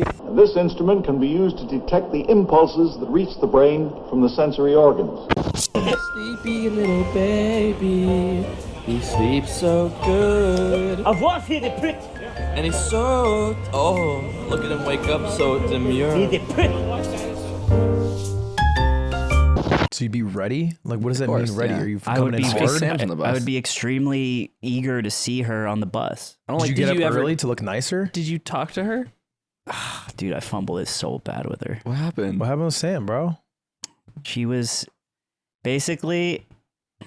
And this instrument can be used to detect the impulses that reach the brain from the sensory organs. Sleepy little baby, he sleeps so good. Au revoir, fille de pute. And he's so... Oh, look at him wake up so demure. Fille de pute. So you'd be ready? Like, what does that course, mean, ready? yeah. Are you I would coming in be hard? Sam's on the bus. I would be extremely eager to see her on the bus. I don't Did like. you get up ever- early to look nicer? Did you talk to her? Dude, I fumbled it so bad with her. What happened? What happened with Sam, bro? She was basically...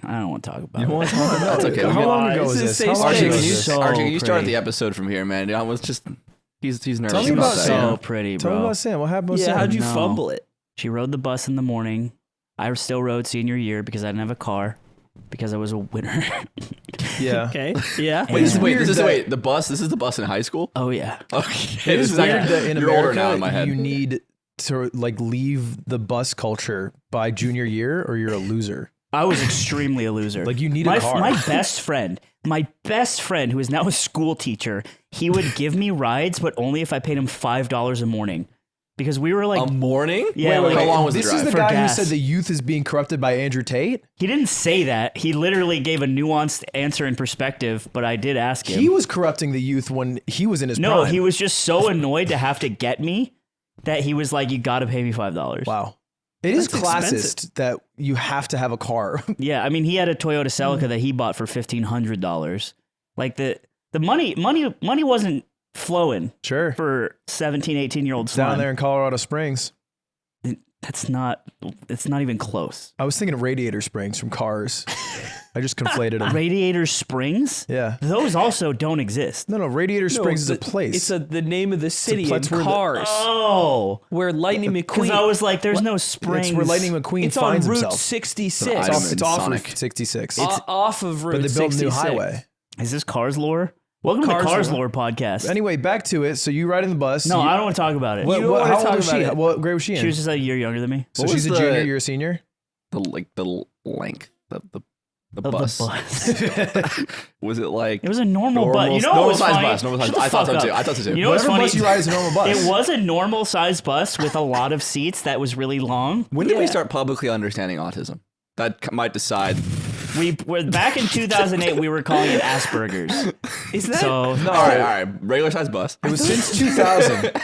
I don't want to talk about You it. don't want to talk about That's it? Okay. How we long got- ago was This is this? How safe long RJ, ago can was you, this? So RJ, can you start pretty. the episode from here, man? I was just... He's nervous. Tell me about about that. Sam. So pretty, Tell me bro. about Sam. What happened with Yeah, Sam? how'd you No. fumble it? She rode the bus in the morning. I still rode senior year because I didn't have a car because I was a winner. Yeah. Okay, yeah. Wait, It's weird that- the bus. This is the bus in high school. Oh, yeah. Okay, It this is is weird like, that in you're older now America in my head. you need to like leave the bus culture by junior year or you're a loser. I was extremely a loser. Like, you need my, a car. My best friend, who is now a school teacher, he would give me rides, but only if I paid him $5 a morning. Because we were like... A morning? Yeah, Wait, like- how long was the This drive? is the For guy gas. who said the youth is being corrupted by Andrew Tate. He didn't say that. He literally gave a nuanced answer and perspective, but I did ask him. He was corrupting the youth when he was in his No, prime. he was just so annoyed to have to get me that he was like, you got to pay me $5. Wow. It is That's classist expensive. that you have to have a car. Yeah, I mean, he had a Toyota Celica that he bought for $1,500. Like the money wasn't flowing Sure. for 17, 18-year-olds Down there in Colorado Springs. It's not even close. I was thinking of Radiator Springs from Cars. I just conflated them. Radiator Springs? Yeah. Those also don't exist. No, Radiator Springs is a place. It's the name of the city in place where the- Cars, Oh, where Lightning because McQueen. I was like, there's no springs. It's where Lightning McQueen it's on finds Route himself. 66. It's It's Item off in Route Sonic. 66. Off of Route But they built a 66. new highway. Is this Cars Lore? Welcome to Cars the Cars Lore. Lore podcast. Anyway, back to it. So you ride in the bus. No, you, I don't want to talk about it. What, You don't what, wanna how old talk was she? about it. What grade was she in? She was just a year younger than me. So What she's a was junior, the- you're a senior? The length, the Of bus. the bus. Was it like It was a normal bus. You know what normal was size funny? bus? Normal size. Shut the I thought fuck so too. up. I thought so too. You know what's Whatever funny? bus you ride is a normal bus. It was a normal sized bus with a lot of seats that was really long. When did we start publicly understanding autism? That might decide. We were back in 2008. We were calling it Asperger's. Is that? So No, All right. Regular size bus. It was since 2000. It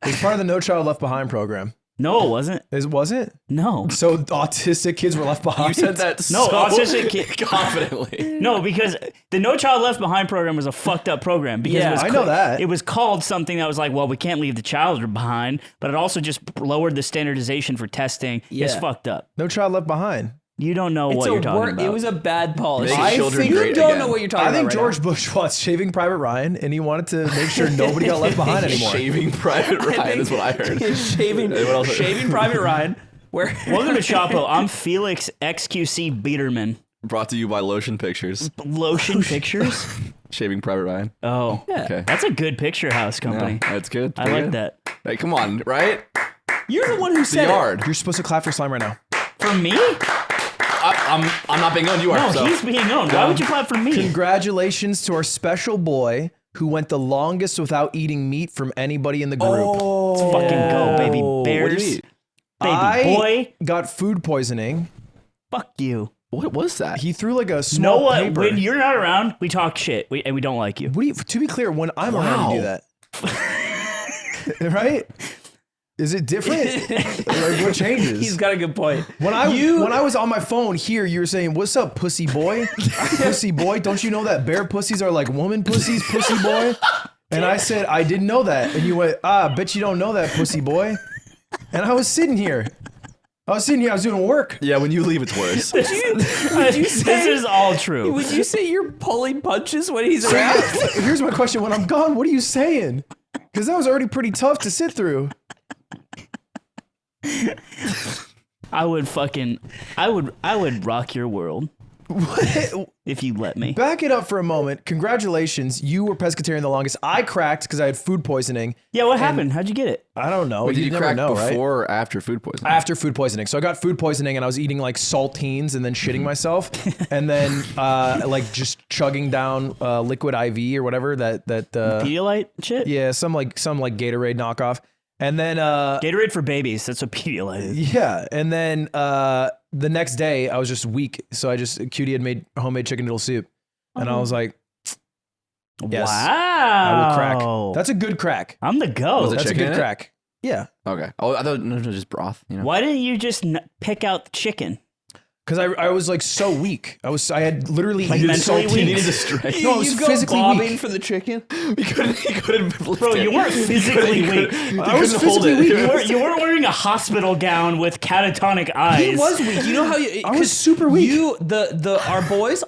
was part of the No Child Left Behind program. no, it wasn't. Was it? No, So autistic kids were left behind. You said that No, so autistic kid- confidently. no, because the No Child Left Behind program was a fucked up program. Because Yeah, it was I know that. It was called something that was like, well, we can't leave the child behind, but it also just lowered the standardization for testing. It's Yeah. fucked up. No Child Left Behind. You don't know It's what a you're talking wor- about. It was a bad policy. Make I children think- You great don't again. know what you're talking I about. think right George now. Bush wants Shaving Private Ryan, and he wanted to make sure nobody got left behind anymore. Shaving Private Ryan is what I heard. shaving, What else? shaving Private Ryan. Where Welcome to Chapo. I'm Felix XQC Biederman. Brought to you by Lotion Pictures. Lotion Pictures? Shaving Private Ryan. Oh, Okay. that's a good picture house company. Yeah, that's good. I Pretty like good. that. Hey, come on, right? you're the one who The said yard. You're supposed to clap for slime right now. For me? I'm not being owned. You are. No, so. he's being owned. Why would you clap for me? Congratulations to our special boy who went the longest without eating meat from anybody in the group. Let's fucking go, baby What bears. did you eat? Baby I boy. got food poisoning. Fuck you. What was that? He threw like a No small one. paper. When you're not around, we talk shit, and we don't like you. What do you, to be clear, when I'm around, you do that. Right? Is it different? Like, what changes? he's got a good point. When I was on my phone here, you were saying, "What's up, pussy boy? Pussy boy, don't you know that bear pussies are like woman pussies, pussy boy?" And I said, "I didn't know that." And you went, bet you don't know that, pussy boy." And I was sitting here. I was doing work. Yeah, when you leave, it's worse. Would you say, This is all true. would you say you're pulling punches when he's around? Here's my question: when I'm gone, what are you saying? Because that was already pretty tough to sit through. I would rock your world if you let me. Back it up for a moment. Congratulations, you were pescatarian the longest. I cracked because I had food poisoning. Yeah, what happened? How'd you get it? I don't know. Wait, did you never crack know, right? before or after food poisoning? After food poisoning. So I got food poisoning and I was eating like saltines and then shitting myself and then like just chugging down liquid IV or whatever that Pedialyte shit? yeah, some like Gatorade knockoff. And then Gatorade for babies. That's what Pedialyte is. yeah, and then the next day I was just weak, so Cutie had made homemade chicken noodle soup, and I was like, yes, Wow. I will crack. That's a good crack. I'm the goat. Was it That's a chicken good in it? crack. Yeah, Okay. Oh, I thought no, just broth. You know. Why didn't you just pick out the chicken? because I was like so weak. I had literally Like eaten mentally saltines. weak? needed to straight. No, I was you go physically bobbing weak. for the chicken. He couldn't lift Bro, it. you weren't physically weak. I was couldn't hold physically it. weak. You weren't wearing a hospital gown with catatonic eyes. He was weak. You know how you? I was super weak. You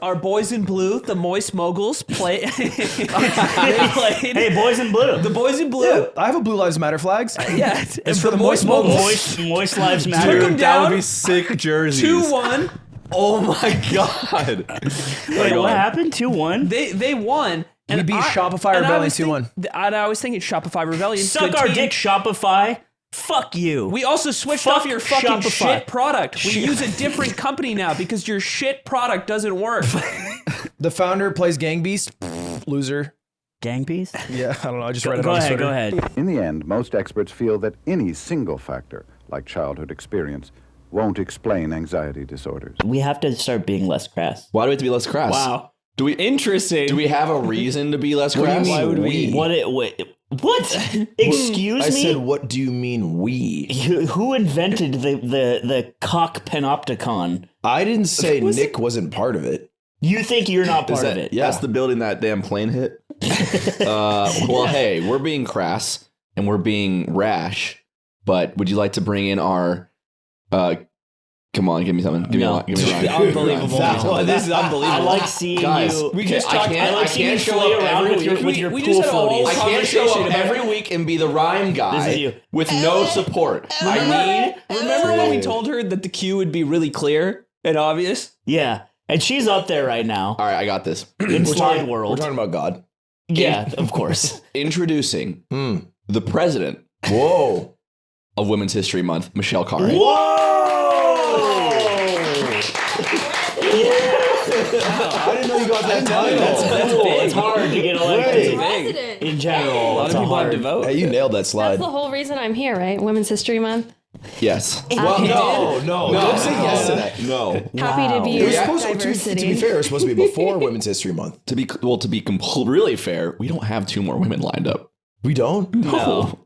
our boys in blue, the Moist Moguls play. They played Hey, boys in blue. the boys in blue. Yeah, I have a Blue Lives Matter flags. Yeah, It's for the Moist Moguls. Moist lives Took matter. him That down. would be sick jerseys. 2-1. Oh my god. Wait, what happened? 2-1? They won. We beat Shopify and I Rebellion was 2-1. And I was thinking Shopify Rebellion. Suck good our team. dick, Shopify. Fuck you. We also switched Fuck off your fucking Shopify. shit product. We use a different company now because your shit product doesn't work. The founder plays Gang Beast. Loser. Gang beast? Yeah, I don't know. I just read it Go on ahead, Twitter. go ahead. In the end, most experts feel that any single factor, like childhood experience, won't explain anxiety disorders. We have to start being less crass. Why do we have to be less crass? Wow. Do we Interesting. do we have a reason to be less What do you crass? mean, Why would we? What? Excuse I me? said, what do you mean we? Who invented the cock panopticon? I didn't say Nick wasn't part of it. You think you're not Is part that, of it? Yeah. That's the building that damn plane hit. Well, hey, we're being crass and we're being rash, but would you like to bring in our? Come on, give me something. Give No. me a line. Unbelievable. This is unbelievable. I like seeing Guys, you. We just I talked- can't, I like I seeing you can't show flee up around every with your, week. with your we pool just had a whole floaties. I can't show conversation up about- every week and be the rhyme guy This is you. with no support. Remember when we told her that the cue would be really clear and obvious? Yeah, and she's up there right now All right, I got this. in Slide We're World. talking about God. Yeah, of course. Introducing the president Whoa. of Women's History Month, Michelle Carey. I didn't know you got that title. That's cool. It's hard to get elected President. in general. A lot It's of people hard. had to vote. Hey, you nailed that That's slide. the whole reason I'm here, right? Women's History Month. Yes. Well, no. Don't say yes to that. No. Happy to be It was here. supposed to Diversity. be fair, it was supposed to be before Women's History Month. To be really fair, we don't have two more women lined up. We don't? No.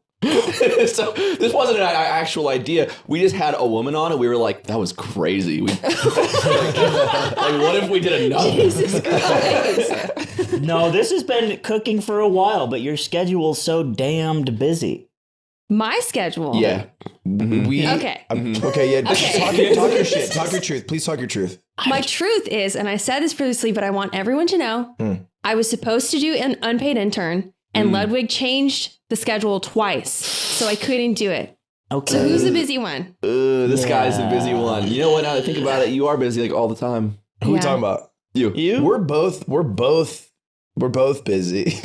So this wasn't an actual idea. We just had a woman on, and we were like, "That was crazy." Like, what if we did another? Jesus Christ. No, this has been cooking for a while, but your schedule's so damned busy. My schedule. Yeah. We Okay. Okay, yeah. Okay. Talk your shit. Talk your truth. Please talk your truth. My truth is, and I said this previously, but I want everyone to know, I was supposed to do an unpaid intern, and Ludwig changed the schedule twice, so I couldn't do it. Okay. So who's the busy one? This guy's the busy one. You know what? Now that I think about it, you are busy like all the time. Who are we Yeah. talking about? You. We're both busy.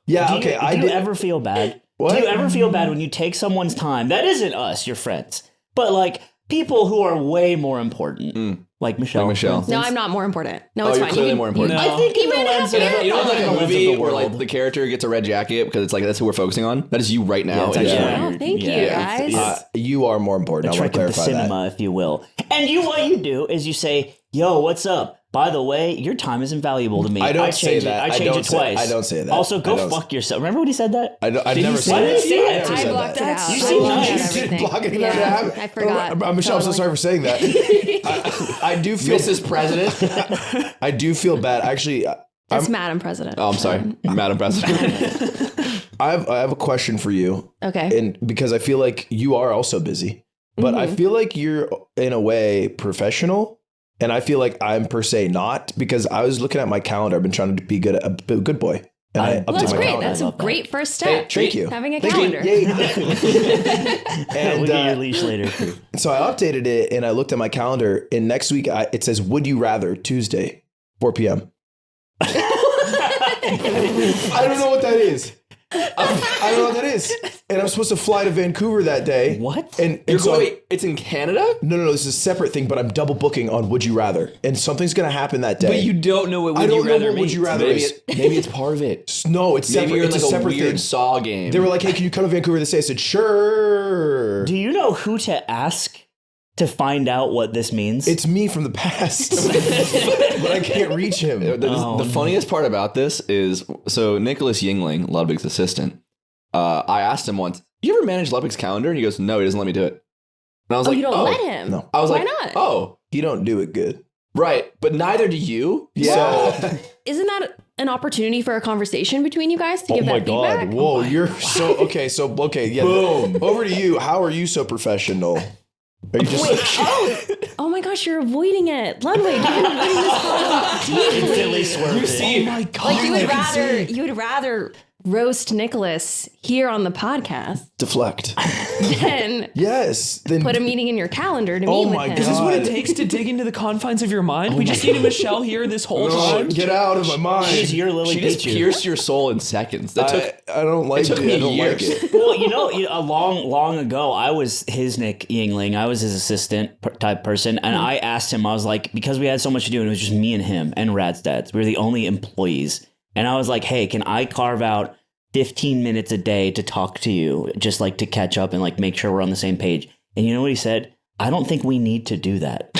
Yeah, okay. Do you ever feel bad? What? Do you ever feel bad when you take someone's time? That isn't us, your friends, but like people who are way more important, like Michelle. Like Michelle. for instance. No, I'm not more important. No, Oh, it's you're fine. clearly You more can- important. I think in the lens of You know, like in a the lens of movie the where world. like the character gets a red jacket because it's like that's who we're focusing on. That is you right now. it's actually Yeah. Oh, thank you, guys. You are more important. the I want trick to of the clarify cinema, if you will. And what you do is you say, "Yo, what's up? By the way, your time is invaluable to me." I don't say changed that. I I changed don't it say- twice. I don't say that. Also, I go don't fuck yourself. Remember when he said that? I Did never you said say that. it? Say it. never I said blocked that. it out. You I seem blocked nice. out You did everything. block it. Yeah, I forgot. Michelle, I'm so Totally. sorry for saying that. I do feel Mrs. President. I do feel bad. Actually, It's Madam President. Oh, I'm sorry, Madam President. I have a question for you. Okay. And because I feel like you are also busy, but I feel like you're in a way professional. And I feel like I'm per se not, because I was looking at my calendar. I've been trying to be a good boy. And I Well, update that's my great. calendar. That's a love that. great first step. Thank you. Having a Thank you. calendar. And We'll get your leash later. so I updated it and I looked at my calendar. And next week it says, "Would you rather?" Tuesday, 4 p.m. I don't know what that is. I don't know what that is. And I'm supposed to fly to Vancouver that day. What? And You're so going, it's in Canada? No, this is a separate thing, but I'm double booking on Would You Rather. And something's going to happen that day. But you don't know what I Would don't You know Rather what Would means. You Rather Maybe, is. maybe it's part of it. No, it's Maybe separate. you're in It's like a separate weird thing. Saw game. They were like, hey, can you come to Vancouver this day? I said, sure. Do you know who to ask to find out what this means? It's me from the past. But I can't reach him. The funniest part about this is, so Nicholas Yingling, Ludwig's assistant, I asked him once, you ever manage Ludwig's calendar? And he goes, no, he doesn't let me do it. And I was like, you don't oh. let him? No. I was Why like, not? oh, You don't do it good. right. But neither do you. Yeah. So, Isn't that an opportunity for a conversation between you guys to Oh give my that God. feedback? Whoa, you're so, okay, yeah. Boom. Over to you. How are you so professional? Are you just Wait, oh my gosh, you're avoiding it. Ludwig, you've been avoiding this problem deeply. Instantly swerved it. Oh my God. Like you would rather roast Nicholas here on the podcast deflect. than Yes. Then put a meeting in your calendar to Oh meet my with him. Is this what it God. takes to dig into the confines of your mind? We just needed Michelle here this whole time. get out of my mind. She's your Lily she just Pichu. pierced your soul in seconds. That took, I don't like took it. me I don't years. like it. Well, a long ago, I was his Nick Yingling. I was his assistant type person, and I asked him. I was like, because we had so much to do, and it was just me and him and Rad's dads. We were the only employees, and I was like, hey, can I carve out 15 minutes a day to talk to you, just like to catch up and like make sure we're on the same page? And you know what he said? I don't think we need to do that.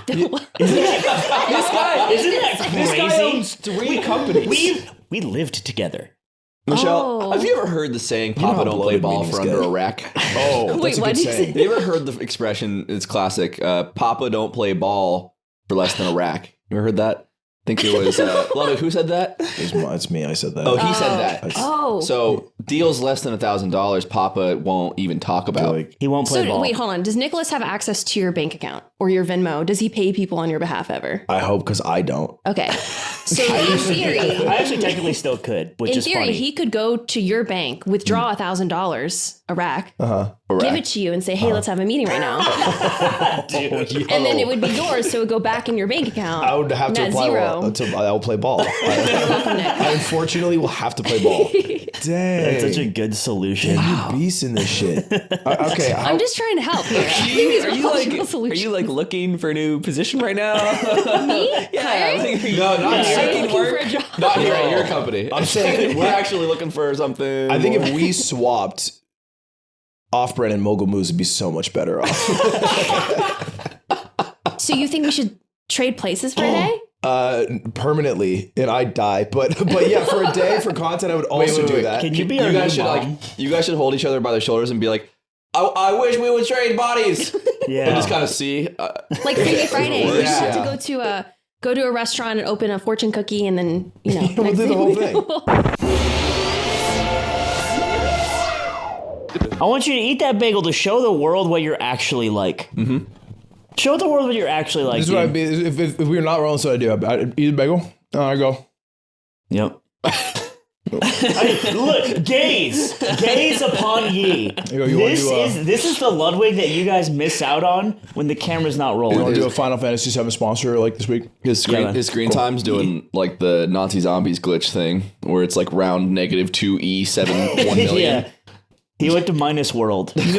Isn't that crazy? This guy owns 3 companies. We lived together. Michelle, Oh. have you ever heard the saying, know Papa how don't play bloated ball meetings for under get. a rack? Oh, that's Wait, a what good did you saying. say? Have you ever heard the expression, it's classic, Papa don't play ball for less than a rack? You ever heard that? I think it was, Ludwig, who said that? It's me. I said that. Oh, he said that. Oh. So deals less than $1,000, Papa won't even talk about. Like, He won't play So ball. wait, hold on. Does Nicholas have access to your bank account or your Venmo? Does he pay people on your behalf ever? I hope, because I don't. Okay. So in theory, I actually technically still could, which in is theory, funny. he could go to your bank, withdraw $1,000 a rack, give it to you, and say, "Hey, let's have a meeting right now." And then it would be yours, so it would go back in your bank account. I would have to net apply. zero. I will play ball. I unfortunately will have to play ball. Dang. That's such a good solution. You beast in this shit. Okay. I'm just trying to help here. I think these Are you logical like? Are solutions. you like looking for a new position right now? Me? Yeah. Hiring? No, not Are you here. looking for a job? Not here at your company. I'm saying we're actually looking for something. I think if we swapped off-brand and Mogul Moose, it'd be so much better off. So you think we should trade places for a day? Permanently, and I'd die. But yeah, for a day for content, I would also do that. Can you be you our guys new should mom? you guys should hold each other by the shoulders and be like, I wish we would trade bodies. Yeah. And just kind of see. Like Freaky Friday, you just have Yeah. to go to a restaurant and open a fortune cookie, and then We'll next do the thing whole we thing. know- I want you to eat that bagel to show the world what you're actually like. Mm-hmm. Show the world what you're actually like. This is what I'd dude. be if we were not rolling. So I do. I'd eat a bagel. I go. Yep. Look, gaze upon ye. You wanna do, This is the Ludwig that you guys miss out on when the camera's not You want rolling. to do a Final Fantasy VII sponsor like this week? His screen time's doing like the Nazi zombies glitch thing, where it's like round -2E7 1 million. Yeah. He went to minus world. You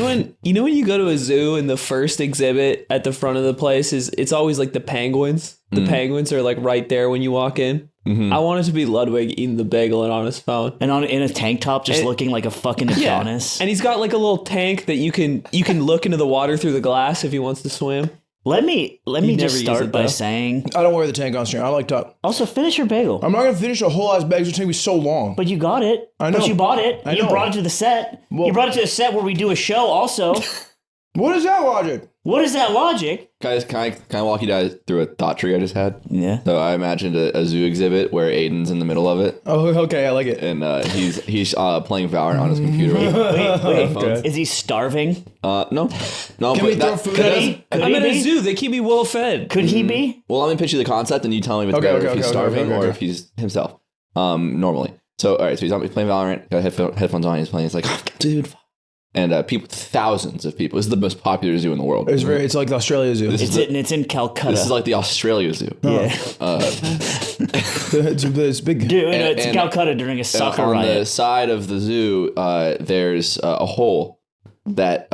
know when you go to a zoo and the first exhibit at the front of the place it's always like the penguins. The penguins are like right there when you walk in. I want it to be Ludwig eating the bagel and on his phone. And in a tank top, just looking like a fucking Adonis. And he's got like a little tank that you can look into the water through the glass if he wants to swim. Let me never just use start it, by though. saying, I don't wear the tank on stream. I like to. also finish your bagel. I'm not gonna finish a whole ass bag. It's gonna take me so long. But you got it. I know. But you bought it. I You know. brought it to the set. Well- You brought it to the set where we do a show also. What is that logic? What is that logic? Guys, can I walk you guys through a thought tree I just had? Yeah. So I imagined a zoo exhibit where Aiden's in the middle of it, Oh, okay. I like it. and he's playing Valorant on his computer. With Wait. Is he starving? No. Can we but throw that- food that at doesn't- him? Could I'm he in a be? zoo. They keep me well fed. Could he be? Well, let me pitch you the concept, and you tell me if it's Okay, better okay, if he's okay, starving okay, or okay. if he's himself. Normally. So all right, so he's playing Valorant. Got headphones on. He's playing. He's like, dude, And people, thousands of people. This is the most popular zoo in the world. It's like the Australia Zoo. It's in Calcutta. This is like the Australia Zoo. Yeah. It's big. Dude, it's in Calcutta during a soccer on riot. the side of the zoo, there's a hole that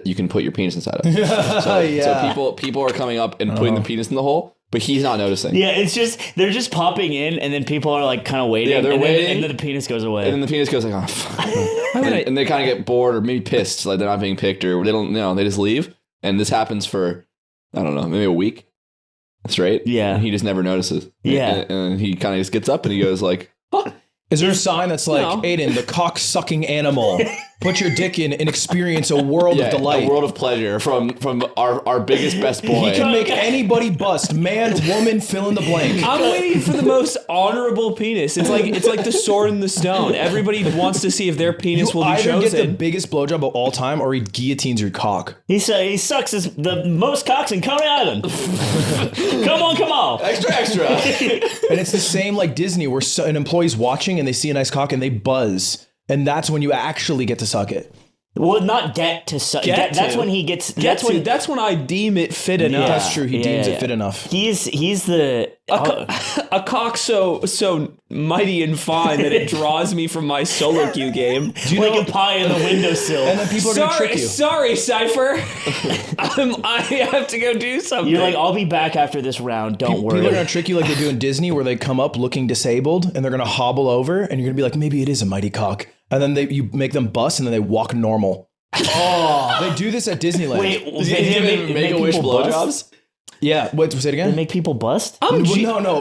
you can put your penis inside of. So people are coming up and putting the penis in the hole, but he's not noticing. Yeah, it's just they're just popping in, and then people are like kind of waiting. Yeah, they're waiting, and then the penis goes away. And then the penis goes like, oh, fuck. and they kind of get bored or maybe pissed, like they're not being picked, or they don't know. They just leave, and this happens for I don't know, maybe a week straight. Yeah, and he just never notices. Yeah, and he kind of just gets up and he goes like, huh. Is there a sign that's like, Aiden, the cock-sucking animal, put your dick in and experience a world of delight. A world of pleasure from our biggest, best boy. He can make anybody bust. Man, woman, fill in the blank. I'm waiting for the most honorable penis. It's like the sword and the stone. Everybody wants to see if their penis will be chosen. Either get the biggest blowjob of all time or he guillotines your cock. He sucks the most cocks in Coney Island. Come on. Extra. And it's the same like Disney where an employee's watching and they see a nice cock and they buzz. And that's when you actually get to suck it. Well, not get to suck. That's when he gets. That's when I deem it fit enough. That's true. He deems it fit enough. He's the a cock so mighty and fine that it draws me from my solo queue game. Like a pie in the windowsill. And then people are gonna trick you. Sorry, Cypher. I have to go do something. You're like, I'll be back after this round. Don't worry. People are gonna trick you like they do in Disney, where they come up looking disabled and they're gonna hobble over, and you're gonna be like, maybe it is a mighty cock. And then you make them bust, and then they walk normal. Oh, they do this at Disneyland. Wait, they make a wish blowjobs? Yeah. Wait, say it again? They make people bust? No.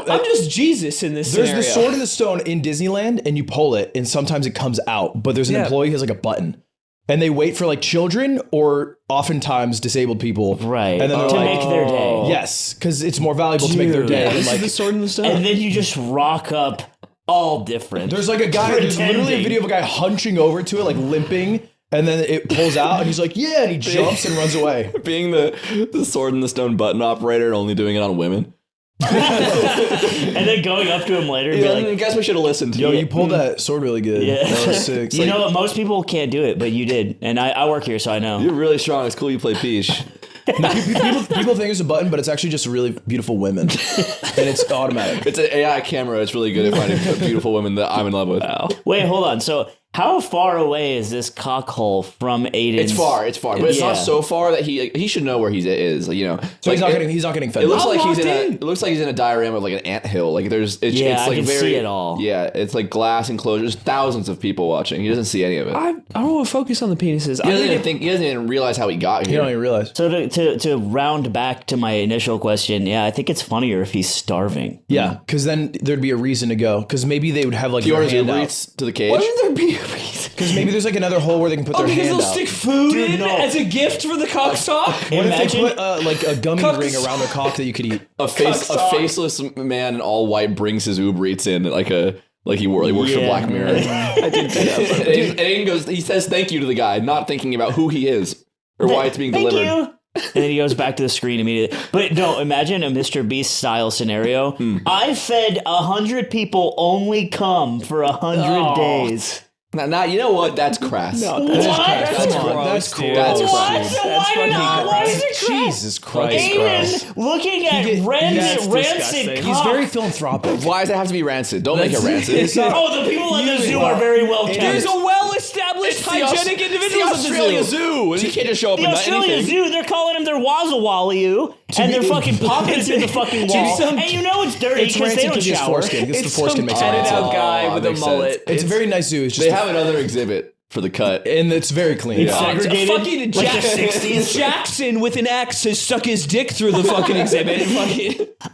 I'm just Jesus in this There's scenario. the sword and the stone in Disneyland, and you pull it, and sometimes it comes out. But there's an employee who has like a button. And they wait for like children or oftentimes disabled people. Right. And then to make their day. Yes, because it's more valuable to make their day. Yeah, this like, is the sword and the stone. And then you just rock up all different. There's like a guy, there's literally a video of a guy hunching over to it, like limping, and then it pulls out, and he's like, yeah, and he jumps and runs away. Being the sword and the stone button operator and only doing it on women. And then going up to him later and be like, I guess we should have listened. Yo, you pulled that sword really good. Yeah. That was sick. You know what? Most people can't do it, but you did. And I work here, so I know. You're really strong. It's cool you play Peach. People think it's a button, but it's actually just really beautiful women. And it's automatic. It's an AI camera. It's really good at finding beautiful women that I'm in love with. Wow. Wait, hold on. So how far away is this cockhole from Aiden's? It's far, but it's not so far that he should know where he is. You know, So like, he's not getting fed. It looks like locked in. it looks like he's in a diorama of like an anthill. Like it's I like can very see it all. Yeah, it's like glass enclosures. Thousands of people watching. He doesn't see any of it. I don't want to focus on the penises. He doesn't even realize how he got here. You don't even realize. So to round back to my initial question, yeah, I think it's funnier if he's starving. Yeah, because then there'd be a reason to go. Because maybe they would have like He their orders hand Uber out. Eats to the cage. Why would there be a reason? Because maybe there's like another hole where they can put their Because hand they'll out. stick food Dude, in no. as a gift for the cockstock. What if Imagine- they put like a gummy Cock ring sock. around their cock that you could eat? A faceless man in all white brings his Uber Eats in like he works for Black Mirror. I did do that. And Aiden goes, he says thank you to the guy, not thinking about who he is or why it's being Thank delivered. you. And then he goes back to the screen immediately. But no, imagine a Mr. Beast style scenario. I fed 100 people only come for 100 days. Now, you know what? That's crass. No, What? That's Come on, gross, that's cool. dude. That's What? crass. Why fucking not? Why is it crass? Jesus Christ. Aiden looking at That's rancid disgusting. cock. He's very philanthropic. Why does it have to be rancid? Don't make it rancid. Oh, the people at the zoo are very well kept. There's a well-established hygienic individuals at the Australia zoo. Zoo. You can't just show up The and Australian anything. Zoo, they're calling him their Wazawaliu, and they're fucking popping through the fucking wall. And you know it's dirty It's because they rancid don't because it's shower. foreskin. Because the It's foreskin some makes it edited rancid. out guy Oh, with a makes mullet. sense. It's a very nice zoo. It's just They have another exhibit for the cut. and it's very clean. It's Oh, it's a segregated fucking like the 60s. Jackson with an axe has stuck his dick through the fucking exhibit.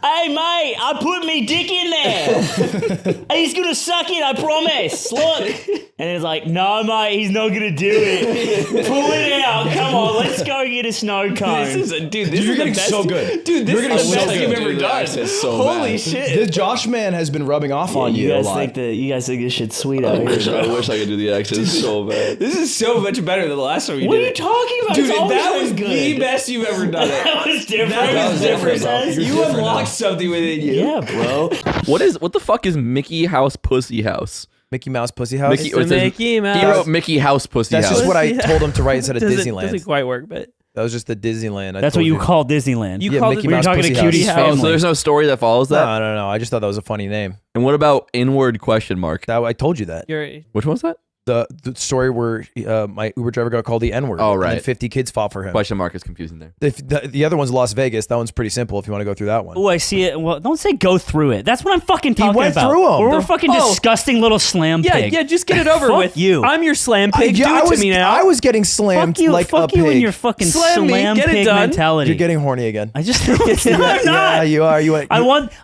Hey mate, I put me dick in there. He's gonna suck it, I promise. Look. And it's like, no mate, he's not gonna do it. Pull it out. Come on, let's go get a snow cone. This is You're the getting best. so good. Dude, this You're is getting the so best good. you've ever Dude, done. that is so Holy bad. shit. This Josh man has been rubbing off on you a guys lot. think you guys think this shit's sweet I out here. wish I could do the X. It's so bad. This is so much better than the last time you What did are you it. talking about? Dude, It's always that been was good. the best you've ever done it. That was different. That was different, bro. Says. You're You different unlocked now. something within you. Yeah, bro. What the fuck is Mickey House Pussy House? Mickey Mouse Pussy House. It's the Mickey Mouse. He wrote Mickey House Pussy That's House. just what I told him to write instead of Disneyland. Doesn't quite work, but That was just the Disneyland. That's what you call Disneyland. you Yeah, called Mickey it we were Mouse talking to Pussy Cutie's House. Oh, family. so there's no story that follows that? No. I just thought that was a funny name. And what about inward question mark? That I told you that. Which one's that? The story where my Uber driver got called the N-word. Oh, And right. then 50 kids fought for him. Question mark is confusing there. The other one's Las Vegas. That one's pretty simple if you want to go through that one. Oh, I see it. Well, don't say go through it. That's what I'm fucking talking went about. through 'em. We're fucking disgusting little slam pig. Yeah, just get it over Fuck with. you. I'm your slam pig. Yeah, Do it to me now. I was getting slammed Fuck you, like fuck a you pig. and your fucking Slam me, slam get it pig done. mentality. You're getting horny again. I just, I'm not. Yeah, you are.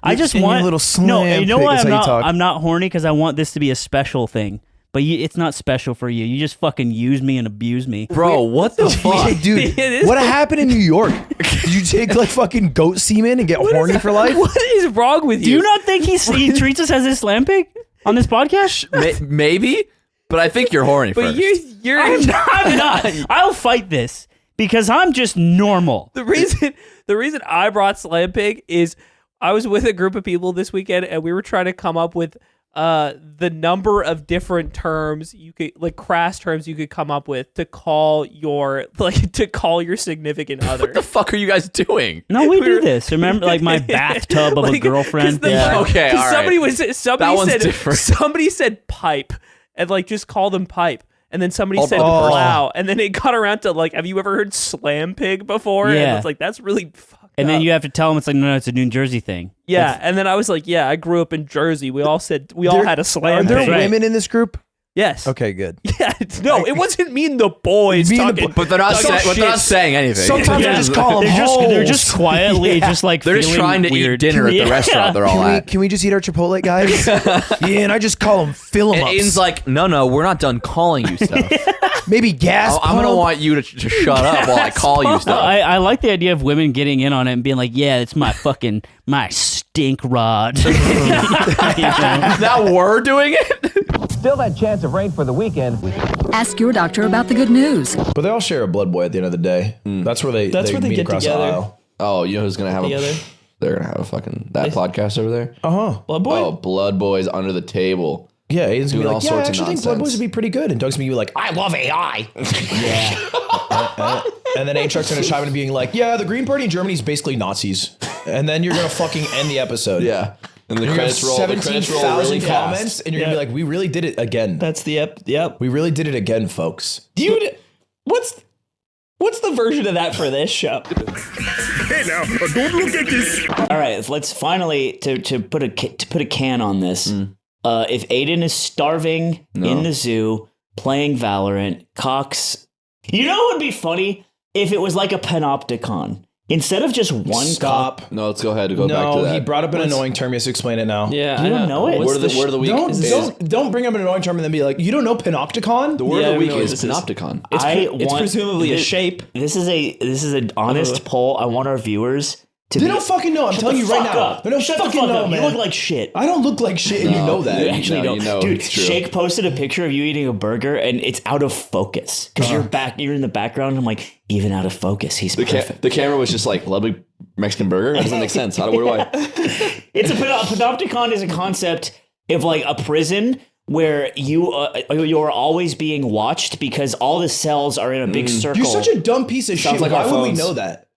I just you're want a little slam no. You know pig why is I'm how you not? talk. I'm not horny because I want this to be a special thing. But it's not special for you. You just fucking use me and abuse me. Bro, what the fuck? Hey, dude, It is- what happened in New York? Did you take like fucking goat semen and get horny for life? What is wrong with you? Do you not think he treats us as a slam pig on this podcast? Maybe, but I think you're horny But first. you're I'm not. I'll fight this because I'm just normal. The reason I brought Slam Pig is I was with a group of people this weekend and we were trying to come up with the number of different terms you could, like crass terms you could come up with to call your significant other. What the fuck are you guys doing? No, we do this. Remember, like my bathtub of a girlfriend. Okay, all right. Somebody said pipe and like just call them pipe. And then somebody said on. plow, and then it got around to like, have you ever heard slam pig before? And Yeah. it's like, that's really fucked And up. then you have to tell them it's like, no, it's a New Jersey thing. Yeah, and then I was like, yeah, I grew up in Jersey. We all had a slam Are there pig. women in this group? Yes. Okay, good. Yeah, no, it wasn't me and the boys Me and the talking. But they're not, saying anything. Sometimes I just call them They're just quietly, just like They're just feeling trying to weird. eat dinner at the restaurant they're all at. Can we just eat our Chipotle, guys? Yeah, and I just call them fill 'em And ups. Aiden's like, no, we're not done calling you stuff. Maybe gas. I'm going to pump? want you to shut up while I call you No, stuff. I like the idea of women getting in on it and being like, yeah, it's my stink rod. You know? Now we're doing it? Still that chance of rain for the weekend. Ask your doctor about the good news. But they all share a blood boy at the end of the day. That's where they meet get across together. the aisle. Oh, you know who's going to have Together. They're going to have a fucking, that podcast over there? Blood boy. Oh, Blood Boys under the table. Yeah, Aiden's gonna Doing be all like, yeah, I sorts of actually think blood boys nonsense. would be pretty good. And Doug's gonna be like, I love AI. And then A-Truck's gonna chime in and being like, yeah, the Green Party in Germany is basically Nazis. And then you're gonna fucking end the episode. Yeah. And the You're gonna have credits roll. The credits roll 17,000 really comments, fast. and you're gonna be like, we really did it again. That's the yep. We really did it again, folks. Dude, what's the version of that for this show? Hey now, don't look at this. All right, let's finally to put a can on this. If Aiden is starving in the zoo playing Valorant, Cox, you know what would be funny if it was like a panopticon instead of just one. Stop. No, let's go ahead and go back to No, that. he brought up an annoying term. He has to explain it now. Yeah, You don't know it. Word of the week Don't bring up an annoying term and then be like, you don't know panopticon? The word Yeah, of the I week know what is this is. panopticon. It's presumably a shape. This is an honest poll. I want our viewers to. They be, don't fucking know. I'm telling you right now. They don't Shut the fucking fuck know, up. man. You look like shit. I don't look like shit, and you know that. You actually No, don't. you know Dude, it's true. Shake posted a picture of you eating a burger, and it's out of focus because you're in the background. I'm like, even out of focus, he's perfect. The camera was just like, Ludwig Mexican burger? That doesn't make sense. Where do I? It's a panopticon is a concept of like a prison where you're always being watched because all the cells are in a big circle. You're such a dumb piece of shit. like Why our would we phones. know that?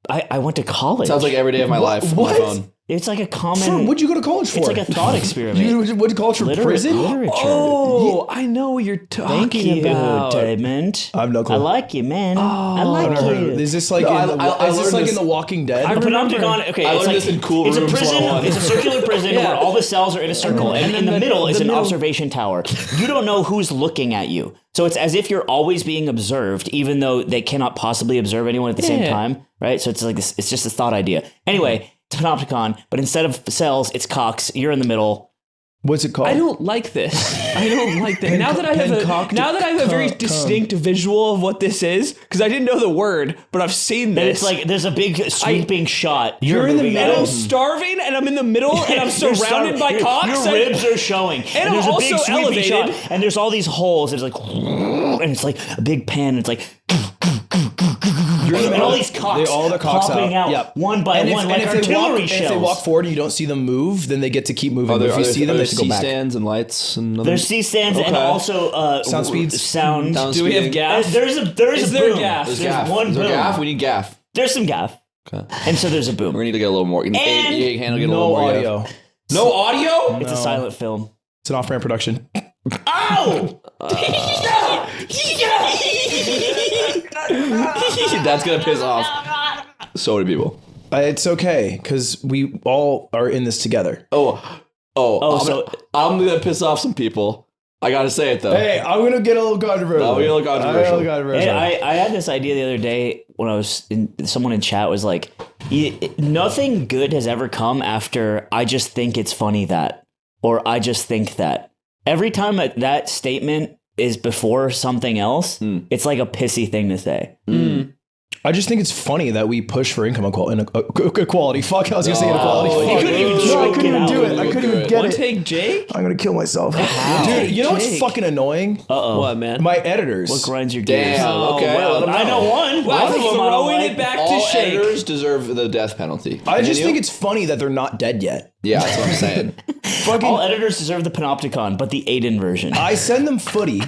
I went to college. Sounds like every day of my life on my What? phone. It's like a common. What'd you go to college for? It's like a thought experiment. You went to college for prison? Literature. Oh, I know what you're Thank talking you, about. Diamond. I have no clue. I like you, man. I like I've never heard you. of it. Is this like I in learned in this- The Walking Dead? A panopticon. Okay, I it's learned like this in Cool it's a Rooms prison. 101. It's a circular prison where all the cells are in a circle, and in the middle is an middle- observation tower. You don't know who's looking at you, so it's as if you're always being observed, even though they cannot possibly observe anyone at the same time, right? So it's like this. It's just a thought idea. Anyway, it's a panopticon, but instead of cells, it's Cox. You're in the middle. What's it called? I don't like this. I don't like that. Now that I have a very distinct visual of what this is, because I didn't know the word, but I've seen And this. it's like there's a big sweeping shot. You're in the moving middle, out. starving, and I'm in the middle, and I'm You're surrounded by your- cocks. Your ribs are showing, and I'm there's a big also sweeping elevated. shot, and there's all these holes. There's like, and it's like a big pan. And it's like, You're in the And middle. all these cocks All the cocks popping out Yep. one by one like artillery If shells. they walk forward and you don't see them move, then they get to keep moving. Are there, But if you see them, they have to go back. C-stands and lights and There's C-stands and also Sound speeds. sound. Do we have gaff? There's a boom. gaff? There's gaff. one Is there boom. gaff? We need gaff. There's some gaff. Okay. And so there's a boom. We're gonna need to get a little more. And handle get a No little more audio. gaff. No audio? It's a silent film. It's an off-brand production. Ow! That's gonna piss off so many people. It's okay because we all are in this together. I'm gonna piss off some people. I gotta say it though. Hey, I'm gonna get a little controversial. Hey, I had this idea the other day when I was someone in chat was like, nothing good has ever come after I just think it's funny that, or I just think that. Every time that statement is before something else, it's like a pissy thing to say. I just think it's funny that we push for income equality. Fuck, I was gonna say inequality. You couldn't even I couldn't even do it. I couldn't even get One it. take, Jake. I'm gonna kill myself. Dude, you know what's fucking annoying? What, man? My editors. What grinds your gears? Damn. Okay. well, let 'em I know one. Wow, One of them I throwing like. it back All to Shake. editors deserve the death penalty. I just Continue? think it's funny that they're not dead yet. Yeah, that's what I'm saying. All editors deserve the panopticon, but the Aiden version. I send them footy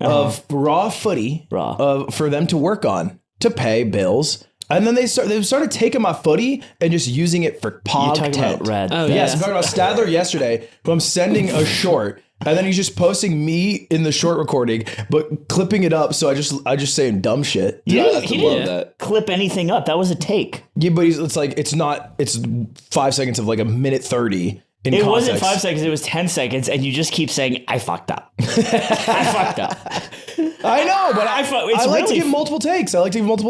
of raw footy for them to work on to pay bills. And then they've started taking my footy and just using it for pog talking tent. about Rad. Oh, Yes, yeah. I'm talking about Stadler yesterday, who I'm sending a short, and then he's just posting me in the short recording, but clipping it up. So I just saying dumb shit. He love didn't that. clip anything up. That was a take. Yeah, but it's 5 seconds of like a minute 30 in It context. wasn't 5 seconds. It was 10 seconds, and you just keep saying, "I fucked up." I fucked up. I know, but it's I like to really give multiple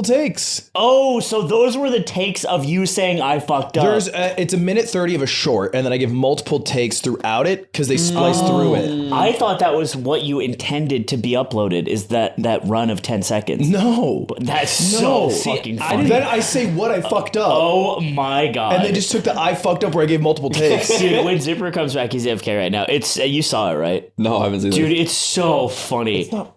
takes. Oh, so those were the takes of you saying "I fucked up." It's a minute 30 of a short, and then I give multiple takes throughout it because they splice through it. I thought that was what you intended to be uploaded. Is that run of 10 seconds? No, That's so fucking funny. Then I say what I fucked up. Oh my god! And they just took the I fucked up where I gave multiple takes. Dude, when Zipper comes back, he's AFK right now. It's you saw it, right? No, I haven't seen Dude, it. it's so funny. It's not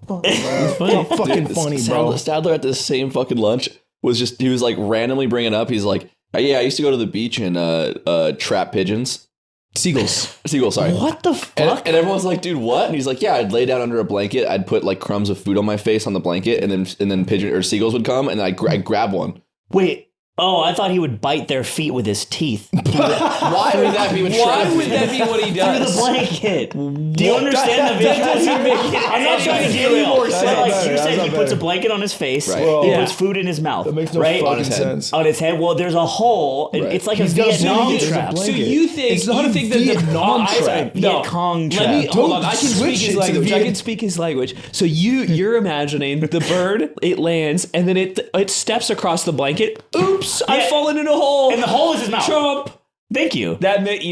fucking funny, bro. Stadler at this same fucking lunch he was like randomly bringing up. He's like, yeah, I used to go to the beach and trap pigeons. Seagulls, sorry. What the fuck? And everyone's like, dude, what? And he's like, yeah, I'd lay down under a blanket. I'd put like crumbs of food on my face on the blanket, and then pigeon or seagulls would come, and I'd grab one. Wait. Oh, I thought he would bite their feet with his teeth. Why would that be? Why would that be what he Through does? the blanket. Do you understand the visual? I'm not trying to be real. You said he puts a blanket on his face. Right. He puts food in his mouth. That makes no right? fucking his head. sense. On his head. Well, there's a hole. Right. It's like a got a Vietnam blanket. trap. There's a So blanket. you think It's not a that the Vietnam trap. Viet Cong trap. Let me hold on. I can Don't speak switch his it to language. Viet- I can speak his language. So you're imagining the bird. It lands and then it steps across the blanket. Oops! I've fallen in a hole. And the hole is his mouth. Trump. Thank you. That makes a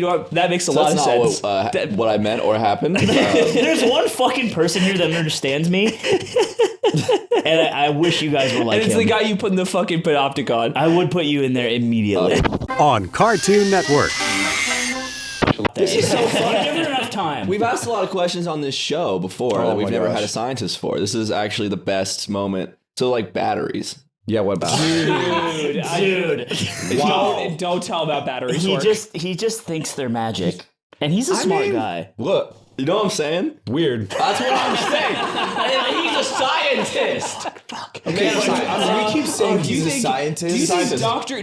So lot of that's sense. not what I meant or happened. There's one fucking person here that understands me. And I wish you guys were like and it's him. the guy you put in the fucking panopticon. I would put you in there immediately. On Cartoon Network. This is so fun. Never enough time. We've asked a lot of questions on this show before that we've my never gosh. had a scientist for. This is actually the best moment. So like batteries. Yeah, what about? Dude. Don't tell about batteries. He just thinks they're magic. And he's a smart guy. Look, you know what I'm saying? Weird. That's what I'm saying. He's a scientist. We keep saying he's a scientist.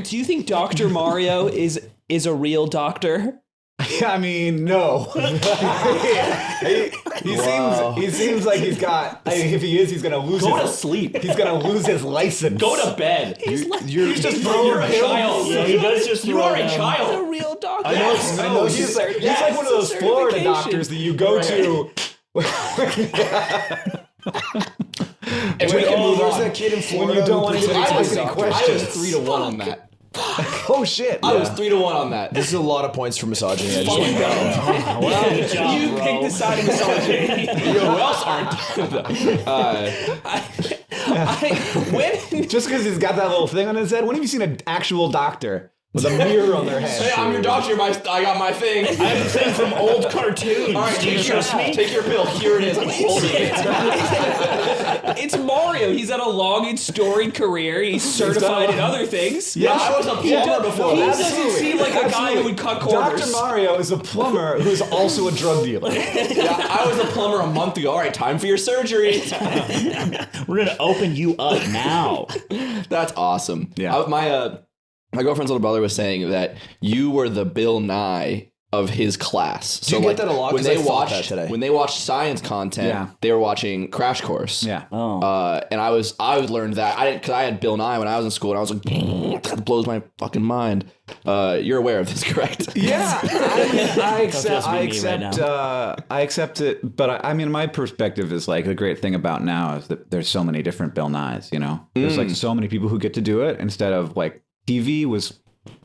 Do you think Dr. Mario is a real doctor? I mean, no. he seems like he's got. I mean, if he is, he's gonna lose. Go to sleep. He's gonna lose his license. Go to bed. He's just you're a child. Yeah, he does just You are a child. A real doctor. I know. He's like one of those Florida doctors that you go to. And we can move on. There's that kid in When Florida you don't who want to pretends ask he's a any doctor. questions. I was 3-1 on that. Oh shit! I was 3-1 on that. This is a lot of points for misogyny. I just want to know. Good job, You bro. picked the side of misogyny. Who else aren't? Just because he's got that little thing on his head. When have you seen an actual doctor with a mirror on their head? Hey, I'm your doctor. I got my thing. I have a thing from old cartoons. All right, Do you trust me? Take your pill. Here it is. I'm holding it. It's Mario. He's had a long and storied career. He's certified in other things. Yeah, I was a plumber before. He That. doesn't seem like a guy who would cut corners. Dr. Mario is a plumber who's also a drug dealer. Yeah, I was a plumber a month ago. All right, time for your surgery. We're gonna open you up now. That's awesome. Yeah. My girlfriend's little brother was saying that you were the Bill Nye of his class. Do you get that a lot? When 'Cause they I thought watched that today. when they watched science content, they were watching Crash Course. Yeah. And I learned that because I had Bill Nye when I was in school, and I was like, that blows my fucking mind. You're aware of this, correct? Yeah, I accept it, but I mean, my perspective is like the great thing about now is that there's so many different Bill Nyes. You know, there's like so many people who get to do it instead of like TV was.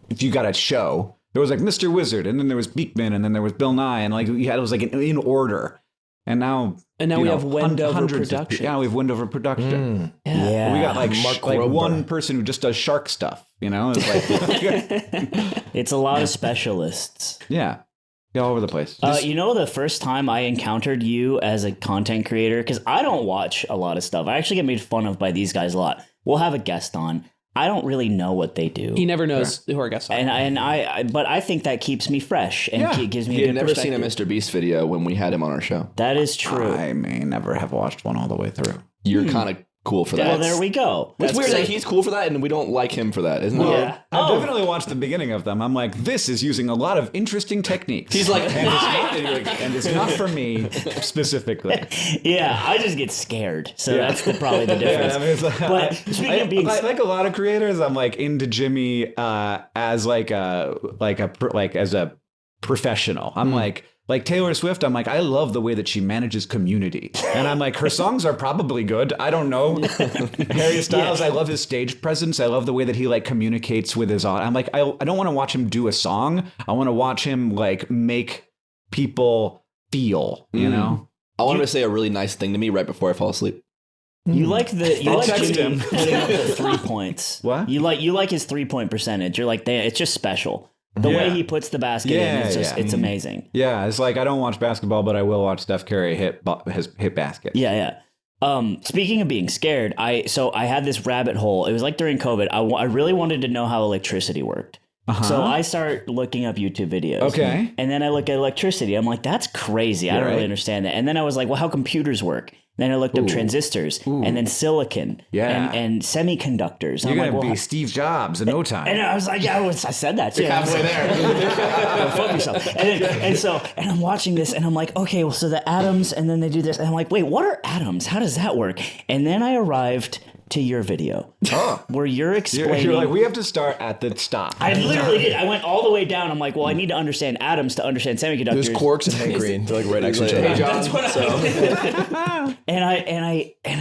If you got a show, there was like Mr. Wizard, and then there was Beekman, and then there was Bill Nye, and like it was like in order. And now we have Wendover production. Yeah, we have Wendover production. Yeah. We got like Mark like Rober. one person who just does shark stuff. You know, it's like It's a lot of specialists. yeah, all over the place. You know, the first time I encountered you as a content creator, because I don't watch a lot of stuff. I actually get made fun of by these guys a lot. We'll have a guest on. I don't really know what they do. He never knows who our guests are. But I think that keeps me fresh and gives me He a had good never seen a perspective. Mr. Beast video when we had him on our show. That is true. I may never have watched one all the way through. You're kind of cool for that. Well, there we go. It's weird that he's cool for that, and we don't like him for that, isn't it? Yeah. I definitely watched the beginning of them. I'm like, this is using a lot of interesting techniques. He's like, and it's not for me specifically. Yeah, I just get scared. So that's probably the difference. I mean, it's like, But speaking of being like a lot of creators, I'm like into Jimmy as as a professional. I'm like Taylor Swift, I'm like, I love the way that she manages community. And I'm like, her songs are probably good. I don't know. Harry Styles, I love his stage presence. I love the way that he like communicates with his audience. I'm like, I don't want to watch him do a song. I want to watch him like make people feel, you know? I wanted to say a really nice thing to me right before I fall asleep. You like text Jimmy him. putting up the 3 points. What? You like his 3-point percentage. You're like, it's just special. The way he puts the basket in, it's amazing. Yeah, it's like I don't watch basketball, but I will watch Steph Curry hit basket. Yeah. Speaking of being scared, I had this rabbit hole. It was like during COVID. I really wanted to know how electricity worked. So I start looking up YouTube videos. Okay. And then I look at electricity. I'm like, that's crazy. I don't really understand that. And then I was like, well, how computers work? Then I looked up transistors and then silicon and semiconductors. You're going to be Steve Jobs in no time. And I was like, I said that too. You're halfway there. Go fuck yourself. And I'm watching this and I'm like, okay, well, so the atoms, and then they do this. And I'm like, wait, what are atoms? How does that work? And then I arrived to your video where you're explaining. You're like, we have to start at the stop. I literally did. I went all the way down. I'm like, well, I need to understand atoms to understand semiconductors. There's quarks and Hank Green. They're like right next to each other. Hey, John. That's what and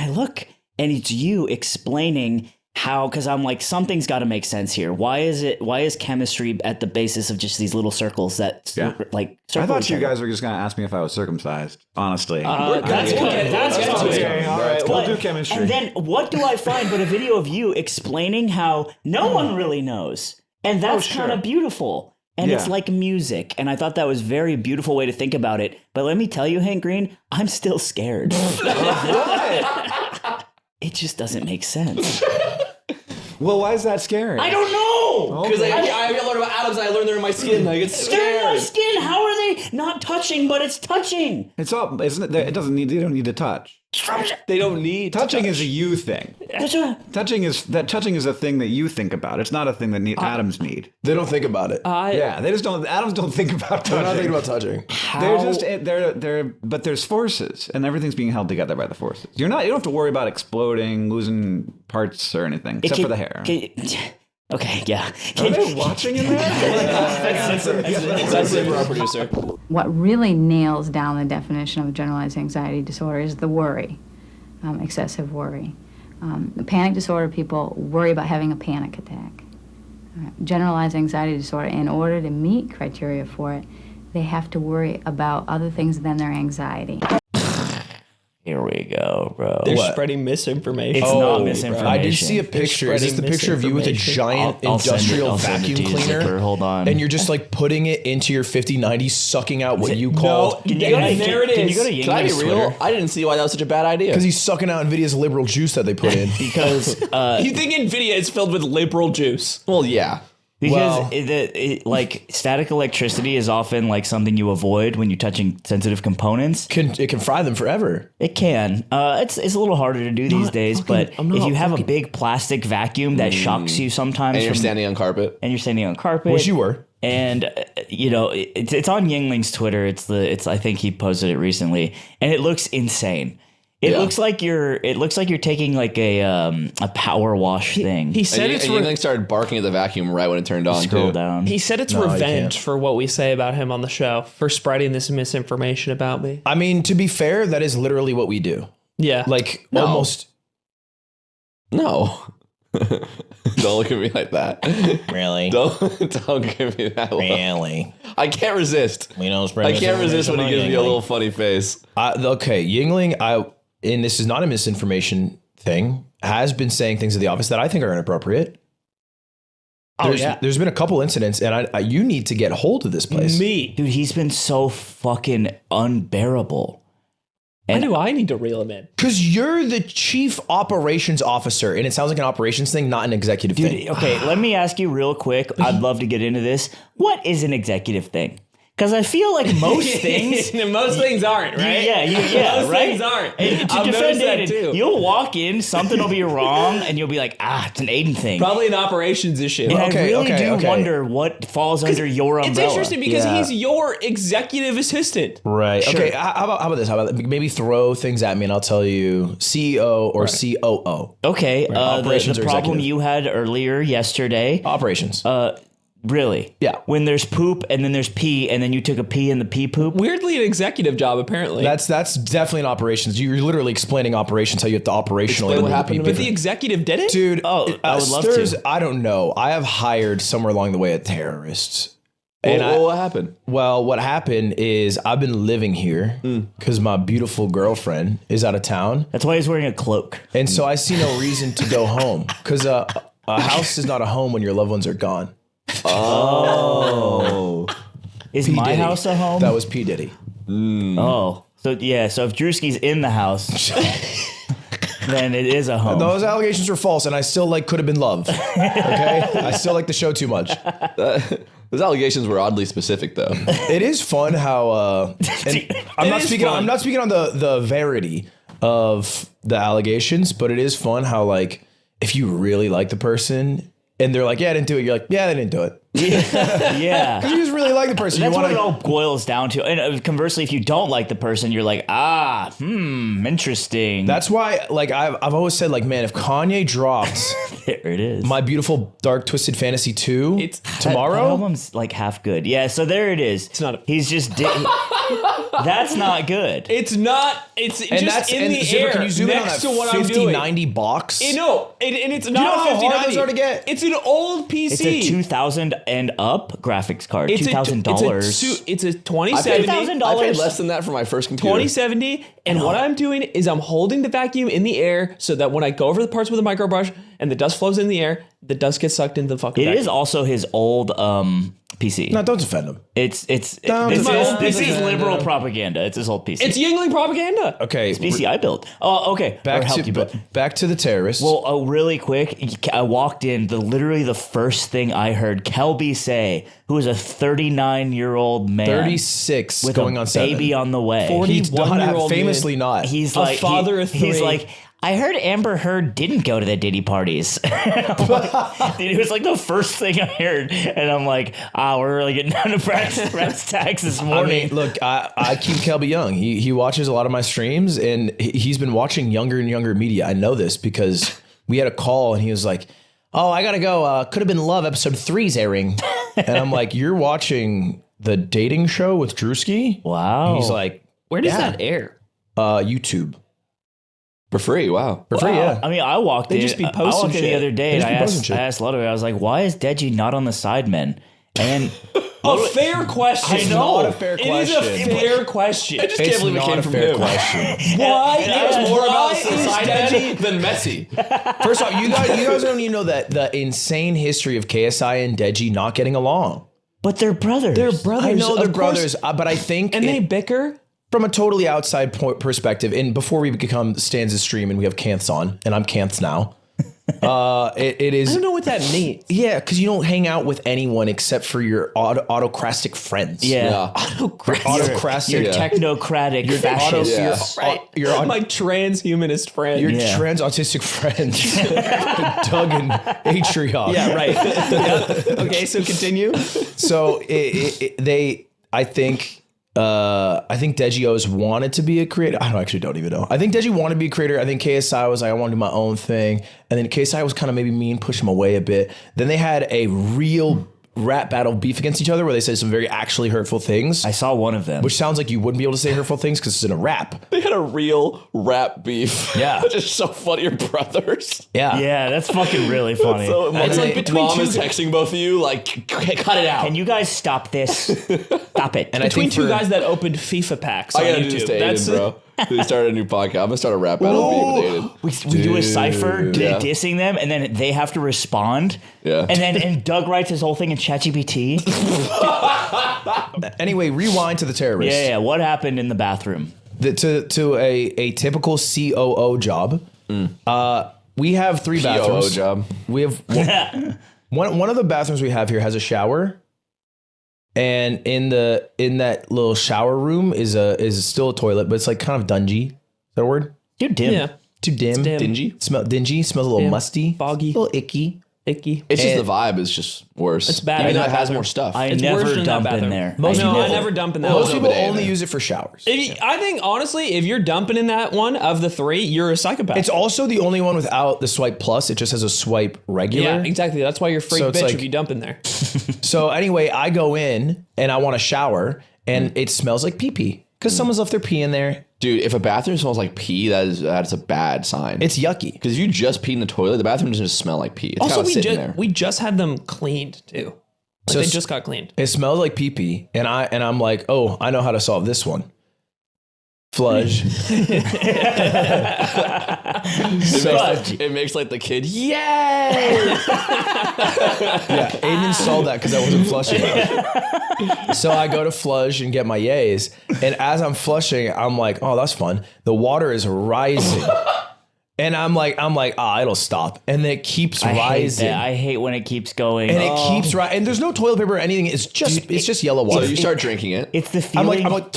I look, and it's you explaining how, because I'm like, something's got to make sense here. Why is chemistry at the basis of just these little circles that like circle I thought each you other? guys were just going to ask me if I was circumcised, honestly. That's good. That's good. Okay, all right, we'll do chemistry. And then what do I find but a video of you explaining how no one really knows, and that's kind of beautiful. And it's like music. And I thought that was a very beautiful way to think about it. But let me tell you, Hank Green, I'm still scared. What? It just doesn't make sense. Well, why is that scary? I don't know. Because I learned about atoms, I learned they're in my skin. I get scared. They're in my skin. How are they not touching, but it's touching? It's all, isn't it? It doesn't need. They don't need to touch. They don't need touching is a you thing. Touching is a thing that you think about. It's not a thing that atoms need. They don't think about it. They just don't. Atoms don't think about touching. They're not thinking about touching. But there's forces, and everything's being held together by the forces. You don't have to worry about exploding, losing parts or anything, except for the hair. Okay, yeah. Are they watching in there? That's it for our producer. What really nails down the definition of generalized anxiety disorder is the worry, excessive worry. The panic disorder, people worry about having a panic attack. Generalized anxiety disorder, in order to meet criteria for it, they have to worry about other things than their anxiety. Here we go, bro. They're What? spreading misinformation. It's not misinformation. I did see a They're picture. Is this the spreading picture of you with a misinformation. giant I'll send it- industrial I'll send it vacuum to you, cleaner? Zipper. Hold on. And you're just like putting it into your 5090, sucking out what you called. Can you go to, there it can you is. go to Can I be Yingling's real? Twitter? I didn't see why that was such a bad idea. Because he's sucking out Nvidia's liberal juice that they put in. Because You think Nvidia is filled with liberal juice? well, yeah. Because Well- like static electricity is often like something you avoid when you're touching sensitive components. It can fry them forever. It can. It's a little harder to do these days, but I'm if not you have a fucking- big plastic vacuum that shocks you sometimes, And you're from- standing on carpet. and you're standing on carpet, Which you were. and it's on Yingling's Twitter. It's I think he posted it recently, and it looks insane. It looks like you're taking like a power wash thing. He said it's And you started barking at the vacuum right when it turned on. Scroll too. down. He said it's No, I revenge can't. for what we say about him on the show for spreading this misinformation about me. I mean, to be fair, that is literally what we do. Yeah. Like, No. almost. No. Don't look at me like that. Really? Don't give me that look. Really? I can't resist. We don't spread I can't resist when he gives me a Yingling. little funny face. Okay, Yingling, and this is not a misinformation thing, has been saying things at the office that I think are inappropriate. There's been a couple incidents, and you need to get hold of this place. Me. Dude, he's been so fucking unbearable. Why do I need to reel him in? Because you're the chief operations officer, and it sounds like an operations thing, not an executive thing. Okay, let me ask you real quick. I'd love to get into this. What is an executive thing? Because I feel like most things... Most things aren't, right? Most right? things aren't. And to I've defend noticed that Aiden, too. you'll walk in, something will be wrong, and you'll be like, it's an Aiden thing. Probably an operations issue. And I really do wonder what falls under your umbrella. It's interesting because he's your executive assistant. Right. Sure. Okay. How about this? How about maybe throw things at me, and I'll tell you CEO or COO. Okay. Operations the or problem executive? you had earlier yesterday. Operations. Really? Yeah. When there's poop and then there's pee and then you took a pee in the pee poop. Weirdly, an executive job apparently. That's definitely an operations. You're literally explaining operations, how you have to operationally. Explain what happened to me. But the executive did it? Dude, I would love to. I don't know. I have hired somewhere along the way a terrorist. What happened? Well, what happened is I've been living here because my beautiful girlfriend is out of town. That's why he's wearing a cloak. And so I see no reason to go home because a house is not a home when your loved ones are gone. Oh. Is P. my Diddy. house a home? That was P. Diddy. Oh. So if Drewski's in the house, then it is a home. Those allegations were false, and I still could have been love. Okay, I still like the show too much. Those allegations were oddly specific, though. It is fun how and I'm not speaking on the verity of the allegations, but it is fun how if you really like the person and they're like, yeah, I didn't do it, you're like, yeah, they didn't do it. Yeah. Because you just really like the person. That's you what it all boils down to. And conversely, if you don't like the person, you're like, interesting. That's why, I've always said, man, if Kanye dropped there it is. My Beautiful Dark Twisted Fantasy 2 That tomorrow. album's half good. Yeah, so there it is. It's not. He's just. That's not good. It's not. It's just in the Zipper, air. Can you zoom in on next that to what I'm doing. 5090 box? No, and it's Do you know not how a hard 5090. those are to get? It's an old PC. It's a 2000 and up graphics card. It's $2,000. It's a I paid 2070. less than that for my first computer. 2070, and what I'm doing is I'm holding the vacuum in the air so that when I go over the parts with a micro brush and the dust flows in the air, the dust gets sucked into the fucking It vacuum. is also his old PC. No, don't defend him. This is PC. liberal propaganda. It's his old PC. It's Yingling propaganda. Okay. It's PC I built. Oh, okay. Or helped you build. Back to the terrorists. Well, really quick, I walked in. Literally the first thing I heard Kelby say, who is a 39-year-old man, 36 with going a on 7. baby on the way. 41-year-old famously man. not. He's A like father of 3. He's like, I heard Amber Heard didn't go to the Diddy parties. Dude, it was the first thing I heard, and I'm like, we're really getting down to brass tacks this morning. I mean, look, I keep Kelby young. He watches a lot of my streams, and he's been watching younger and younger media. I know this because we had a call, and he was like, "Oh, I gotta go. Could have been Love episode 3's airing," and I'm like, "You're watching the dating show with Drewski?" Wow. And he's like, Where does that air? YouTube. For free, wow. For free, yeah. I mean, I walked in. just be I posting walked in the shit. other day, and They I just be posting asked shit. Ludwig, I was like, "Why is Deji not on the Sidemen?" And A fair question. It's not a fair question. It is a fair question. I just can't believe it came from him. Why? That was more about society Deji than Messi. First off, you guys don't even know that the insane history of KSI and Deji not getting along. But they're brothers. They're brothers. I know they're of course. brothers, but I think And they bicker. from a totally outside perspective, and before we become Stan's stream and we have Canths on, and I'm Canths now. It is. I don't know what that means. Yeah, because you don't hang out with anyone except for your autocratic friends. Yeah. Autocratic. Your technocratic fascists. You're my transhumanist friend. Your trans autistic friends, Doug and Atriarch. Yeah, right. Yeah. Okay, so continue. So I think Deji always wanted to be a creator. I don't even know. I think Deji wanted to be a creator. I think KSI was like, I want to do my own thing. And then KSI was kind of maybe mean, push him away a bit. Then they had a real rap battle beef against each other where they said some very actually hurtful things. I saw one of them. Which sounds like you wouldn't be able to say hurtful things because it's in a rap. They had a real rap beef. Yeah. Which is so funny. Your brothers. Yeah. Yeah, that's fucking really funny. So it's like between mom is two texting both of you, like, cut it out. Can you guys stop this? Stop it. And Between I think two guys that opened FIFA packs on I gotta YouTube. do this to Aiden, bro. They started a new podcast. I'm gonna start a rap battle beef with Aiden. We do a cipher Yeah. dissing them, and then they have to respond. Yeah. And Doug writes his whole thing in ChatGPT. Anyway, rewind to the terrorists. Yeah. What happened in the bathroom? To a typical COO job. We have 3 bathrooms. POO job. We have one of the bathrooms we have here has a shower. And in that little shower room is still a toilet, but it's like kind of dungy. Is that a word? Too dim. Yeah. Too dim. Dingy. Dingy. Smells a little musty. Foggy. A little icky. It's just the vibe is just worse. It's bad Even in though that it has bathroom. more stuff. I It's never worse than that dump in bathroom. there. I never dump in that. Most one. people bidet only in use it for showers. I think honestly, if you're dumping in that one of the 3, you're a psychopath. It's also the only one without the swipe plus. It just has a swipe regular. yeah, exactly. That's why you're a freak So it's bitch like- if you dump in there. So anyway, I go in and I want to shower and it smells like pee pee because someone's left their pee in there. Dude, if a bathroom smells like pee, that's a bad sign. It's yucky. Because if you just peed in the toilet, the bathroom doesn't just smell like pee. It's Also, gotta sit in there. we just had them cleaned too. Like So they just got cleaned. It smells like pee pee, and I'm like, oh, I know how to solve this one. Flush. It makes like the kid, yay! Yeah, Aiden solved that because I wasn't flushing. So I go to flush and get my yays, and as I'm flushing, I'm like, oh, that's fun. The water is rising. And I'm like, it'll stop. And then it keeps rising. I hate when it keeps going. And it keeps rising. And there's no toilet paper or anything. It's just yellow water. So you start drinking it. It's the feeling. I'm like,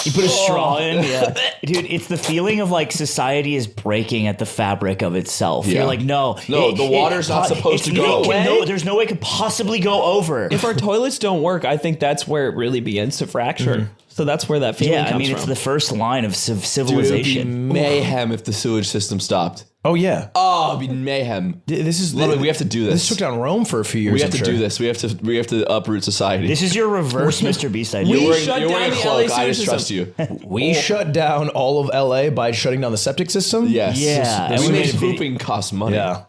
you put a straw in. Yeah. Dude, it's the feeling of like society is breaking at the fabric of itself. Yeah. You're like, no. The water's not supposed to go away. No, there's no way it could possibly go over. If our toilets don't work, I think that's where it really begins to fracture. Mm-hmm. So that's where that feeling Yeah, comes I mean, from. it's the first line of Dude, it would be civilization. mayhem if the sewage system stopped. oh yeah. Oh, it'd be mayhem. This is Literally, we have to do this. This took down Rome for a few years. We have I'm to sure. do this. We have to uproot society. This is your reverse Mr. Beast idea. We You're shut wearing down a the LA cloak. I sewage just trust you. We shut down all of LA by shutting down the septic system. Yes. Yeah, And and we we made made a pooping cost money. Yeah.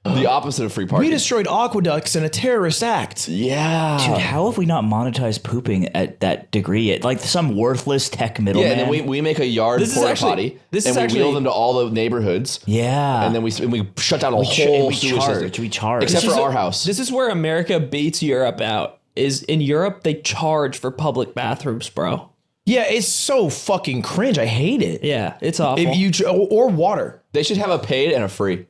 The opposite of free parking. We destroyed aqueducts in a terrorist act. Yeah. Dude, how have we not monetized pooping at that degree? Like some worthless tech middleman. Yeah, and then we make a yard porta potty, and we wheel them to all the neighborhoods. Yeah. And then we shut down a whole sewage system. We charge. Except for our house. This is where America beats Europe out. Is in Europe they charge for public bathrooms, bro. Yeah, it's so fucking cringe. I hate it. Yeah, it's awful. If you or water. They should have a paid and a free.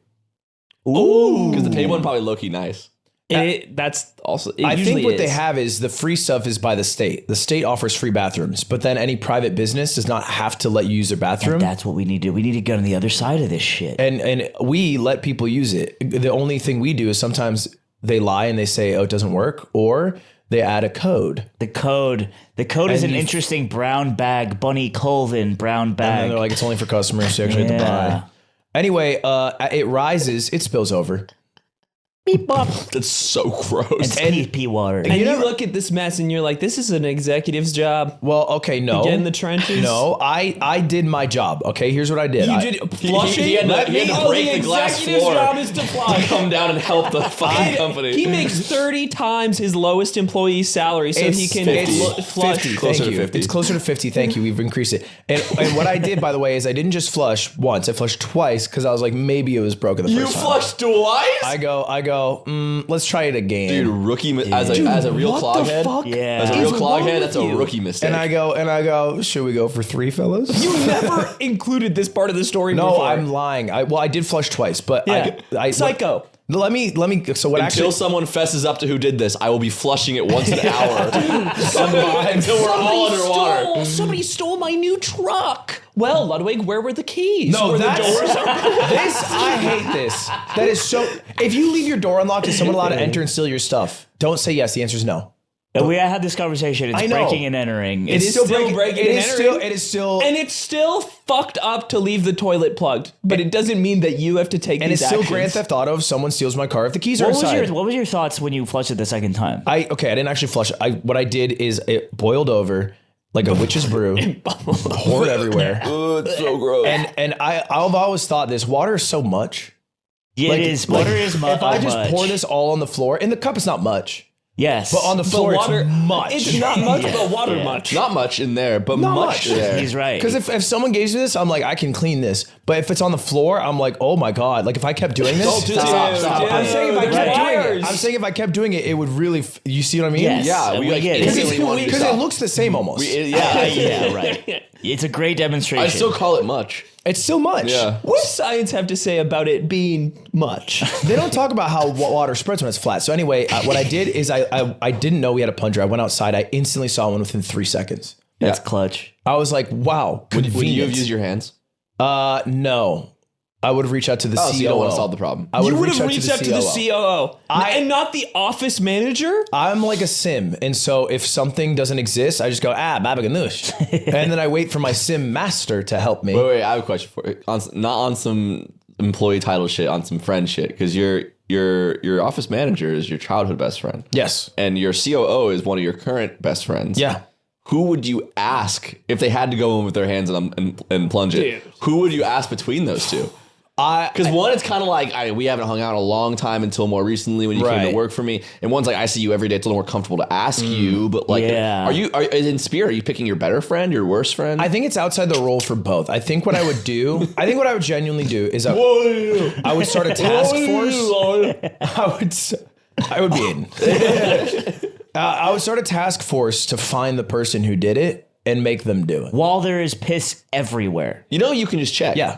Ooh. Because the paid one probably low-key nice. That's also. I think what they have is the free stuff is by the state. The state offers free bathrooms, but then any private business does not have to let you use their bathroom. And that's what we need to do. We need to get on the other side of this shit. And we let people use it. The only thing we do is sometimes they lie and they say, oh, it doesn't work, or they add a code. The code is an interesting brown bag, Bunny Colvin brown And bag. then they're like, it's only for customers, so you actually have to buy. Anyway, it rises, it spills over. beep bop. That's so gross. And pee water. And you look at this mess and you're like, this is an executive's job. Well, okay, no. Get in the trenches. No, I did my job. Okay, here's what I did. You did flushing? He had to break the glass floor job is to flush. to come down and help the fucking company. He makes 30 times his lowest employee's salary so he can flush. 50, Closer thank to you. 50. It's closer to 50. Thank you. We've increased it. And what I did, by the way, is I didn't just flush once. I flushed twice because I was like, maybe it was broken the first time. You flushed twice? I go. Let's try it again. Dude, as a real cloghead. Yeah. As a real cloghead, that's a rookie mistake. And I go. Should we go for 3, fellas? You never included this part of the story No, before. I'm lying. I did flush twice, but I Psycho. Let me. So what? Until someone fesses up to who did this, I will be flushing it once an hour until we're all underwater. Somebody stole my new truck. Well, Ludwig, where were the keys? No, were that's the doors open? I hate this. That is so. If you leave your door unlocked, is someone allowed to enter and steal your stuff? Don't say yes. The answer is no. We had this conversation. It's I know. breaking and entering. It is still breaking and entering. It is still. And it's still fucked up to leave the toilet plugged, but it doesn't mean that you have to take and these it's still actions. Grand Theft Auto if someone steals my car if the keys are What inside. was your thoughts when you flushed it the second time? I didn't actually flush. What I did is it boiled over like a witch's brew, poured everywhere. Oh, it's so gross. And I've always thought this water is so much. Yeah, it is. Water is much. If I just pour this all on the floor, in the cup it's not much. Yes. But on the floor water, it's much. It's not much, but water much. Not much in there, but Not much much. there. He's right. Because if someone gives me this, I'm like, I can clean this. But if it's on the floor, I'm like, oh my God. Like if I kept doing this. Don't do that. Stop. I'm saying if I kept Right. doing it. I'm saying if I kept doing it, it would really. You see what I mean? Yes. Yeah, we get it. instantly want you to Because it stop. looks the same almost. Yeah, right. It's a great demonstration. I still call it much. It's still much. Yeah. What does science have to say about it being much? They don't talk about how water spreads when it's flat. So anyway, what I did is I didn't know we had a plunger. I went outside. I instantly saw one within 3 seconds. That's clutch. I was like, wow. Would you have convenient. used your hands? No. I would reach out to the COO. So you don't want to solve the problem. I You would have reached out to the COO. COO and not the office manager? I'm like a sim, and so if something doesn't exist, I just go, baba ganoush. And then I wait for my sim master to help me. Wait, I have a question for you. Not on some employee title shit, on some friend shit, because your office manager is your childhood best friend. Yes. And your COO is one of your current best friends. Yeah. Who would you ask if they had to go in with their hands and plunge it? Dude. Who would you ask between those two? Because one, it's kind of like we haven't hung out in a long time until more recently when you came Right. to work for me, and one's like I see you every day. It's a little more comfortable to ask you, but like, Yeah. are in spirit? Are you picking your better friend, your worst friend? I think it's outside the role for both. I think what I would do, what I would genuinely do is I would start a task force. I would be in. I would start a task force to find the person who did it and make them do it. While there is piss everywhere. you can just check. Yeah.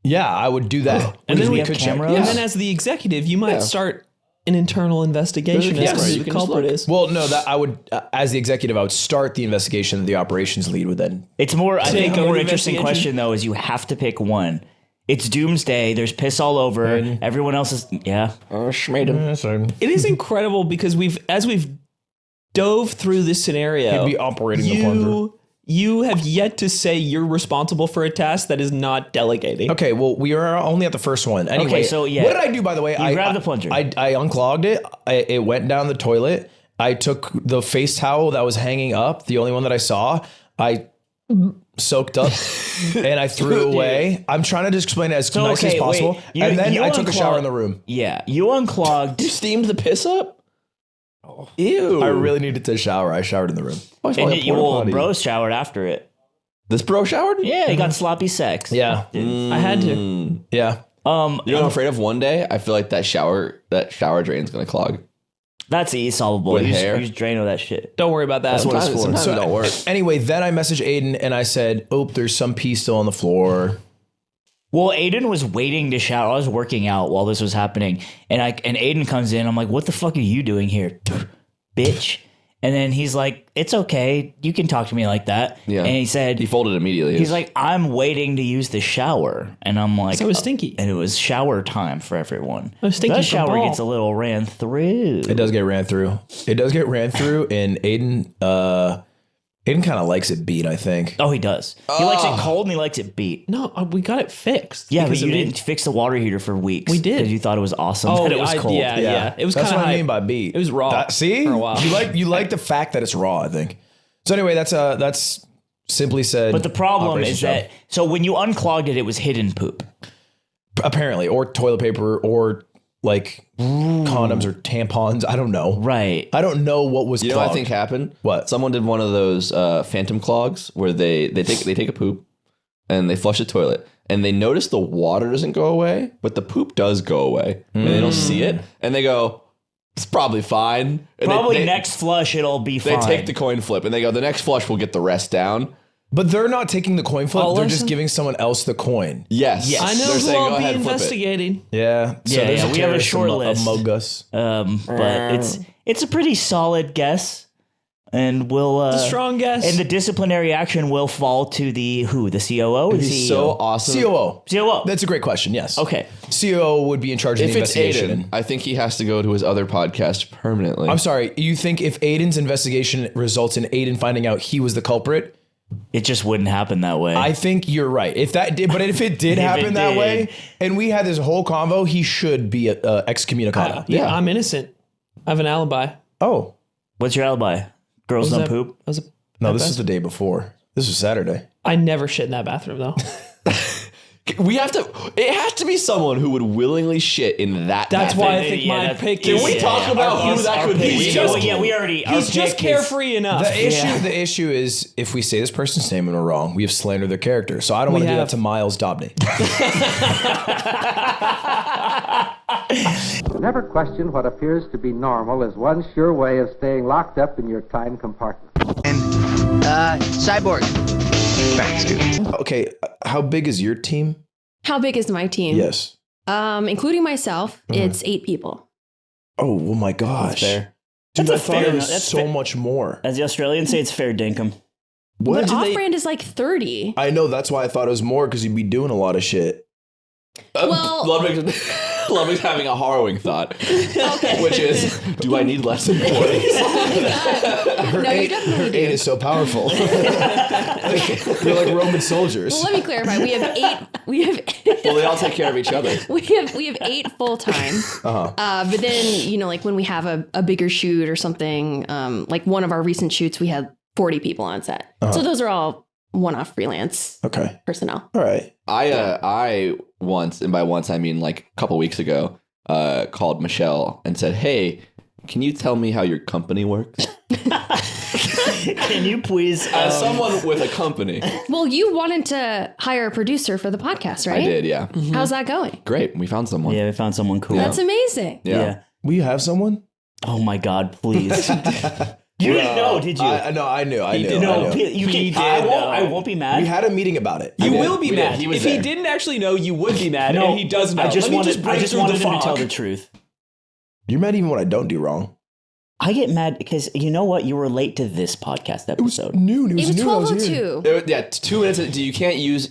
Yeah, I would do that. And then we we have could cameras? And then as the executive, you might start an internal investigation There's a as to camera, who you the can just culprit look. is. Well, no, that I would, as the executive, I would start the investigation that the operations lead would then. It's more, I think, a over more the interesting investigation. question, though, is you have to pick one. It's doomsday. There's piss all over. Everyone else is, yeah. It is incredible because as we've dove through this scenario, He'd be operating the plunger. You have yet to say you're responsible for a task that is not delegating. Okay, well, we are only at the first one. Anyway, Okay, so, yeah. what did I do, by the way? You grabbed the plunger. I unclogged it. It went down the toilet. I took the face towel that was hanging up, the only one that I saw. I soaked up and I threw it away. I'm trying to just explain it as nicely as possible. wait. And then You I took a shower unclogged- in the room. Yeah, you unclogged. You steamed the piss up? Ew. I really needed to shower. I showered in the room. Bro showered after it. This bro showered? Yeah, he got sloppy sex. Yeah. I had to. Yeah. You know what I'm afraid of? One day, I feel like that shower drain's gonna clog. That's solvable. With You hair? just drain all that shit. Don't worry about that. That's what it's for. Sometimes it don't work. Anyway, then I messaged Aiden and I said, there's some pee still on the floor. Well, Aiden was waiting to shower. I was working out while this was happening, and Aiden comes in. I'm like, "What the fuck are you doing here, bitch?" And then he's like, "It's okay. You can talk to me like that." Yeah. And he said, He folded immediately. he's like, "I'm waiting to use the shower," and I'm like, So it was stinky. And it was shower time for everyone. Oh, stinky That for shower ball. gets a little ran through. It does get ran through. And Aiden, Aiden kind of likes it beat, I think. Oh, he does. He likes it cold and he likes it beat. No, we got it fixed. Yeah, but because you of me. didn't fix the water heater for weeks. We did. Because you thought it was awesome that it was cold. Yeah. It was kind That's of what I mean by beat. It was raw. See? For a while. You like the fact that it's raw, I think. So anyway, that's simply said. But the problem Operation is Shove. that, so when you unclogged it, it was hidden poop. Apparently, or toilet paper, or like condoms or tampons. I don't know. Right. I don't know what was. You know what I think happened? What? Someone did one of those phantom clogs where they take a poop and they flush the toilet and they notice the water doesn't go away, but the poop does go away and they don't see it and they go, it's probably fine. And Probably next flush it'll be they fine. take the coin flip and they go, the next flush will get the rest down. But they're not taking the coin flip. Oh, They're listen. just giving someone else the coin. Yes. I know They're who saying, go I'll be ahead, flip it. investigating. Yeah. Yeah, there's we have a terrorist short list. among us. But it's a pretty solid guess. And we'll It's a strong guess. And the disciplinary action will fall to the COO? It'd be so awesome. COO. That's a great question. Yes. Okay. COO would be in charge of If the it's investigation. Aiden, I think he has to go to his other podcast permanently. I'm sorry. You think if Aiden's investigation results in Aiden finding out he was the culprit, it just wouldn't happen that way. I think you're right. If it did happen that way, and we had this whole convo, he should be excommunicado. Yeah, I'm innocent. I have an alibi. Oh, what's your alibi? Girls don't poop. No, this is the day before. This was Saturday. I never shit in that bathroom though. It has to be someone who would willingly shit in that. That's bathroom. why I think my pick. Can we talk about who that could be? He's just carefree enough. The issue is if we say this person's name and we're wrong, we have slandered their character. So I don't want to do that to Miles Dobney. Never question what appears to be normal as one sure way of staying locked up in your time compartment. Cyborg. Thanks, dude. Okay, how big is your team? How big is my team? Yes. Including myself, it's 8 people. Oh my gosh. That's fair. Dude, That's I thought it was that's so much more. As the Australians say, it's fair dinkum. What? But off-brand is like 30. I know, that's why I thought it was more, because you'd be doing a lot of shit. Well- Ludwig's having a harrowing thought, which is, do I need less employees? Her No, you eight definitely do. is so powerful. You're like Roman soldiers. Well, let me clarify. We have 8. Well, they all take care of each other. We have 8 full time. But then like when we have a bigger shoot or something, like one of our recent shoots, we had 40 people on set. So those are all one-off freelance personnel. All right. I once, and by once I mean like a couple weeks ago, called Michelle and said, "Hey, can you tell me how your company works?" Can you please? As someone with a company. Well, you wanted to hire a producer for the podcast, right? I did, yeah. How's that going? Great. We found someone. Yeah, we found someone cool. That's amazing. Yeah. Will you have someone? Oh my God, please. You didn't know, did you? I knew. No, you can. I won't be mad. We had a meeting about it. You will be We did. mad. He was If there. he didn't actually know, you would be mad, No, and he does know. I just wanted break through him the to fog. tell the truth. You're mad even when I don't do wrong. I get mad because you know what? You were late to this podcast episode. Noon. It was noon. I was here. 12:02. Yeah, 2 minutes.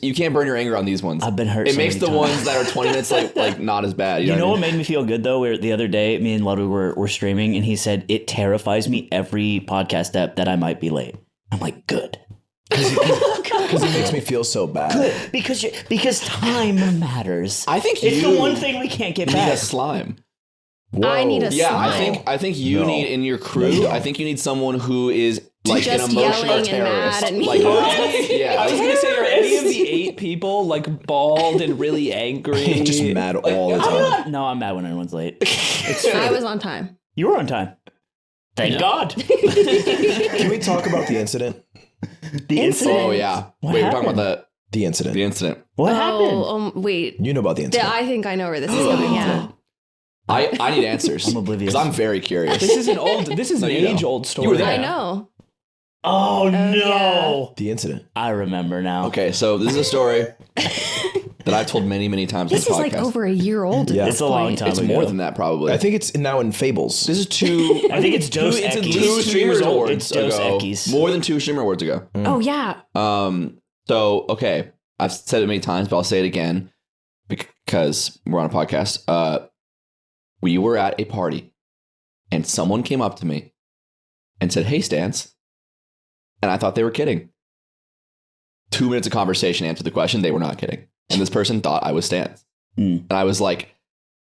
You can't burn your anger on these ones. I've been hurt. It so makes many the times. ones that are 20 minutes like not as bad. You know what what made me feel good though? The other day, me and Ludwig were streaming, and he said it terrifies me every podcast step that I might be late. I'm like, good. Because it makes me feel so bad. Good. Because time matters. I think it's you the one thing we can't get need back. a slime. I need a Yeah, slime. I think you need in your crew. I think you need someone who is like Just an emotional yelling and terrorist. mad at me. Like, I was gonna say, are any of the 8 people like bald and really angry? Just mad all the time. No, I'm mad when everyone's late. I was on time. You were on time. Thank God. Can we talk about the incident? The incident. Oh yeah. What Wait, happened? we're talking about The incident. the incident. What happened? Wait. You know about the incident. I think I know where this is going. Yeah. I need answers. I'm oblivious. Because I'm very curious. This is an you know. age-old story. You were there. I know. Oh no! yeah. The incident. I remember now. Okay, so this is a story that I've told many, many times This on is the like podcast. over a year old. Yeah. At It's this a long point. time. It's ago. more than that, probably. I think it's now in Fables. This is 2. I think it's Dos It's in Equis. 2 Streamers Awards It's Dos ago. Equis. More than 2 Streamer Awards ago. Oh yeah. So okay, I've said it many times, but I'll say it again because we're on a podcast. We were at a party, and someone came up to me and said, "Hey, Stance, And I thought they were kidding. 2 minutes of conversation answered the question. They were not kidding. And this person thought I was Stans. And I was like,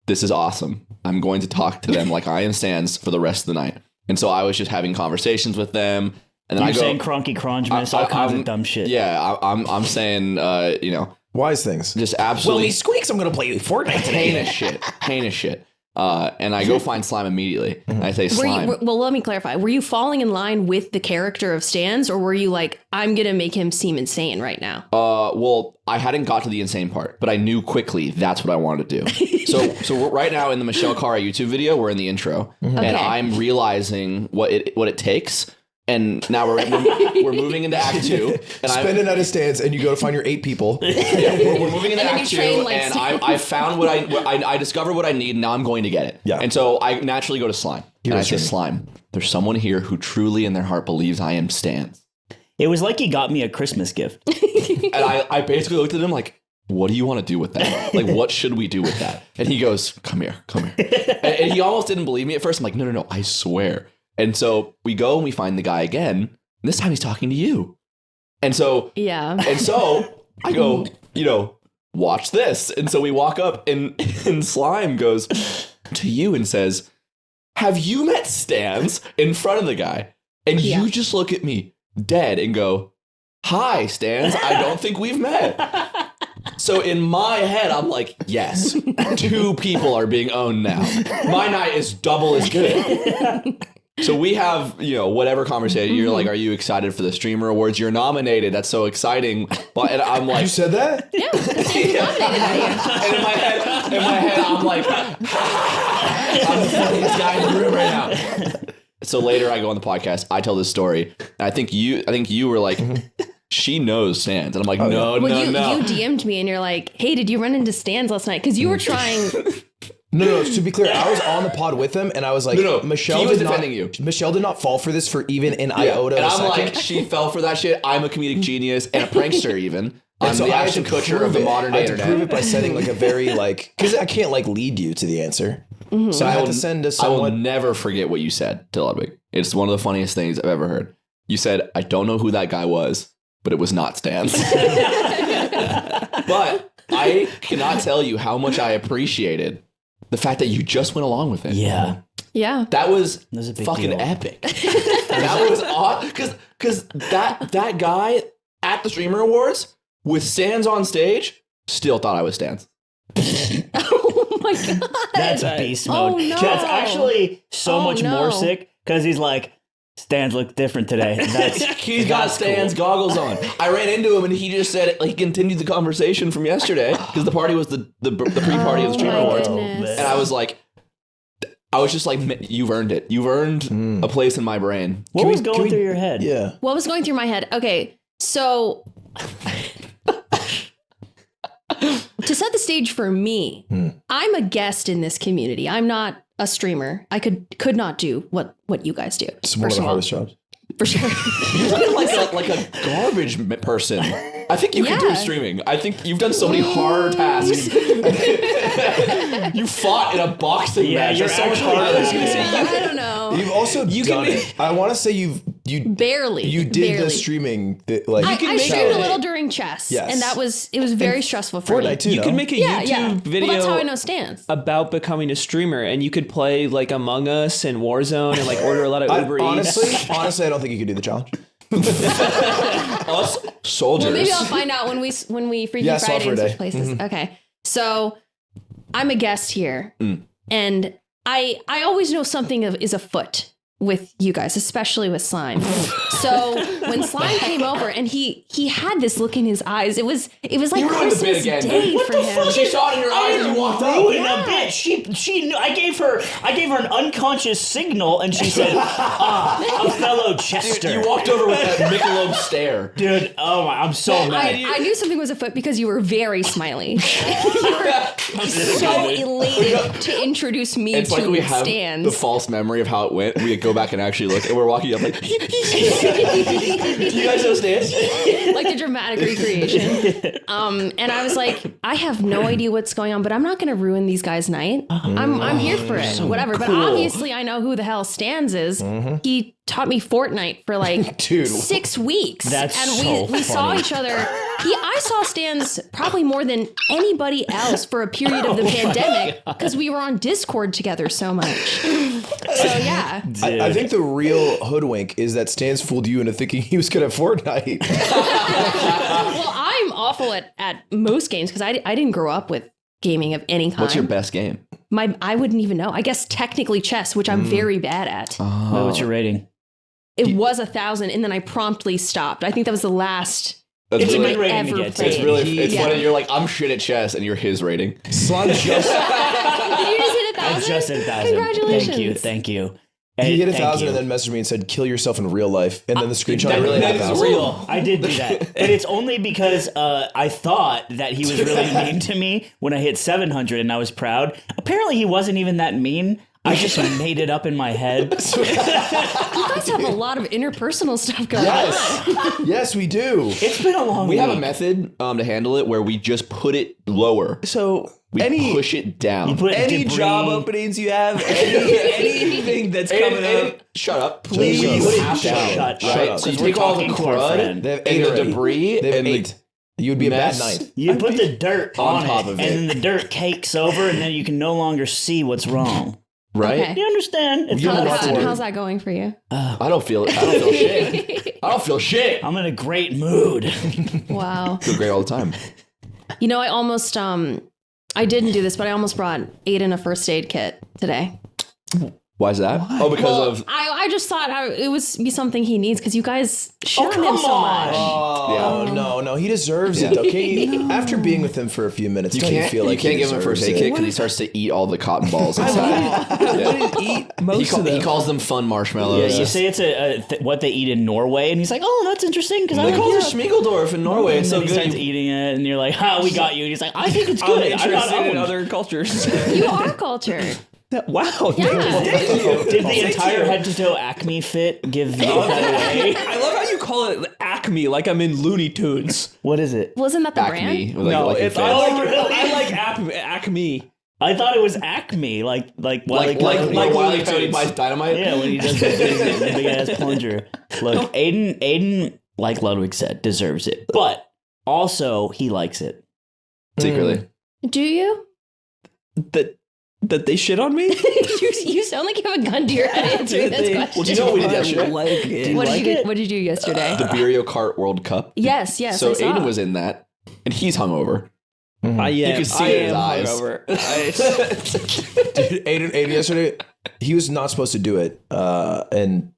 this is awesome. I'm going to talk to them like I am Stans for the rest of the night. And so I was just having conversations with them. And then You're saying cronky cronchmas, all kinds of dumb shit. Yeah, I'm saying, wise things. Just absolutely. Willie Squeaks, I'm going to play Fortnite today. Heinous shit. And I go find Slime immediately. And I say, Slime. Well, let me clarify. Were you falling in line with the character of Stans, or were you like, I'm going to make him seem insane right now? Well, I hadn't got to the insane part, but I knew quickly that's what I wanted to do. So we're right now in the Michelle Cara YouTube video, we're in the intro, and I'm realizing what it takes. And now we're moving into Act 2. And Spend a night of Stans, and you go to find your 8 people. We're moving into Act 2, and I found I discovered what I need, and now I'm going to get it. Yeah. And so I naturally go to Slime. And I say, Slime, there's someone here who truly in their heart believes I am Stans. It was like he got me a Christmas gift. And I basically looked at him like, what do you want to do with that? Like, what should we do with that? And he goes, come here. And he almost didn't believe me at first. I'm like, no, I swear. And so we go and we find the guy again. And this time he's talking to you. And so I go, watch this. And so we walk up and Slime goes to you and says, have you met Stans? In front of the guy. And you just look at me dead and go, hi, Stans. I don't think we've met. So in my head, I'm like, yes, 2 people are being owned now. My night is double as good. So we have, whatever conversation. You're like, are you excited for the Streamer Awards? You're nominated. That's so exciting. But and I'm like, you said that? Yeah. And in my head, I'm like, I'm the funniest guy in the room right now. So later I go on the podcast. I tell this story. And I think you were like, she knows Stans. And I'm like, no. You DM'd me and you're like, hey, did you run into Stans last night? Because you were trying... No, to be clear, I was on the pod with him, and I was like, Michelle was defending you. Michelle did not fall for this for even an iota and of a I'm second. like, she fell for that shit. I'm a comedic genius and a prankster even. I'm so the I had Ashton to Kutcher prove of the it. modern I day had to internet. prove it by setting like a very because I can't lead you to the answer. Mm-hmm. So I had to send to I will someone. never forget what you said to Ludwig. It's one of the funniest things I've ever heard. You said, I don't know who that guy was, but it was not Stans. But I cannot tell you how much I appreciated the fact that you just went along with it. Yeah. Yeah. That was a big fucking deal. epic. That was awesome. Because that guy at the Streamer Awards with Stans on stage still thought I was Stans. Oh my God. That's beast mode. Oh, no. That's actually so much more sick because he's like, Stans look different today. He's got Stans goggles on. I ran into him and he just said he continued the conversation from yesterday because the party was the pre-party of the Streamer Awards. Goodness. And I was just like, you've earned it. You've earned a place in my brain. What was going through your head? Yeah. What was going through my head? Okay, so to set the stage for me, I'm a guest in this community. I'm not a streamer. I could not do what you guys do. It's one of the hardest jobs. For sure. You're like a garbage person. I think you can do streaming. I think you've done so many hard tasks. You fought in a boxing match. You're That's so much actually- harder. I don't know. You've also done it. I want to say you Barely. You did barely. the streaming. I streamed a little during chess, Yes. and it was very stressful for me. Fortnite too. You could make a YouTube video. Well, that's how I know Stans. About becoming a streamer, and you could play like Among Us and Warzone and order a lot of Uber Eats. Honestly, I don't think you could do the challenge. Us soldiers. Well, maybe I'll find out when we Freaky Yeah, Friday and software switch day. places. Mhm. Okay, so I'm a guest here, and I always know something is afoot with you guys, especially with Slime. So when Slime came over and he had this look in his eyes, it was like You ruined the bit Christmas again, Day dude. for him. She saw it in your eyes as you walked up. Ruin a bit. She knew. I gave her an unconscious signal, and she said, "A fellow Chester." Dude, you walked over with that Michelob stare. Dude, oh my, I'm so mad. I knew something was afoot because you were very smiley. You were so elated to introduce me It's to like we have Stans. the false memory of how it went. We go back and actually look, and we're walking up like, do you guys know Stans? Like the dramatic recreation. And I was like, I have no idea what's going on, but I'm not going to ruin these guys' night. I'm here for it, whatever. But obviously, I know who the hell Stans is. He taught me Fortnite for like 6 weeks. And we saw each other. I saw Stans probably more than anybody else for a period of the pandemic because we were on Discord together so much. So yeah. I think the real hoodwink is that Stans fooled you into thinking he was good at Fortnite. Well, I'm awful at most games because I didn't grow up with gaming of any kind. What's your best game? I wouldn't even know. I guess technically chess, which I'm very bad at. Wait, what's your rating? It was 1,000, and then I promptly stopped. I think that was the last. It's a game good I rating to ever get. played. It's really, it's funny. You're like, I'm shit at chess, and you're his rating. Slime just Did you just hit 1,000? I just hit 1,000. Congratulations. Thank you. he hit Thank 1,000 you. and then messaged me and said, "Kill yourself in real life." And then the screenshot That really had is 1,000. real. I did do that, and it's only because I thought that he was really mean to me when I hit 700, and I was proud. Apparently, he wasn't even that mean. I just made it up in my head. You guys have a lot of interpersonal stuff going on. Yes, we do. It's been a long We week. have a method to handle it where we just put it lower. So We push it down. You put any debris. job openings you have, anything that's coming up, Shut up. please. Shut Right? up. So you 'Cause we're take all the talking to our crud friend. They have and 8 the already. debris They have and 8. You'd be a bad mess. night. You put the dirt on on top it, of and it. then the dirt cakes over, and then you can no longer see what's wrong. Right? Okay. You understand? It's How's that going for you? I don't feel shit. I don't feel shit. I'm in a great mood. Wow. I feel great all the time. You know, I almost I didn't do this, but I almost brought Aiden a first aid kit today. Why is that? Oh, because of I just thought it would be something he needs because you guys shit on him come so on. much. Oh, no, he deserves it. Okay, after being with him for a few minutes, you don't can't you feel like you can't he give him a first deserves aid it? kit because he starts to eat all the cotton balls inside. I wouldn't eat most of them. He calls them fun marshmallows. Yeah, you say it's what they eat in Norway, and he's like, "Oh, that's interesting." Because I They call like it Schmiegeldorf in Norway. It's so he good. starts eating it, and you're like, "Ha, we got you." And he's like, "I think it's I'm good. I'm interested not in owned." other cultures. You are cultured. Wow. Yeah. Did the entire head to toe Acme fit give that away? I love how you call it Acme, like I'm in Looney Tunes. What is it? Wasn't that the Acme. brand? No, like it's, your I face. like I like Acme. I thought it was Acme, like like Wiley Coyote buys dynamite. yeah, when he does the big ass plunger. Look, Aiden, like Ludwig said, deserves it, but also he likes it Secretly. Do you? That they shit on me? you sound like you have a gun to your head answering this question. Well, do you know what we did yesterday? Like it. What did you do yesterday? The Beerio Kart World Cup. Yes. So I saw. Aiden was in that, and he's hungover. You could see it in his eyes. Dude, Aiden yesterday, he was not supposed to do it, and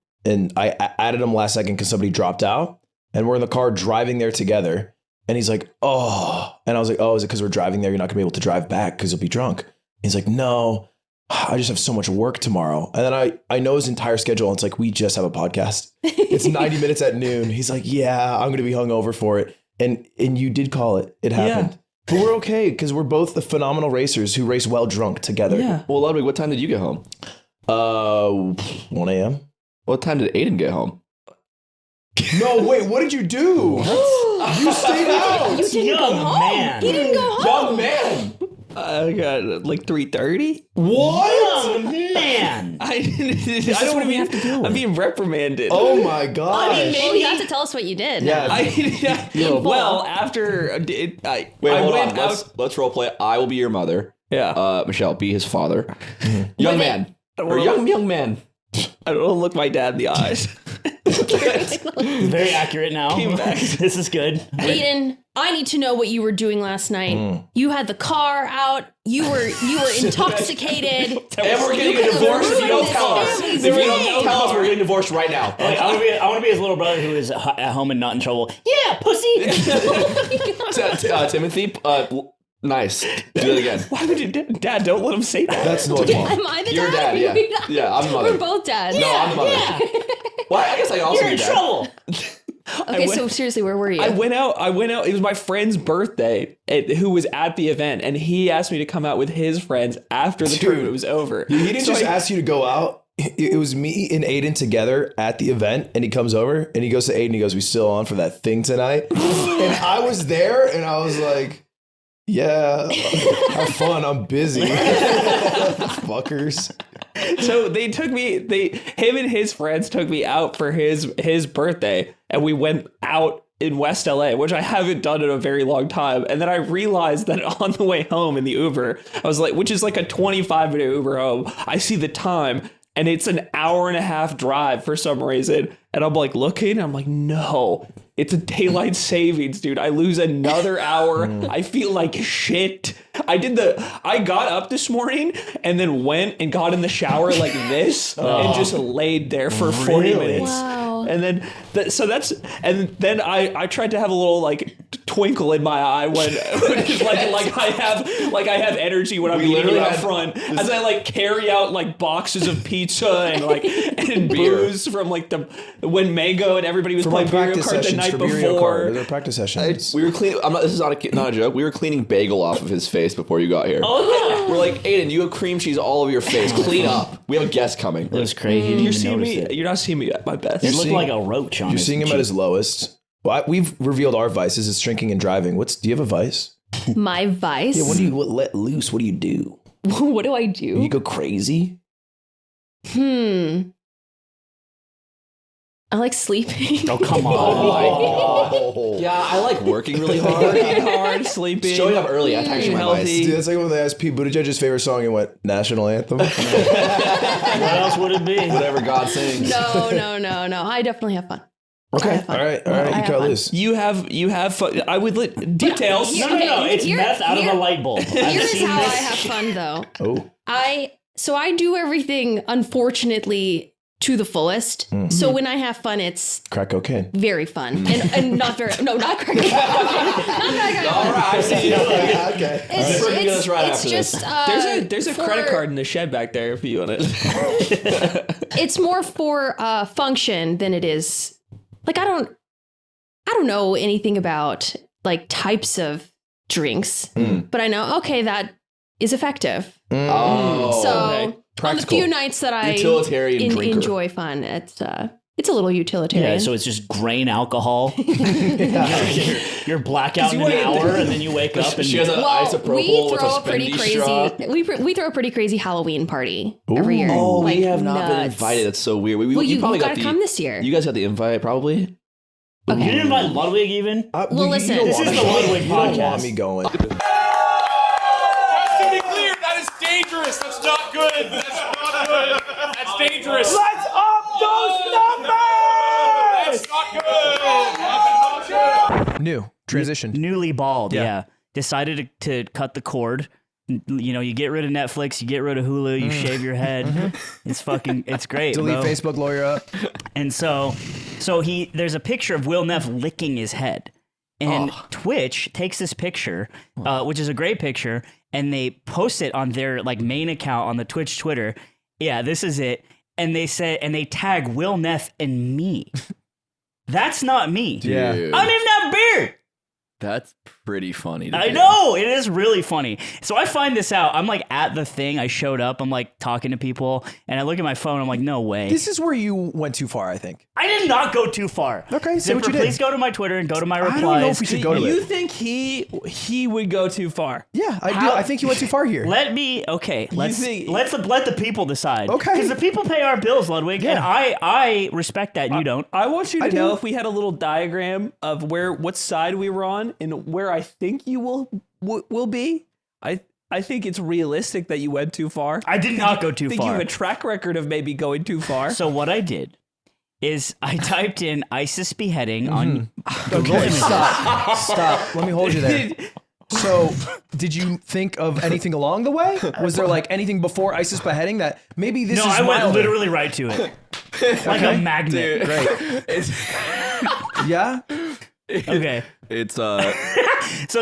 I added him last second because somebody dropped out, and we're in the car driving there together, and he's like, "Oh," and I was like, "Oh, is it because we're driving there? You're not gonna be able to drive back because you'll be drunk." He's like, "No, I just have so much work tomorrow," and then I know his entire schedule, and it's like, we just have a podcast. It's 90 minutes at noon. He's like, "Yeah, I'm gonna be hungover for it," and you did call it. It happened. Yeah. But we're okay because we're both the phenomenal racers who race well drunk together. Yeah. Well, Ludwig, what time did you get home? 1 a.m. What time did Aiden get home? No, wait, what did you do? You stayed out. You didn't go home. Man. He didn't go home. Young man. I got like 3:30. What? Young man. I don't want to be. I'm being reprimanded. Oh my god. Well, you have to tell us what you did. Yeah. Well, after Wait, I hold went on. out. Let's role play. I will be your mother. Yeah. Michelle, be his father. Young man. Or young man. I don't want to look my dad in the eyes. Very accurate now. This is good. Aiden, I need to know what you were doing last night. You had the car out. You were intoxicated. And we're getting a divorce if you don't tell us. If you don't tell us, we're getting divorced right now. Like, I want to be his little brother who is at home and not in trouble. Yeah, pussy. Timothy, nice. Do it again. Why would you, Dad? Don't let him say that. That's normal. Am I the You're dad? dad, yeah. Yeah, I'm the mother. We're both dads. No, I'm the mother. Yeah. Well, I guess I also You're be in dad. trouble. Okay, so seriously, where were you? I went out. It was my friend's birthday, who was at the event, and he asked me to come out with his friends after the tournament was over. He didn't So just I- ask you to go out. it was me and Aiden together at the event, and he comes over and he goes to Aiden, he goes, "We still on for that thing tonight?" And I was there and I was like, "Yeah, have fun. I'm busy." Fuckers. So him and his friends took me out for his birthday, and we went out in West LA, which I haven't done in a very long time. And then I realized that on the way home in the Uber, I was like, which is like a 25-minute Uber home, I see the time and it's an hour and a half drive for some reason. And I'm like looking, and I'm like, no, it's a daylight savings, dude. I lose another hour. I feel like shit. I got up this morning and then went and got in the shower like this and just laid there for 40 minutes. Wow. And then, I tried to have a little like twinkle in my eye when I have energy when I'm eating out front as I like carry out like boxes of pizza and booze from like when Mango and everybody was playing Mario Kart the night before. They're practice sessions. We were cleaning. This is not a joke. We were cleaning bagel off of his face before you got here. Oh yeah. We're like, Aiden, you have cream cheese all over your face. Clean up. We have a guest coming. It was crazy. You're not seeing me at my best. It looked like a roach on You're his seeing him cheek. at his lowest. Well, we've revealed our vices. It's drinking and driving. Do you have a vice? My vice? Yeah, when do you let loose? What do you do? What do I do? You go crazy? I like sleeping. Oh, come on. Yeah, I like working really hard. Working hard, sleeping. Showing up early. That's actually my vice. Dude, that's like when they asked Pete Buttigieg's favorite song and what national anthem. What else would it be? Whatever God sings. No. I definitely have fun. Okay. All right. You cut loose. You have fun. I would details. No. It's meth out of a light bulb. Here's how I have fun though. Oh. I do everything unfortunately to the fullest. Mm-hmm. So when I have fun, it's crack cocaine. Very fun and not crack cocaine. Not crack cocaine. All right, I see you. Okay. It's just there's a credit card in the shed back there if you want it. It's more for function than it is. Like I don't know anything about like types of drinks, but I know that is effective. Oh, so. Okay. On the few nights that I enjoy fun, it's a little utilitarian. Yeah, so it's just grain alcohol. You're blackout in an hour, and then you wake up and she has an isopropyl with a spendy straw. We throw a pretty crazy Halloween party every year. Oh, we have not been invited. That's so weird. You probably got to come this year. You guys got the invite, probably. Okay. You didn't invite Ludwig even. Well, listen, this is the Ludwig You podcast. don't want me going. Dangerous. That's not good. That's not good. That's dangerous. Let's up those numbers. That's not good. New transition. Newly bald. Yeah. Decided to cut the cord. You know, you get rid of Netflix, you get rid of Hulu, you shave your head. It's great. Delete bro. Facebook, lawyer up. And so there's a picture of Will Neff licking his head. And Twitch takes this picture, which is a great picture, and they post it on their like main account on the Twitch Twitter. Yeah, this is it. And they tag Will Neff and me. That's not me. Dude. I don't even have a beard. That's pretty funny. I know, it is really funny. So I find this out. I'm like at the thing. I showed up. I'm like talking to people, and I look at my phone. I'm like, no way. This is where you went too far, I think. I did not go too far. Okay, say what you Zipper, did. please go to my Twitter and go to my replies. I don't know if we should go to You it. think he would go too far? Yeah, I do. I think you went too far here. Let the people decide. Okay. Because the people pay our bills, Ludwig, and I respect that, and you don't. I want you to know if we had a little diagram of what side we were on and where I think you will be. I think it's realistic that you went too far. I did not go too I think far. you have a track record of maybe going too far. So what I did is I typed in ISIS beheading on Google Okay, Images. stop. Let me hold you there. So, did you think of anything along the way? Was there like anything before ISIS beheading that maybe this is No, I went milder? literally right to it. Like a magnet. Great. Yeah? Okay. It's So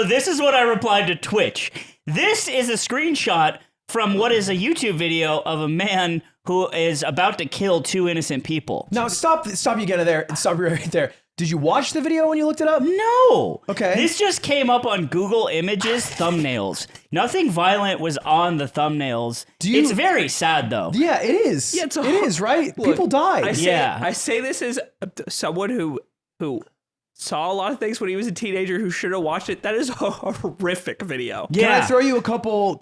this is what I replied to Twitch. This is a screenshot from what is a YouTube video of a man who is about to kill two innocent people. Now stop you get there. Stop you right there. Did you watch the video when you looked it up? No. Okay. This just came up on Google Images thumbnails. Nothing violent was on the thumbnails. It's very sad though. Yeah, it is. Yeah, it is, right? Look, People die. I say this as someone who saw a lot of things when he was a teenager who should have watched it. That is a horrific video. Can I throw you a couple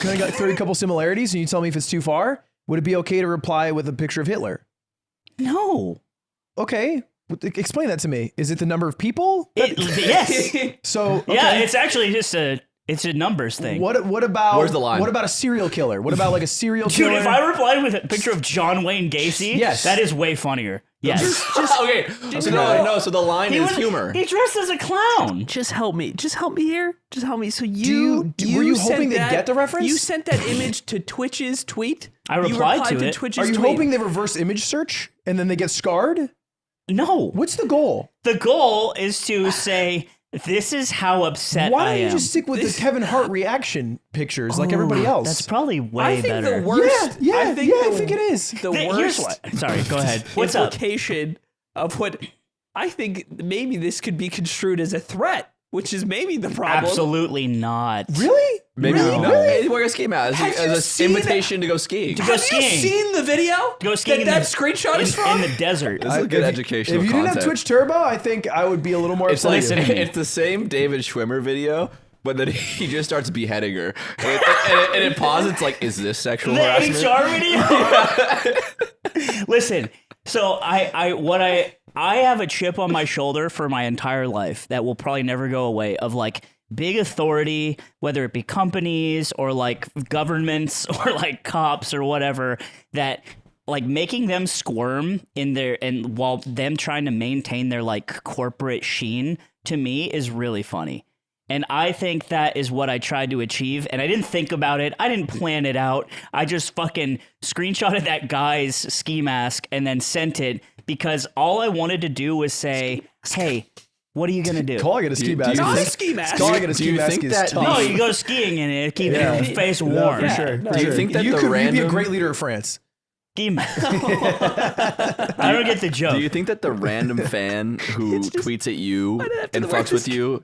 similarities and you tell me if it's too far? Would it be okay to reply with a picture of Hitler? No. Okay. Explain that to me. Is it the number of people? Yes. So okay. Yeah, it's actually just a numbers thing. What about Where's the line? What about a serial killer? What about like a serial killer? Dude, if I replied with a picture of John Wayne Gacy, yes, that is way funnier. Yes. Okay. So the line is humor. He dressed as a clown. Just help me. Just help me here. Just help me. So you were you hoping they'd get the reference? You sent that image to Twitch's tweet. I replied to it. Twitch's Are you tweet. hoping they reverse image search and then they get scarred? No. What's the goal? The goal is to say, this is how upset I am. Why don't you just stick with the Kevin Hart reaction pictures like everybody else? That's probably way I think better. the worst. Yeah, I think it is. The worst. Sorry, go ahead. What's up? Implication of what I think maybe this could be construed as a threat, which is maybe the problem. Absolutely not. Really? Maybe Really? we're gonna ski out as an invitation to go skiing. To go Have sk- you seen the video? To go skiing that screenshot is from? in the desert. This is a good educational If you content. didn't have Twitch Turbo, I think I would be a little more It's upset. like it's the same David Schwimmer video, but then he just starts beheading her, and it pauses. It's like, is this sexual The harassment? HR video. Listen, so I have a chip on my shoulder for my entire life that will probably never go away. Of like big authority, whether it be companies or like governments or like cops or whatever, that like making them squirm in their and while them trying to maintain their like corporate sheen to me is really funny. And I think that is what I tried to achieve. And I didn't think about it. I didn't plan it out. I just fucking screenshotted that guy's ski mask and then sent it because all I wanted to do was say, hey, what are you going to do? Calling it a ski mask. Calling it a ski mask is tough. No, you go skiing and it keeps your face warm. For sure. Do you think that you'd be random a great leader of France? Ski mask. I don't get the joke. Do you think that the random fan who tweets at you and fucks with you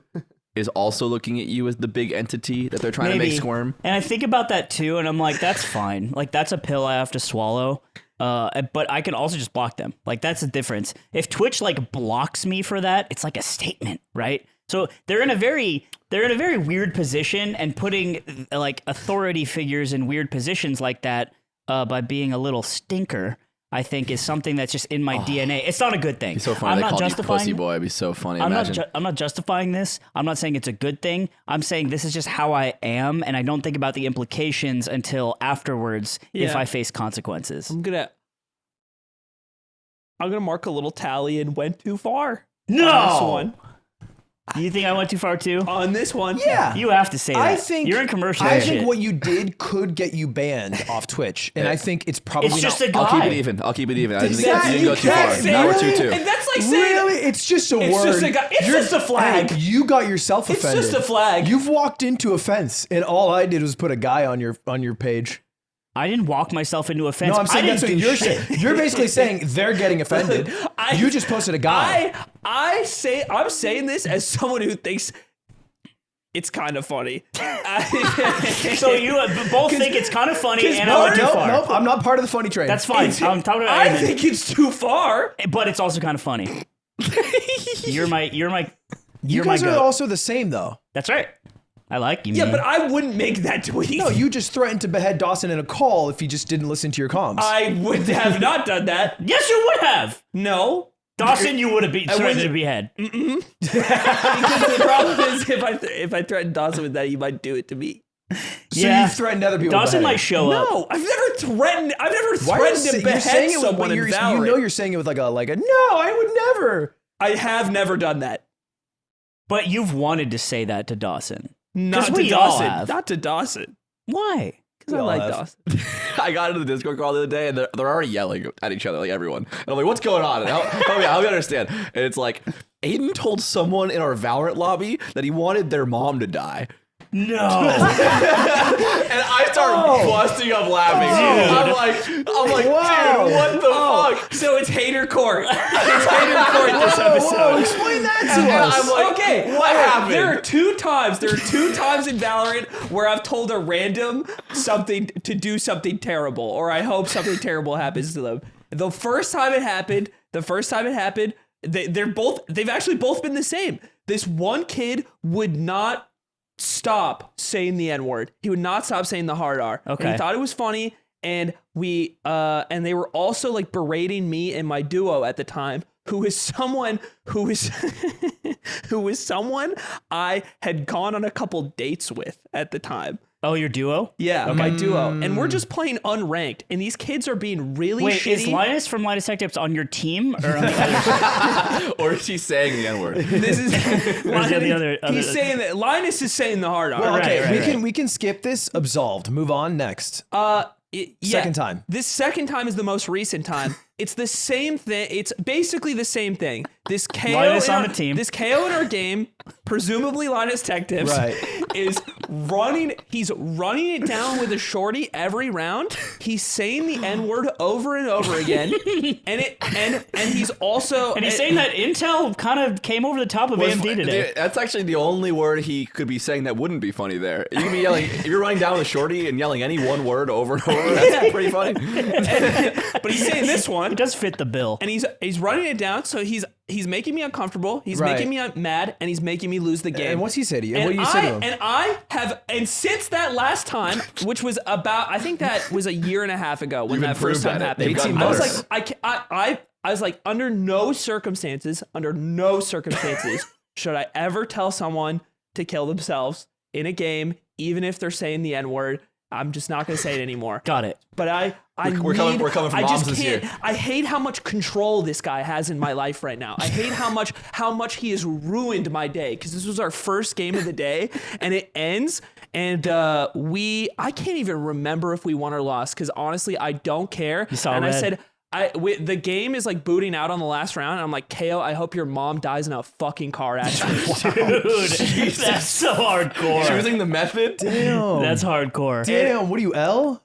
is also looking at you as the big entity that they're trying to make squirm? And I think about that too, and I'm like, that's fine. Like, that's a pill I have to swallow. But I can also just block them. Like, that's the difference. If Twitch like blocks me for that, it's like a statement, right? So they're in a very weird position, and putting like authority figures in weird positions like that by being a little stinker, I think is something that's just in my DNA. It's not a good thing. It's so funny. I'm they not called justifying. you pussy boy. It'd be so funny. I'm Imagine. not justifying this. I'm not saying it's a good thing. I'm saying this is just how I am, and I don't think about the implications until afterwards if I face consequences. I'm gonna mark a little tally and went too far. No! On this one. You think I went too far too? On this one? Yeah. You have to say that. I think you're in commercial. I shit. think what you did could get you banned off Twitch, and I think it's probably It's just not. a guy. I'll keep it even. I didn't think Exactly. you didn't go too far. Exactly. Now we're 2-2. And that's like saying Really, it's just a It's word. just a guy- it's just a flag. Hey, you got yourself It's offended. just a flag. You've walked into a fence, and all I did was put a guy on your page. I didn't walk myself into a fence. No, I'm saying I that's didn't what do you're shit. saying. You're basically saying they're getting offended. You just posted a guy. I'm saying this as someone who thinks it's kind of funny. So you both think it's kind of funny, and I went too far. Nope, I'm not part of the funny train. That's fine. I'm talking about. I think it's too far, but it's also kind of funny. You're my. You You're guys my are goat. also the same, though. That's right. I like you. Yeah, man. but I wouldn't make that tweet. No, you just threatened to behead Dawson in a call if he just didn't listen to your comms. I would have not done that. Yes, you would have. No. Dawson, you would have I threatened wouldn't- to behead. Because the problem is, if I threatened Dawson with that, he might do it to me. So you've threatened other people. Dawson to behead. might show up. No, I've never threatened. Why are you to saying- behead you're saying it with, someone but in you Valorant. know you're saying it with like a no, I would never. I have never done that. But you've wanted to say that to Dawson. Not to we all Dawson. have. Not to Dawson. Why? Because I like Dawson. I got into the Discord call the other day, and they're already yelling at each other, like everyone. And I'm like, what's going on? And help me understand. And it's like, Aiden told someone in our Valorant lobby that he wanted their mom to die. No. And I start busting up laughing. I'm like, dude, what the fuck? So it's hater court. It's hater court this episode. Whoa, explain that to us. I'm like, Okay, what happened? There are two times in Valorant where I've told a random something to do something terrible, or I hope something terrible happens to them. The first time it happened, they've actually both been the same. This one kid would not stop saying the N-word. He would not stop saying the hard R. Okay. And he thought it was funny, and and they were also like berating me and my duo at the time, who is someone I had gone on a couple dates with at the time. Oh, your duo? Yeah, my duo. And we're just playing unranked, and these kids are being really Wait, shitty. is Linus from Linus Tech Tips on your team or on the other? Or is he saying the N-word? This is the other- he's saying that Linus is saying the hard R. Well, okay, Right. we can skip this. Absolved. Move on. Next. Second time. This second time is the most recent time. It's the same thing. It's basically the same thing. This KO Linus in on our, the team. This KO in our game, presumably Linus Tech Tips, Right. is running. He's running it down with a shorty every round. He's saying the N-word over and over again, and he's also And he's saying that Intel kind of came over the top of AMD today. Dude, that's actually the only word he could be saying that wouldn't be funny there. You can be yelling, if you're running down with a shorty and yelling any one word over and over, that's pretty funny. But he's saying this one. It does fit the bill. And he's running it down, so he's making me uncomfortable. He's Right. making me mad, and he's making me lose the game. And what's he say to you? And What do you say to him? And since that last time, which was about, I think that was a year and a half ago when You've that first improved time at it. happened. You've gotten I was better. like, I was like, under no circumstances should I ever tell someone to kill themselves in a game, even if they're saying the N-word. I'm just not going to say it anymore. Got it. But We're coming from I moms just this can't. year. I hate how much control this guy has in my life right now. I hate how much he has ruined my day, because this was our first game of the day and it ends, and I can't even remember if we won or lost, because honestly I don't care. You saw and red. I said the game is like booting out on the last round, and I'm like, KO, I hope your mom dies in a fucking car accident. Dude, that's so hardcore. Choosing the method? Damn. That's hardcore. Damn. What are you, L?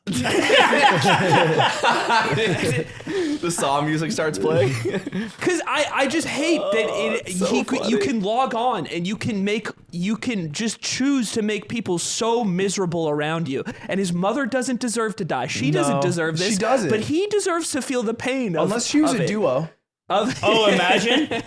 The Saw music starts playing. Because I just hate that you can log on and you can just choose to make people so miserable around you. And his mother doesn't deserve to die. She doesn't deserve this. she doesn't. But he deserves to feel the pain. Unless she was of a it. duo. Oh, imagine.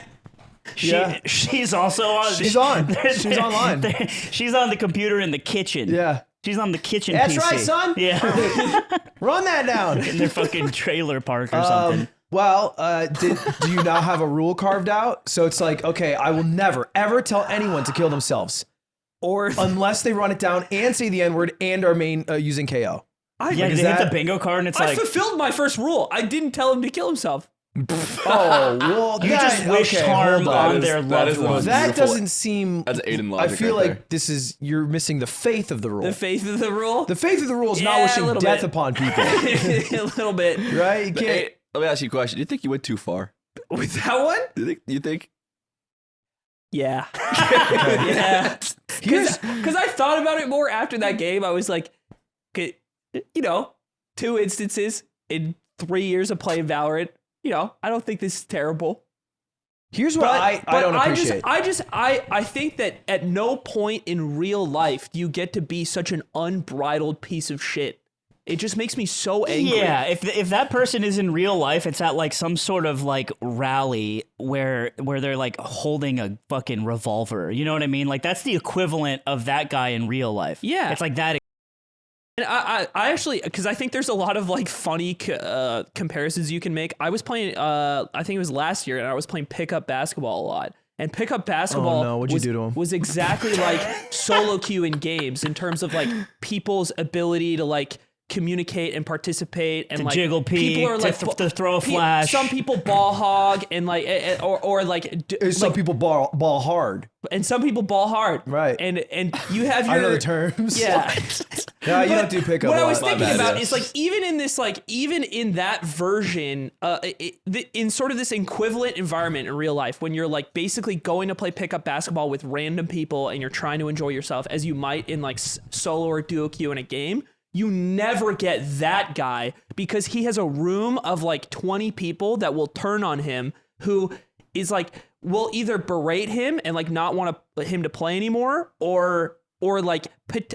Yeah. She's also on. She's on. She's online. She's on the computer in the kitchen. Yeah. She's on the kitchen That's PC. right, son. Yeah. Run that down. In their fucking trailer park or something. Well, do you now have a rule carved out? So it's like, okay, I will never, ever tell anyone to kill themselves. Or unless they run it down and say the N-word and are using KO. Yeah, they hit the bingo card and it's I like... fulfilled my first rule. I didn't tell him to kill himself. Oh, well, You just wished harm hold on their loved ones. That doesn't seem... That's Aiden I logic feel right like this is... You're missing the faith of the rule. The faith of the rule? The faith of the rule is not Yeah, a wishing little death bit. upon people. A little bit. Right? You can't... Hey, let me ask you a question. Do you think you went too far? With that one? You think? Yeah. Yeah. Because I thought about it more after that game. I was like, okay, 2 instances in 3 years of playing Valorant. I don't think this is terrible. Here's what I don't appreciate. I think that at no point in real life do you get to be such an unbridled piece of shit. It just makes me so angry. Yeah, if that person is in real life, it's at like some sort of like rally where they're like holding a fucking revolver. You know what I mean? Like that's the equivalent of that guy in real life. Yeah. It's like that. And I actually, because I think there's a lot of like funny comparisons you can make. I was playing, I think it was last year, and I was playing pickup basketball a lot. And pickup basketball What'd you do to him? was exactly like solo queue in games in terms of like people's ability to like communicate and participate and To like jiggle pee, people are like to throw a flash. Some people ball hog and like or like some people ball hard and some people ball hard. Right. And you have your I know the terms. Yeah. No, you don't do pickup. What I was thinking about is like even in that version, in sort of this equivalent environment in real life, when you're like basically going to play pickup basketball with random people and you're trying to enjoy yourself as you might in like solo or duo queue in a game, you never get that guy because he has a room of like 20 people that will turn on him who is like will either berate him and like not want him to play anymore or like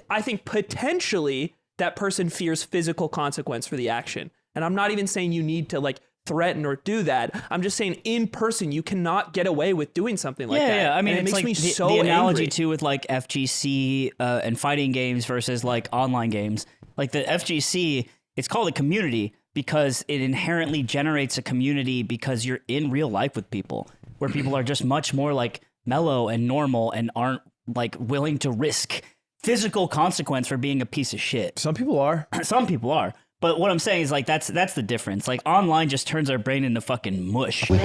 I think potentially that person fears physical consequence for the action. And I'm not even saying you need to like threaten or do that. I'm just saying in person you cannot get away with doing something like that. Yeah, I mean, and it it's makes like me the, so the analogy angry. too with like FGC and fighting games versus like online games. Like the FGC, it's called a community because it inherently generates a community because you're in real life with people where people are just much more like mellow and normal and aren't like willing to risk physical consequence for being a piece of shit. Some people are. Some people are. But what I'm saying is like that's the difference. Like online just turns our brain into fucking mush. He's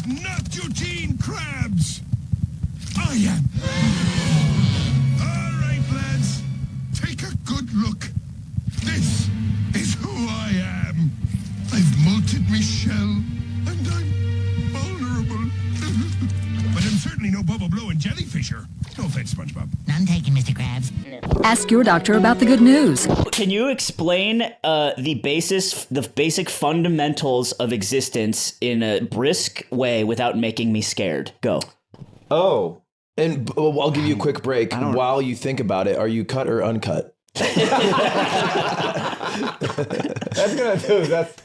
not Eugene Krabs. I am. All right, lads. Take a good look. This is who I am. I've molted my shell, and I'm vulnerable. But I'm certainly no bubble blowing jellyfisher. No offense, SpongeBob. None taken, Mr. Krabs. Ask your doctor about the good news. Can you explain the basic fundamentals of existence in a brisk way without making me scared? Go. Oh, and I'll give you a quick break. While you think about it, are you cut or uncut? That's gonna do. That's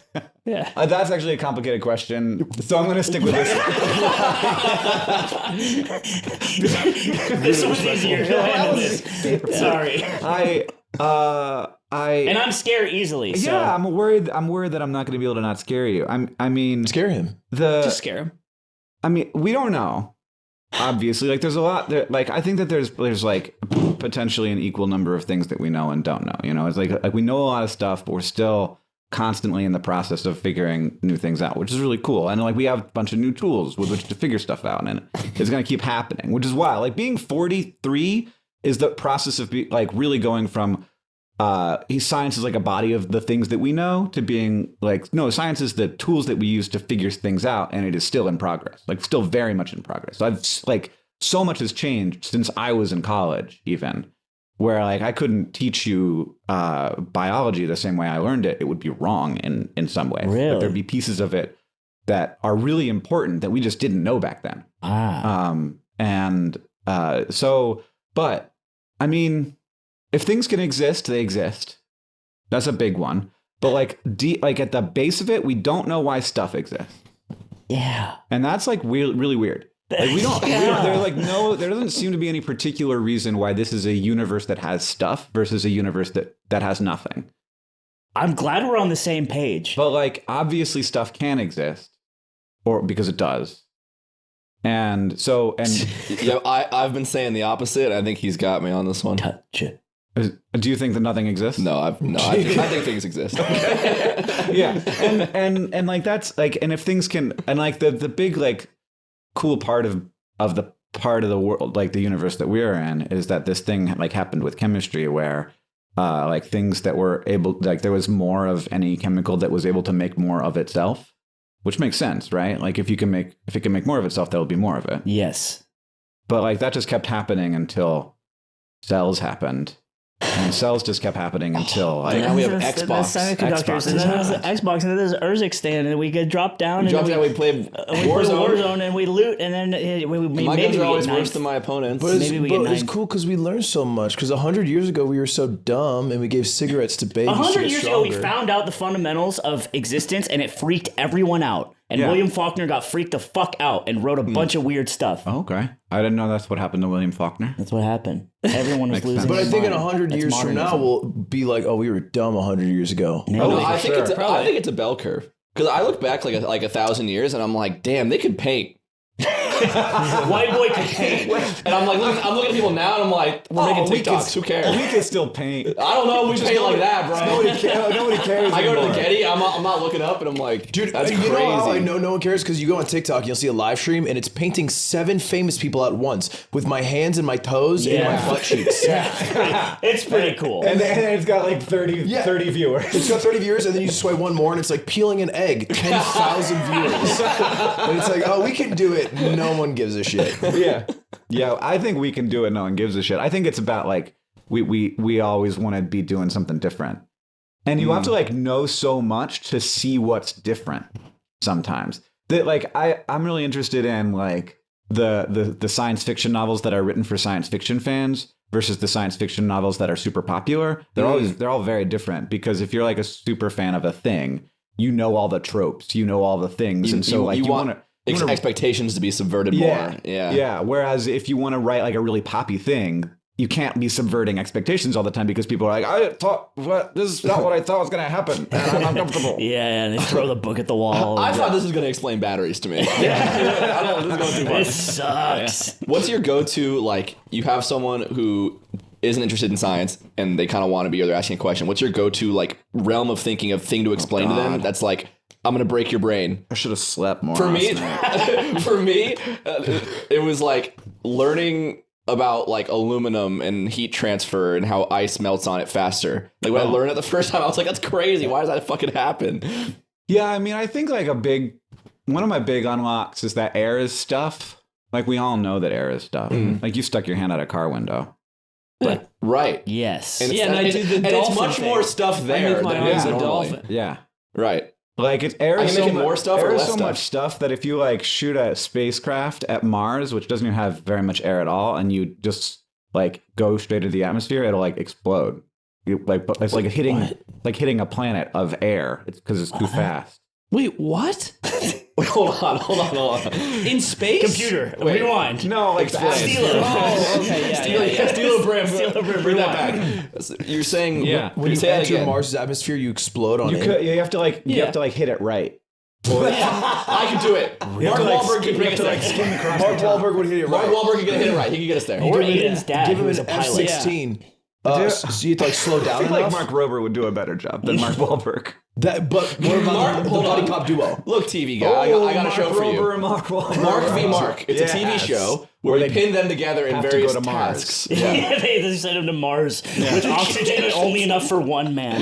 actually a complicated question, so I'm gonna stick with this. This was easier. Go ahead with this. Sorry. And I'm scared easily. So. Yeah, I'm worried that I'm not gonna be able to not scare you. I mean, scare him. Just scare him. I mean, we don't know. Obviously, like there's a lot there, like I think that there's like potentially an equal number of things that we know and don't know. You know, it's like we know a lot of stuff, but we're still constantly in the process of figuring new things out, which is really cool. And like we have a bunch of new tools with which to figure stuff out, and it's going to keep happening, which is why like being 43 is the process of like really going from science is like a body of the things that we know to being like, no, science is the tools that we use to figure things out, and it is still in progress, like still very much in progress. So I've like so much has changed since I was in college, even where like I couldn't teach you biology the same way I learned it. It would be wrong in some way. Really? Like, there'd be pieces of it that are really important that we just didn't know back then. But I mean, if things can exist, they exist. That's a big one. But like at the base of it, we don't know why stuff exists. Yeah. And that's like really weird. Like we don't, there doesn't seem to be any particular reason why this is a universe that has stuff versus a universe that has nothing. I'm glad we're on the same page. But like obviously stuff can exist, or because it does. And so yeah, I've been saying the opposite. I think he's got me on this one. Touch it. Do you think that nothing exists? No, I think things exist. Yeah, and like that's like, and if things can, and like the big like cool part of the part of the world, like the universe that we're in, is that this thing like happened with chemistry where like things that were able, like there was more of any chemical that was able to make more of itself, which makes sense, right? Like if it can make more of itself, there will be more of it. Yes. But like that just kept happening until cells happened. And cells just kept happening until like, now we have The Xbox. semiconductors, and then there's the Xbox, and then there's Urzikstan, and we could drop down. We play Warzone, and we loot, and then my guns are always worse than my opponents. But it's cool because we learned so much. Because 100 years ago we were so dumb and we gave cigarettes to babies. 100 years ago we found out the fundamentals of existence, and it freaked everyone out. And William Faulkner got freaked the fuck out and wrote a bunch of weird stuff. Oh, okay. I didn't know that's what happened to William Faulkner. That's what happened. Everyone was losing. But I think in mind. 100 That's years from now, we'll be like, oh, we were dumb 100 years ago. No, I think it's a bell curve. Because I look back like 1,000 years and I'm like, damn, they could paint. White boy can paint. And I'm looking at people now, and I'm like, we're making TikToks. Who cares? We can still paint. I don't know. We paint like that, bro. Nobody cares. I go to the anymore. Getty. I'm not looking up, and I'm like, Dude, that's you crazy. know how I know no one cares? Because you go on TikTok and you'll see a live stream and it's painting 7 famous people at once with my hands and my toes and my butt cheeks. It's pretty cool. And then it's got like 30 viewers. It's got 30 viewers, and then you swipe one more and it's like peeling an egg, 10,000 viewers. And it's like, oh, we can do it. No one gives a shit. Yeah, I think we can do it. No one gives a shit. I think it's about like we always want to be doing something different. And you have to like know so much to see what's different sometimes. That like I'm really interested in like the science fiction novels that are written for science fiction fans versus the science fiction novels that are super popular. They're all very different, because if you're like a super fan of a thing, you know all the tropes, you know all the things, and so like you want expectations to be subverted more. Yeah. Whereas if you want to write like a really poppy thing, you can't be subverting expectations all the time, because people are like, I thought this is not what I thought was going to happen, and I'm uncomfortable. And they throw the book at the wall. I thought this was going to explain batteries to me. I don't know. This is going too far. This sucks. What's your go-to, like, you have someone who isn't interested in science and they kind of want to be, or they're asking a question. What's your go-to, like, realm of thinking of thing to explain to them that's like, I'm going to break your brain? I should have slept more. For me, it was like learning about like aluminum and heat transfer and how ice melts on it faster. Like when I learned it the first time, I was like, that's crazy. Why does that fucking happen? Yeah, I mean, I think like one of my big unlocks is that air is stuff. Like we all know that air is stuff. Like you stuck your hand out a car window. But, right. Yes. And and I do the dolphin it's much thing. more stuff there than it is a normally. dolphin. Yeah. Right. Like it's air. I can make it more stuff or air is less so stuff. much stuff that if you like shoot a spacecraft at Mars, which doesn't even have very much air at all, and you just like go straight into the atmosphere, it'll like explode. It's like hitting a planet of air. It's because it's too fast. Wait, what? Wait, hold on. In space? Computer, rewind. No, like Steelo. Oh, okay, yeah. Steelo Brim. Steelo Bring that back. You're saying, when you enter Mars' atmosphere, you explode on it. You have to like hit it right. I can do it. Mark Wahlberg can bring us there. Mark Wahlberg would hit it right. Mark Wahlberg can hit it right. He can get us there. Or Aiden's dad, Give who him was a an pilot. F-16. So you have to like slow down I feel like enough? Mark Rober would do a better job than Mark Wahlberg. But what about the buddy cop duo? Look, TV guy, I got a show for you. And Mark Wahlberg. Mark v. Mark. It's a TV show where we pin them together in various to go to Mars. tasks. They sent him to Mars with oxygen only enough for one man.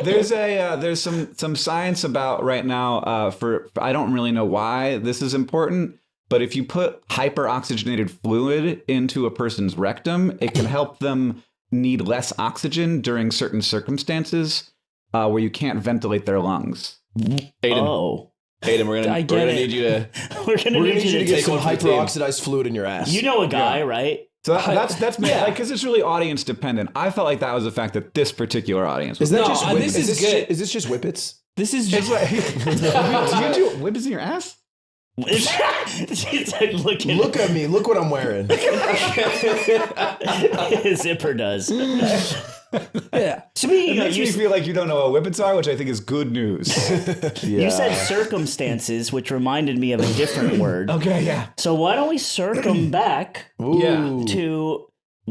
There's some science about right now for I don't really know why this is important, but if you put hyperoxygenated fluid into a person's rectum, it can help them need less oxygen during certain circumstances where you can't ventilate their lungs. Aiden, we're gonna need you to. We're gonna need you to get take some one for the team. hyperoxidized fluid in your ass. You know a guy, right? So that's me, like, because it's really audience dependent. I felt like that was the fact that this particular audience was. Is that just this is good. Is this just whippets? This is just. Do you do whippets in your ass? She's like, Look at me. Look what I'm wearing. His zipper does. Yeah. To me, It makes me feel like you don't know what whippets are, which I think is good news. You said circumstances, which reminded me of a different word. Okay, yeah. So why don't we circum back to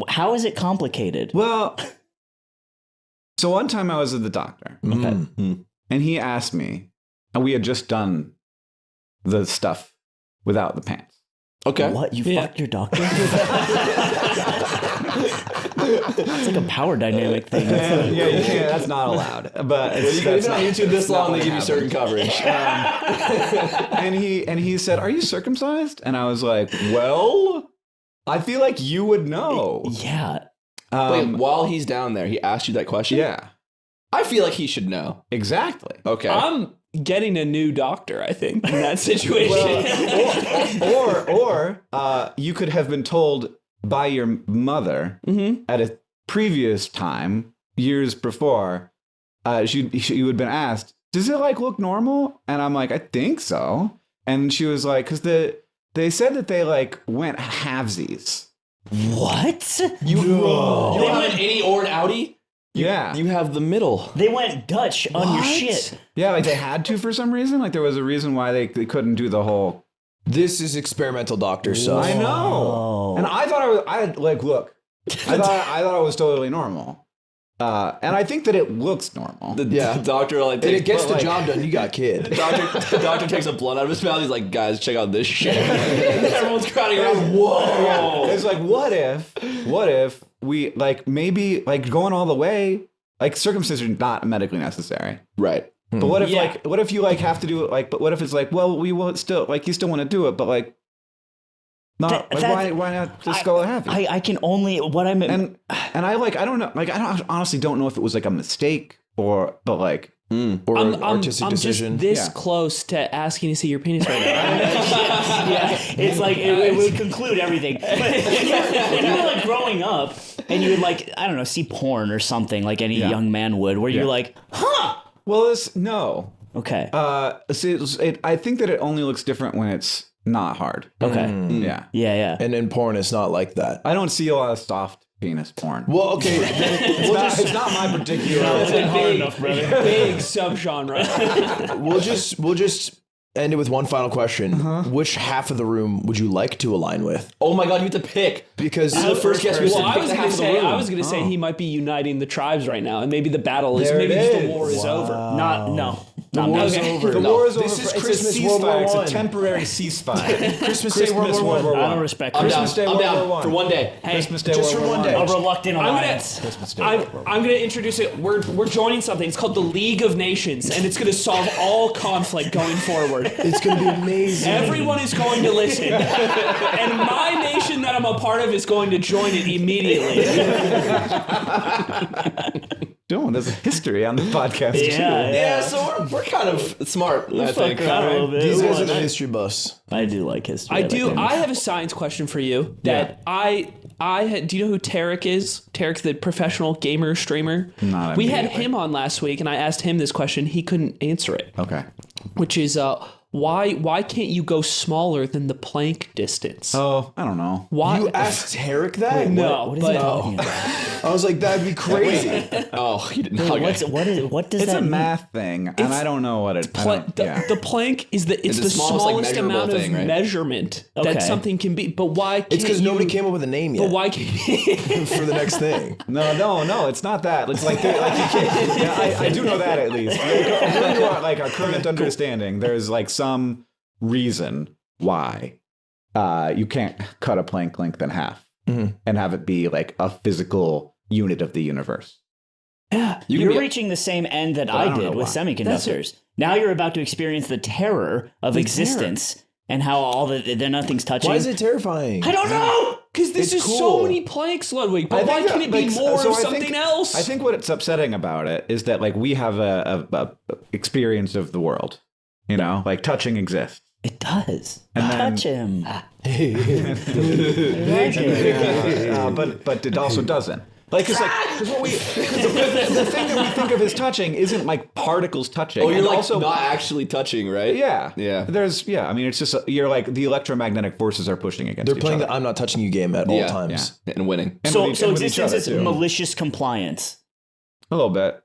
how is it complicated? Well, so one time I was at the doctor, and he asked me, and we had just done the stuff without the pants. Okay. What? You fucked your doctor? It's like a power dynamic thing. Yeah, you can't. That's not allowed. But You've been on YouTube this long, they give you certain coverage. and he said, "Are you circumcised?" And I was like, "Well, I feel like you would know." Yeah. Wait, while he's down there, he asked you that question? Yeah. I feel like he should know. Exactly. Okay. I'm getting a new doctor, I think, in that situation. Or you could have been told by your mother at a previous time, years before, you had been asked, does it like look normal? And I'm like, I think so. And she was like, because they said that they like went halvesies. What? You don't have an any or an outie? Yeah. You have the middle. They went Dutch on your shit. Yeah, like they had to for some reason. Like there was a reason why they couldn't do the whole. This is experimental doctor stuff. I know. And I thought I thought it was totally normal. And I think that it looks normal. The doctor like and it gets the job done. You got kid. The doctor takes a blunt out of his mouth. He's like, guys, check out this shit. And everyone's crowding around. Whoa. Yeah. It's like, what if we like maybe like going all the way, like circumcision is not medically necessary. Right. But what if what if you like have to do it like, but what if it's like, well, we will still like, you still want to do it, but like, not like, why not just go have it? I can only what I'm and I like I don't know like I honestly don't know if it was like a mistake or an artistic decision. I'm just this close to asking to see your penis right now. Yeah, it's like it would conclude everything. But if you were like growing up and you would like I don't know see porn or something like any young man would, where you're like, huh? Well, no. Okay. I think that it only looks different when it's not hard. Okay. Yeah. And in porn, it's not like that. I don't see a lot of soft penis porn. Well, okay. It's not my particular. It's a big subgenre. We'll just end it with one final question. Which half of the room would you like to align with? Oh my God, you have to pick. Because this is the first guest. Well, I was going to say he might be uniting the tribes right now, and maybe the battle is the war is over. The war is over. The war is over. This is Christmas World War War I. It's a temporary ceasefire. Christmas Day World War I. I don't respect Christmas Day I'm World down War I. for one day. Hey, Christmas Day just World for War one I. day. A reluctant alliance. I'm going to introduce it. We're joining something. It's called the League of Nations, and it's going to solve all conflict going forward. It's going to be amazing. Everyone is going to listen, and my nation that I'm a part of is going to join it immediately. There's a history on the podcast. Yeah, so we're kind of smart, I think. A little bit. These guys are the history buffs. I do like history. I have a science question for you. That do you know who Tarek is? Tarek's the professional gamer streamer. We had him on last week, and I asked him this question. He couldn't answer it. Okay. Which is why can't you go smaller than the Planck distance? Oh, I don't know. Why You asked Tarek that? Wait, No, what is he talking about? I was like, that'd be crazy. Oh, you didn't. What does It's that a mean? math thing, and I don't know what it. The Planck is the smallest amount of measurement that something can be. But why can't It's because nobody came up with a name yet. But why can't for the next thing? No, it's not that. It's like you can't. Yeah, I do know that at least. According to our current understanding, there's like some reason why you can't cut a Planck length in half and have it be like a physical unit of the universe. Yeah, you're reaching the same end that I did with semiconductors. Now you're about to experience the terror of existence and how nothing's touching. Why is it terrifying? I don't know. Because this is so many Plancks, Ludwig. But why can't it be more of something else? I think what's upsetting about it is that like we have a experience of the world. You know, like touching exists. It does. And touch him. But it also doesn't. Like, because the thing that we think of as touching isn't like particles touching. Oh, you're and like also not actually touching, right? Yeah. Yeah. I mean, it's just you're like the electromagnetic forces are pushing against. They're each playing other. the "I'm not touching you" game at all times and winning. So existence is malicious compliance. A little bit.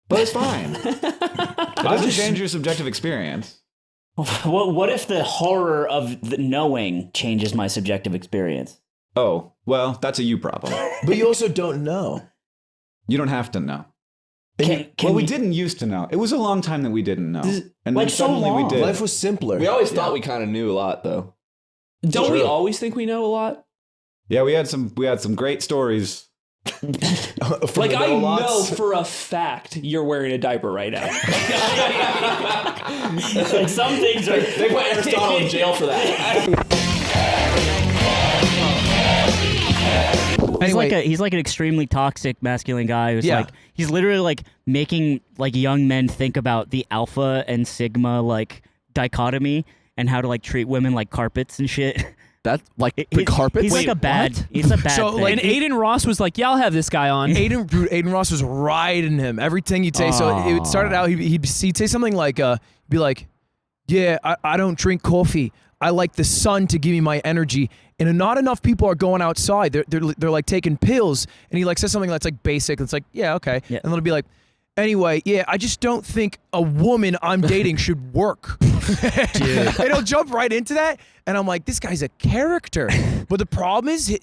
But it's fine. It doesn't change your subjective experience. What if the horror of the knowing changes my subjective experience? Oh, well, that's a you problem. But you also don't know. You don't have to know. We didn't used to know. It was a long time that we didn't know. And then suddenly we did. Life was simpler. We always thought we kind of knew a lot, though. Don't we always think we know a lot? Yeah, we had some great stories. Like I know for a fact you're wearing a diaper right now. Like some things are. They put Aristotle in jail for that. He's like an extremely toxic masculine guy who's like he's literally like making like young men think about the alpha and sigma like dichotomy and how to like treat women like carpets and shit. That's like the carpets. He's like a bad. He's a bad. So thing. like, Aiden Ross was like, "Yeah, I'll have this guy on." Aiden Ross was riding him everything he'd say. So it started out he'd say something like, be like, "Yeah, I don't drink coffee. I like the sun to give me my energy, and not enough people are going outside. They're like taking pills, and he like says something that's like basic. It's like, yeah, okay, and then it'll be like, anyway, yeah, I just don't think a woman I'm dating should work. Dude. And he'll jump right into that. And I'm like, this guy's a character. But the problem is,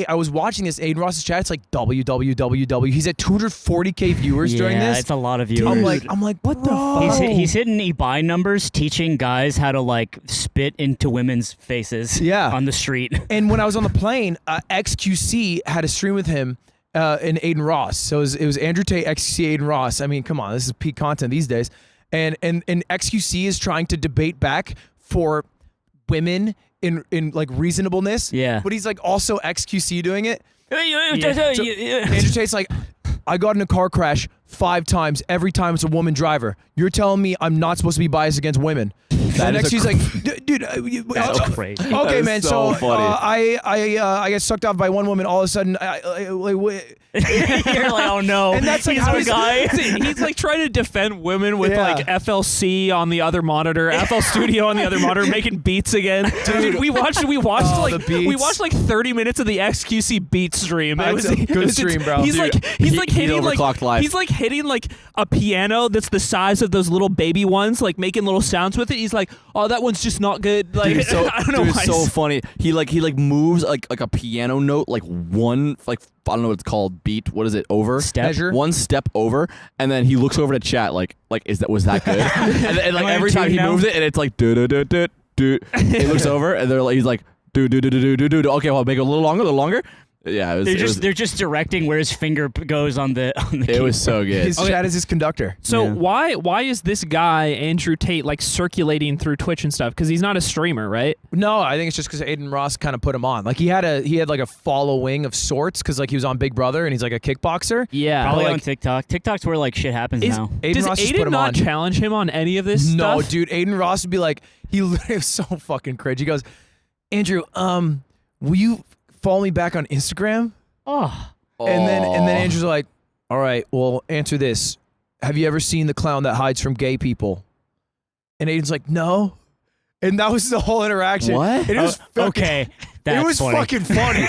I was watching this Aiden Ross's chat. It's like www. He's at 240K viewers during this. Yeah, it's a lot of viewers. I'm like, what the fuck? He's hitting eBay numbers, teaching guys how to like spit into women's faces on the street. And when I was on the plane, XQC had a stream with him. And Aiden Ross. So it was Andrew Tate, XQC, Aiden Ross. I mean, come on, this is peak content these days. And XQC is trying to debate back for women in like reasonableness. Yeah. But he's like also XQC doing it. So Andrew Tate's like, I got in a car crash 5 times. Every time it's a woman driver. You're telling me I'm not supposed to be biased against women. And XQC's like, dude, that's crazy. Okay, man. So funny. I get sucked off by one woman. All of a sudden, you're like, oh no. And that's like he's how the guy. He's like trying to defend women with like FLC on the other monitor, FL Studio on the other monitor, making beats again. Dude, we watched like 30 minutes of the XQC beat stream. It was a good stream, bro. He's Dude, like hitting overclocked live. he's like hitting like a piano that's the size of those little baby ones, like making little sounds with it. He's like, oh, that one's just not good. Like, Dude, so, I don't know why. It's so funny. He moves like a piano note, like one, like I don't know what it's called, beat. What is it? Over step. Measure. One step over, and then he looks over to chat like was that good? and like every time he moves it, and it's like do do do do do. He looks over, and he's like do do do do do do. Okay, well, make it a little longer. Yeah, they're just directing where his finger goes on the keyboard. It was so good. His chat is his conductor. So why is this guy Andrew Tate like circulating through Twitch and stuff? Because he's not a streamer, right? No, I think it's just because Aiden Ross kind of put him on. Like he had like a following of sorts because like he was on Big Brother and he's like a kickboxer. Yeah, probably like, on TikTok. TikTok's where like shit happens now. Does Aiden not challenge him on any of this stuff? No, dude. Aiden Ross would be like, he literally was so fucking cringe. He goes, Andrew, will you follow me back on Instagram? Oh. And then Andrew's like, all right, well, answer this. Have you ever seen the clown that hides from gay people? And Aiden's like, no. And that was the whole interaction. What? And it was okay. That's it was funny. fucking funny.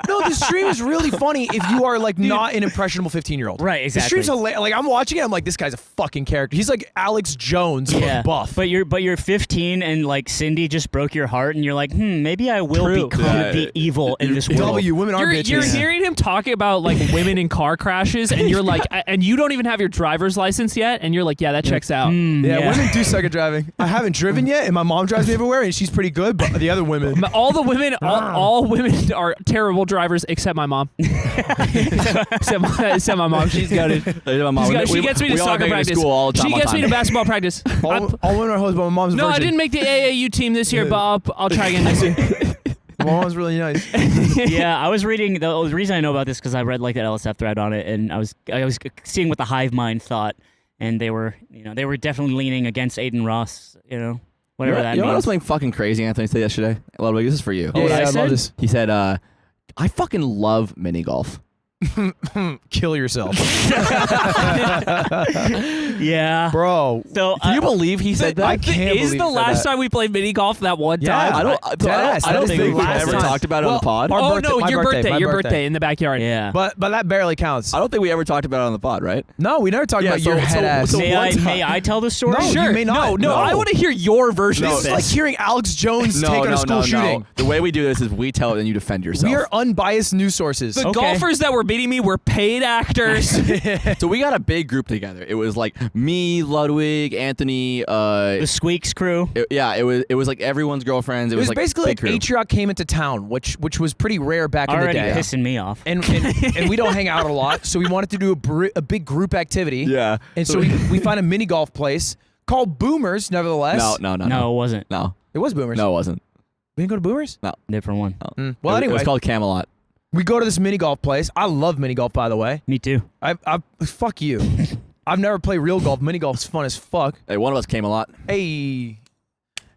No, the stream is really funny if you are like not an impressionable 15-year-old. Right, exactly. The stream's hilarious. Like I'm watching it, I'm like, this guy's a fucking character. He's like Alex Jones, but buff. But you're 15 and like Cindy just broke your heart, and you're like, maybe I will become the evil in this world. Women are bitches. You're hearing him talking about like women in car crashes, and you're like, and you don't even have your driver's license yet, and you're like, yeah, that checks out. Yeah, women do suck at driving. I haven't driven yet, and my mom drives me everywhere, and she's pretty good. But the other women, all the women, all women are terrible drivers except my mom. except my mom. She's goated. She gets me to soccer practice. She gets me to basketball practice. All women are hoes, but my mom's a No, virgin. I didn't make the AAU team this year, but I'll try again next year. My mom's really nice. Yeah, I was reading. The reason I know about this because I read like that LSF thread on it, and I was seeing what the hive mind thought, and they were definitely leaning against Aiden Ross. Whatever that means. You know what was something fucking crazy Anthony said yesterday? Ludwig, this is for you. I love this. He said, I fucking love mini golf. Kill yourself. Yeah. Bro. So Can you believe he said that? I can't Is believe the he said last that. time we played mini golf that one time? I don't think we've ever talked about it on the pod. Our Your birthday birthday in the backyard. Yeah. But that barely counts. I don't think we ever talked about it on the pod, right? No, we never talked about your head ass. May I tell the story? No, Sure. you may not. No, I want to hear your version This of is like this. hearing Alex Jones take on a school shooting. The way we do this is we tell it and you defend yourself. We are unbiased news sources. The golfers that were beating me were paid actors. So we got a big group together. It was like me, Ludwig, Anthony, the Squeaks crew. It was like everyone's girlfriends. It was like basically like big crew. Atriot came into town, which was pretty rare back in the Already day. pissing me off. And we don't hang out a lot, so we wanted to do a big group activity. Yeah. And so we find a mini golf place called Boomers, nevertheless. No, it wasn't. No. It was Boomers. No, it wasn't. We didn't go to Boomers? No. Different one. No. Well, anyway. It was called Camelot. We go to this mini golf place. I love mini golf, by the way. Me too. I fuck you. I've never played real golf. Mini golf's fun as fuck. Hey, one of us came a lot. Hey.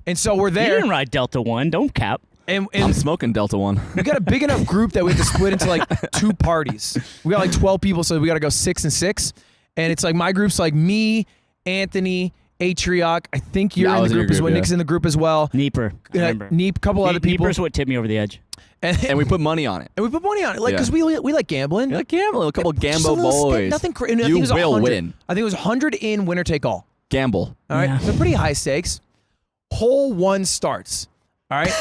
And so we're You there. didn't ride Delta 1. Don't cap. And I'm smoking Delta 1. we got a big enough group that we have to split into like 2 parties. We got like 12 people, so we got to go 6 and 6. And it's like my group's like me, Anthony, Atrioc. I think you're in the group as well. Nick's in the group as well. Neeper. Neep, couple other people. Neeper's what tipped me over the edge. And we put money on it. And we put money on it, like because we like gambling. You like gambling. A couple Just Gambo a little boys. Nothing crazy. You will win. I think it was 100 in, winner take all. Gamble. All right, so pretty high stakes. Hole 1 starts. All right,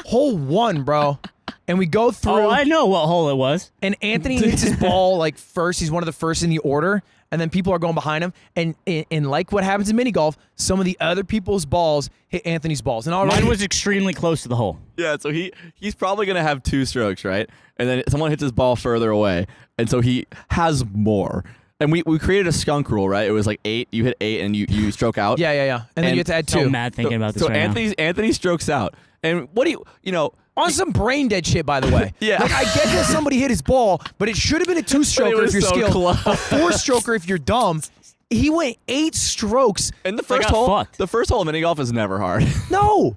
hole 1, bro. And we go through. Oh, I know what hole it was. And Anthony hits his ball like first. He's one of the first in the order. And then people are going behind him. And like what happens in mini golf, some of the other people's balls hit Anthony's balls. And mine was extremely close to the hole. Yeah, so he's probably going to have 2 strokes, right? And then someone hits his ball further away. And so he has more. And we created a skunk rule, right? It was like 8. You hit 8 and you stroke out. Yeah. And then you have to add 2. So mad thinking about this so right Anthony strokes out. And what do you know... On some brain dead shit, by the way. Yeah. Like, I get that somebody hit his ball, but it should have been a 2-stroker if you're so skilled, close. a 4-stroker if you're dumb. He went 8 strokes. And the first hole, the first hole of mini golf is never hard. No.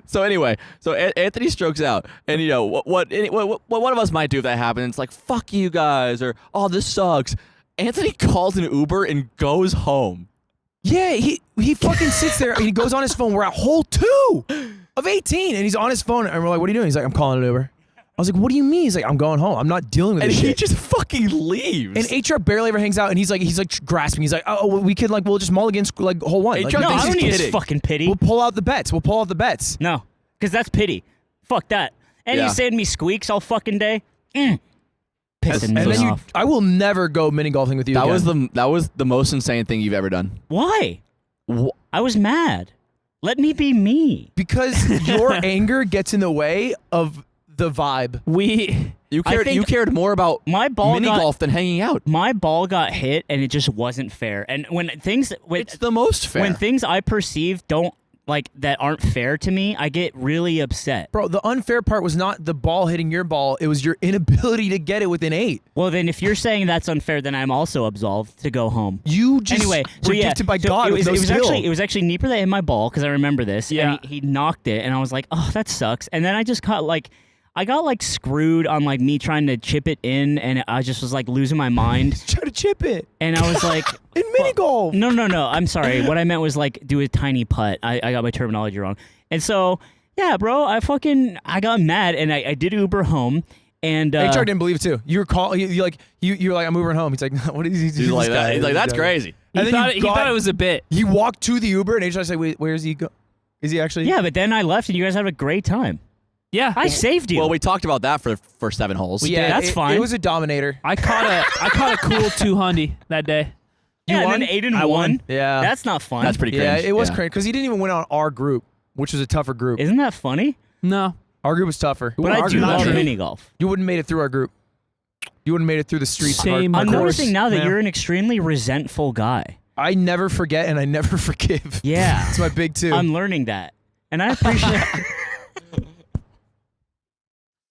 So anyway, Anthony strokes out, and you know what one of us might do if that happens. It's like fuck you guys, or oh this sucks. Anthony calls an Uber and goes home. Yeah, he fucking sits there and he goes on his phone. We're at hole 2 of 18, and he's on his phone, and we're like, "What are you doing?" He's like, "I'm calling an Uber." I was like, "What do you mean?" He's like, "I'm going home. I'm not dealing with and this he shit." just fucking leaves. And HR barely ever hangs out, and he's like grasping. He's like, "Oh, we could we'll just mulligan like hole 1." Like, no, I don't need his fucking pity. We'll pull out the bets. No, because that's pity. Fuck that. And you saying me squeaks all fucking day. Pissing me off. I will never go mini golfing with you. That was the most insane thing you've ever done. Why? I was mad. Let me be me. Because your anger gets in the way of the vibe. You cared more about my ball mini golf than hanging out. My ball got hit and it just wasn't fair. And it's the most fair. When things I perceive that aren't fair to me, I get really upset. Bro, the unfair part was not the ball hitting your ball. It was your inability to get it within 8. Well, then if you're saying that's unfair, then I'm also absolved to go home. You just anyway, were gifted by God with no skill. It was actually Neeper that hit my ball because I remember this. Yeah. And he knocked it, and I was like, oh, that sucks. And then I just got I got screwed on me trying to chip it in, and I just was losing my mind. Try to chip it. And I was like, in mini golf. No. I'm sorry. What I meant was do a tiny putt. I got my terminology wrong. And so, yeah, bro, I got mad, and I did Uber home. And HR didn't believe it too. You were you're like, I'm Ubering home. He's like, what is he doing? He's like that. He's like, that's crazy. He thought it was a bit. He walked to the Uber, and HR said, wait, where is he go? Is he actually? Yeah, but then I left, and you guys had a great time. Yeah, I saved you. Well, we talked about that for 7 holes. Yeah, that's fine. It was a dominator. I caught a cool 200 that day. Yeah, won? and then Aiden won. Yeah, that's not fun. That's pretty cringe. Yeah, it was cringe because he didn't even win on our group, which was a tougher group. Isn't that funny? No, our group was tougher. But I do love mini golf. You wouldn't made it through our group. You wouldn't made it through the streets. Same. I'm noticing now that you're an extremely resentful guy. I never forget and I never forgive. Yeah, it's my big 2. I'm learning that, and I appreciate.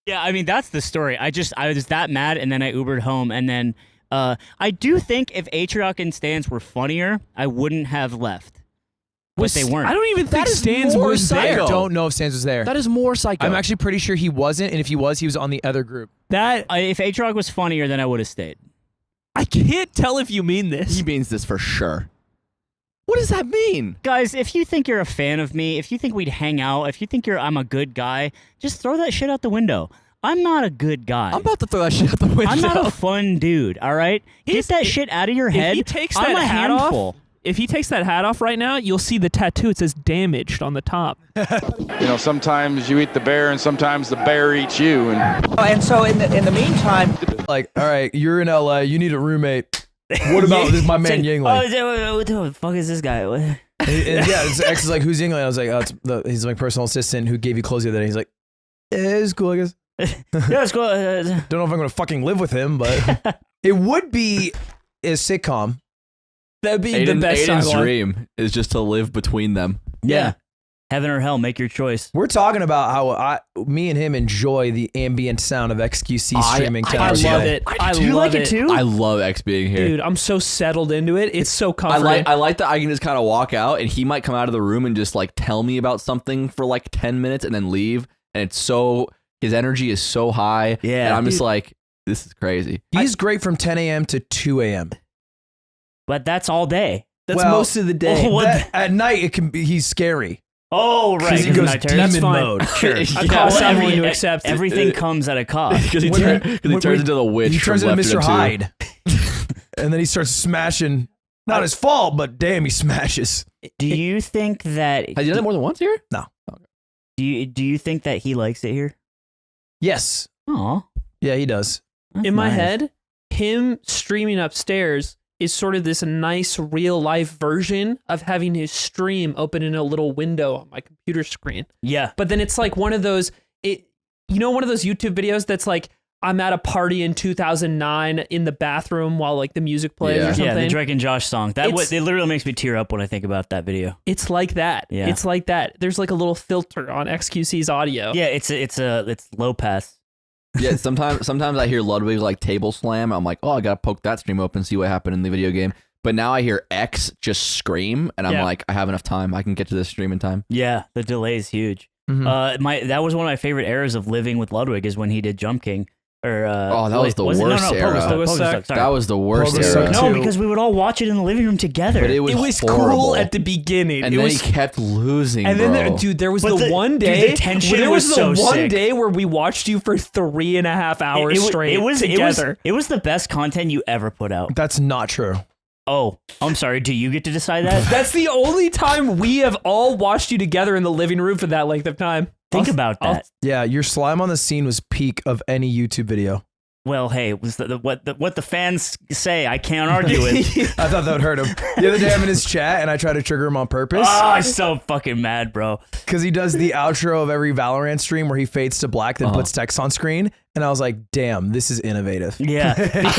Yeah, I mean that's the story. I was that mad, and then I Ubered home, and then I do think if Atrioc and Stans were funnier, I wouldn't have left. But they weren't. I don't even think Stans more was psycho. there. I don't know if Stans was there. That is more psycho. I'm actually pretty sure he wasn't, and if he was on the other group. If Atrioc was funnier, then I would have stayed. I can't tell if you mean this. He means this for sure. What does that mean? Guys, if you think you're a fan of me, if you think we'd hang out, if you think I'm a good guy, just throw that shit out the window. I'm not a good guy. I'm about to throw that shit out the window. I'm not a fun dude, all right? Get that shit out of your head. If he takes I'm that a hat handful. off, if he takes that hat off right now, you'll see the tattoo. It says damaged on the top. Sometimes you eat the bear and sometimes the bear eats you. And so in the meantime, all right, you're in LA, you need a roommate. What about this? My man Yingling. What the fuck is this guy? And his ex is like, who's Yingling? I was like, he's my personal assistant who gave you clothes the other day. He's like, it's cool, I guess. Yeah, it's cool. Don't know if I'm gonna fucking live with him, but it would be a sitcom. That'd be the best Aiden's dream is just to live between them. Yeah. Heaven or hell, make your choice. We're talking about how me and him enjoy the ambient sound of XQC streaming. I love it. I Do you love like it too? I love X being here. Dude, I'm so settled into it. It's so comforting. I like that I can just kind of walk out and he might come out of the room and just tell me about something for 10 minutes and then leave. And it's so, his energy is so high. Yeah. And I'm just like, this is crazy. He's great from 10 a.m. to 2 a.m. But that's all day. That's most of the day. At night, it can be. He's scary. Oh, right. Because he goes demon mode. Sure. I cost everyone to accept it. Everything comes at a cost. Because he turns into the witch. He turns from into Left Mr. Hand 2. Hyde. And then he starts smashing. Not his fault, but damn, he smashes. Do you think that... Has he done it more than once here? No. Do you think that he likes it here? Yes. Aw. Yeah, he does. In my head, him streaming upstairs is sort of this nice real life version of having his stream open in a little window on my computer screen. Yeah. But then it's like one of those, one of those YouTube videos that's like, I'm at a party in 2009 in the bathroom while like the music plays or something. Yeah, the Drake and Josh song. It literally makes me tear up when I think about that video. It's like that. Yeah. It's like that. There's like a little filter on XQC's audio. Yeah, it's low pass. Yeah, sometimes I hear Ludwig like table slam. I'm like, oh, I gotta poke that stream open, see what happened in the video game. But now I hear X just scream, and I'm like, I have enough time. I can get to this stream in time. Yeah, the delay is huge. Mm-hmm. That was one of my favorite eras of living with Ludwig is when he did Jump King. That was the worst era. That was the worst era. No, because we would all watch it in the living room together. But it was horrible. Cool at the beginning. And then he kept losing, and bro. Then there was the one day. The tension there was so the one sick. day where we watched you for 3.5 hours straight together. It was the best content you ever put out. That's not true. Oh, I'm sorry. Do you get to decide that? That's the only time we have all watched you together in the living room for that length of time. Think about that. Yeah, your slime on the scene was peak of any YouTube video. Well, hey, it was what the fans say I can't argue with. I thought that would hurt him. The other day I'm in his chat and I try to trigger him on purpose. Oh, I'm so fucking mad, bro. Because he does the outro of every Valorant stream where he fades to black, then puts text on screen. And I was like, damn, this is innovative. Yeah. Because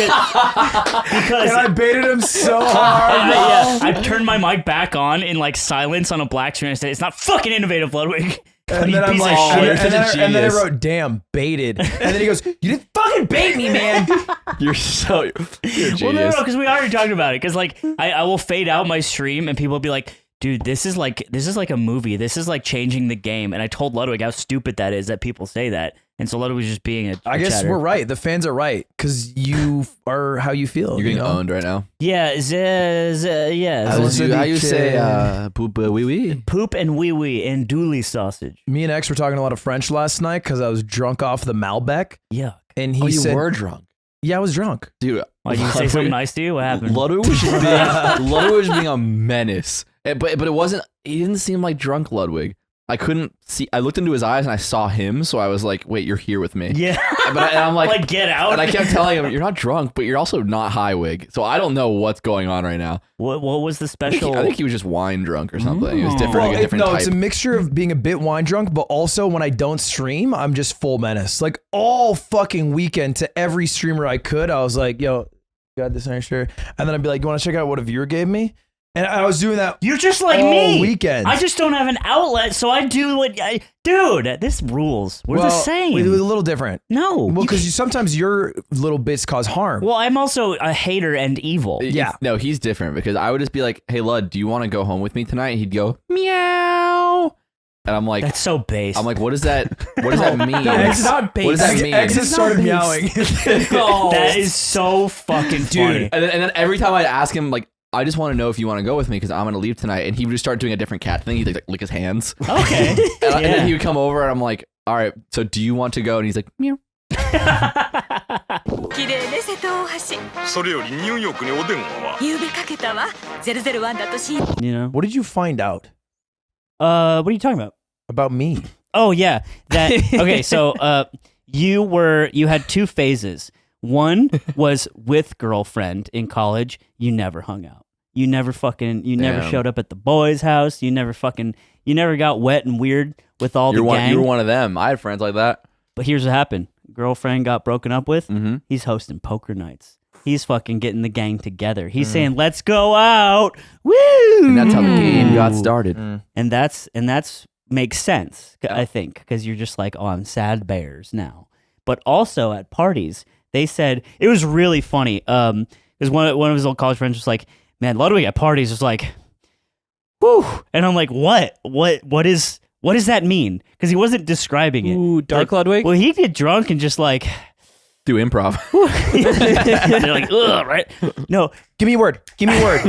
and I baited him so hard. I turned my mic back on in like silence on a black screen. I said, it's not fucking innovative, Ludwig. And then I'm like, and then I wrote, damn, baited. And then he goes, you didn't fucking bait me, man. You're a genius. Well, no, because we already talked about it. Because like I will fade out my stream and people will be like, dude, this is like a movie. This is like changing the game. And I told Ludwig how stupid that is that people say that. And so Ludwig was just being a I guess chatter. we're right. The fans are right because you are how you feel. You're getting owned right now. Yeah, yeah. How you say poop wee wee? Poop and wee wee and dooley sausage. Me and X were talking a lot of French last night because I was drunk off the Malbec. Yeah. And he said, you were drunk. Yeah, I was drunk. Dude, why did you say something nice to you? What happened? Ludwig was being a menace. But it wasn't, he didn't seem like drunk Ludwig. I couldn't see, I looked into his eyes and I saw him, so I was like, wait, you're here with me. Yeah. And I'm like, get out. And I kept telling him, you're not drunk, but you're also not high wig. So I don't know what's going on right now. What was the special? I think he was just wine drunk or something. It was different. Well, like a different type. It's a mixture of being a bit wine drunk, but also when I don't stream, I'm just full menace. Like all fucking weekend to every streamer I could, I was like, yo, got this nice shirt. And then I'd be like, you want to check out what a viewer gave me? And I was doing that. You're just like all me. Weekend. I just don't have an outlet, so I do what. Dude, this rules. We're the same. It was a little different. No. Well, because sometimes your little bits cause harm. Well, I'm also a hater and evil. Yeah. No, he's different because I would just be like, hey, Lud, do you want to go home with me tonight? And he'd go, meow. And I'm like, that's so base. I'm like, what does that mean? It's not base. What does that mean? X has started meowing. Oh, that is so fucking funny. And then every time I'd ask him, like, I just want to know if you want to go with me because I'm going to leave tonight. And he would just start doing a different cat thing. He'd like lick his hands. Okay. And then he would come over and I'm like, all right, so do you want to go? And he's like, meow. You know? What did you find out? What are you talking about? About me. Oh yeah. That okay, so you had two phases. One was with girlfriend in college. You never hung out. You never showed up at the boys' house. You never got wet and weird with all the gang. You were one of them. I had friends like that. But here's what happened. Girlfriend got broken up with. Mm-hmm. He's hosting poker nights. He's fucking getting the gang together. He's saying, let's go out. Woo! And that's how the game got started. And that's makes sense, I think, because you're just like, oh, I'm sad bears now. But also at parties, they said, it was really funny. Because one of his old college friends was like, man, Ludwig at parties was like, whew. And I'm like, what does that mean? Because he wasn't describing it. Ooh, Dark like, Ludwig? Well, he'd get drunk and just like, Do improv. They're like, ugh, right? No, give me a word. Give me a word.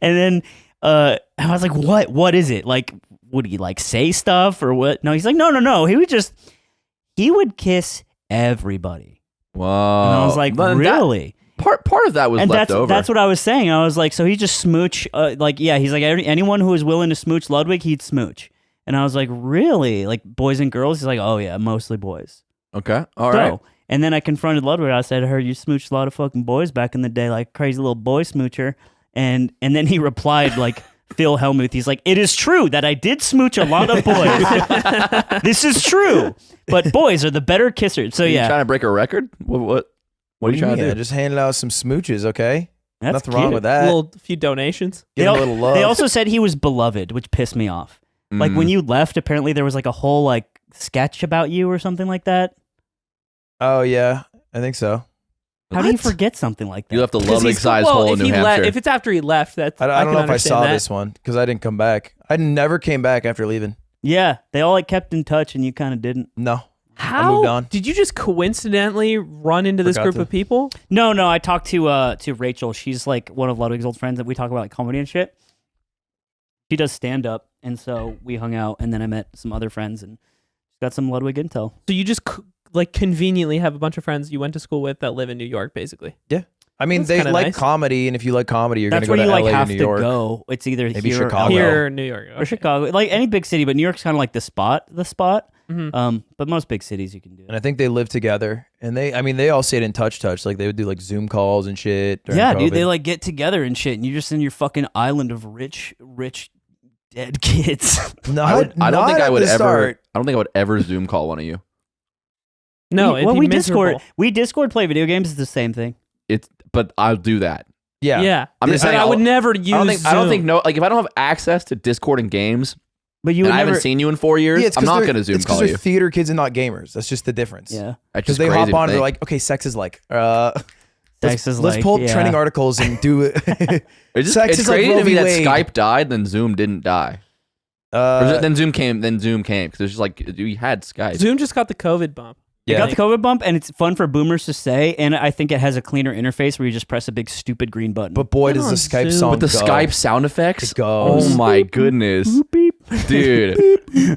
And then I was like, what is it? Like, would he like say stuff or what? No, he's like, no. He would kiss everybody. Whoa. And I was like, really? Part of that was left over. That's what I was saying. I was like, so he just smooch, he's like, anyone who was willing to smooch Ludwig, he'd smooch. And I was like, really? Like boys and girls? He's like, oh yeah, mostly boys. Okay, all right. And then I confronted Ludwig. I said, I heard you smooched a lot of fucking boys back in the day, like crazy little boy smoocher. And then he replied like Phil Hellmuth. He's like, it is true that I did smooch a lot of boys. This is true. But boys are the better kissers. So Are you trying to break a record? What are you trying to do? Just handing out some smooches, okay? That's Nothing cute. wrong with that. A few donations. Give him a little love. They also said he was beloved, which pissed me off. Like when you left, apparently there was like a whole like sketch about you or something like that. Oh yeah, I think so. How do you forget something like that? You left a Ludwig-sized hole in New Hampshire. If it's after he left, that's I don't know if I saw that. this one because I didn't come back. I never came back after leaving. Yeah, they all like kept in touch and you kind of didn't. No. I How moved on. did you just coincidentally run into this group of people? No. I talked to Rachel. She's like one of Ludwig's old friends that we talk about like comedy and shit. She does stand up, and so we hung out, and then I met some other friends and got some Ludwig intel. So you just like conveniently have a bunch of friends you went to school with that live in New York, basically. Yeah. I mean, That's they kinda like nice. comedy, and if you like comedy, you're going That's to go where to you like LA or have New to York. go. It's either Maybe here, Chicago. Here or New York. or Chicago, like any big city, but New York's kind of like the spot. Mhm. But most big cities you can do it. And I think they live together, and they all stayed in touch. Like they would do like Zoom calls and shit. during Yeah, dude, COVID. they like get together and shit, and you're just in your fucking island of rich dead kids. I don't think I would ever Zoom call one of you. No, it'd be we miserable. Discord play video games. It's the same thing. But I'll do that. Yeah. I'm just But saying. I would never use I don't think Zoom. if I don't have access to Discord and games, but you and would I never haven't seen you in 4 years, Yeah, it's I'm 'cause not they're- going to Zoom it's 'cause call they're you. theater kids and not gamers. That's just the difference. Yeah. That's Because just they crazy hop to on and they're think. like, okay, sex is like, Sex is let's like, pull up yeah. trending articles and do it. It's Sex is like crazy Roe to me v. that Wade. Skype died, then Zoom didn't die. Then Zoom came. Because it's just like we had Skype. Zoom just got the COVID bump. It got the COVID bump, and it's fun for boomers to say, and I think it has a cleaner interface where you just press a big stupid green button. But boy, does the Skype song But the go. Skype sound effects. It goes. Oh my goodness, dude!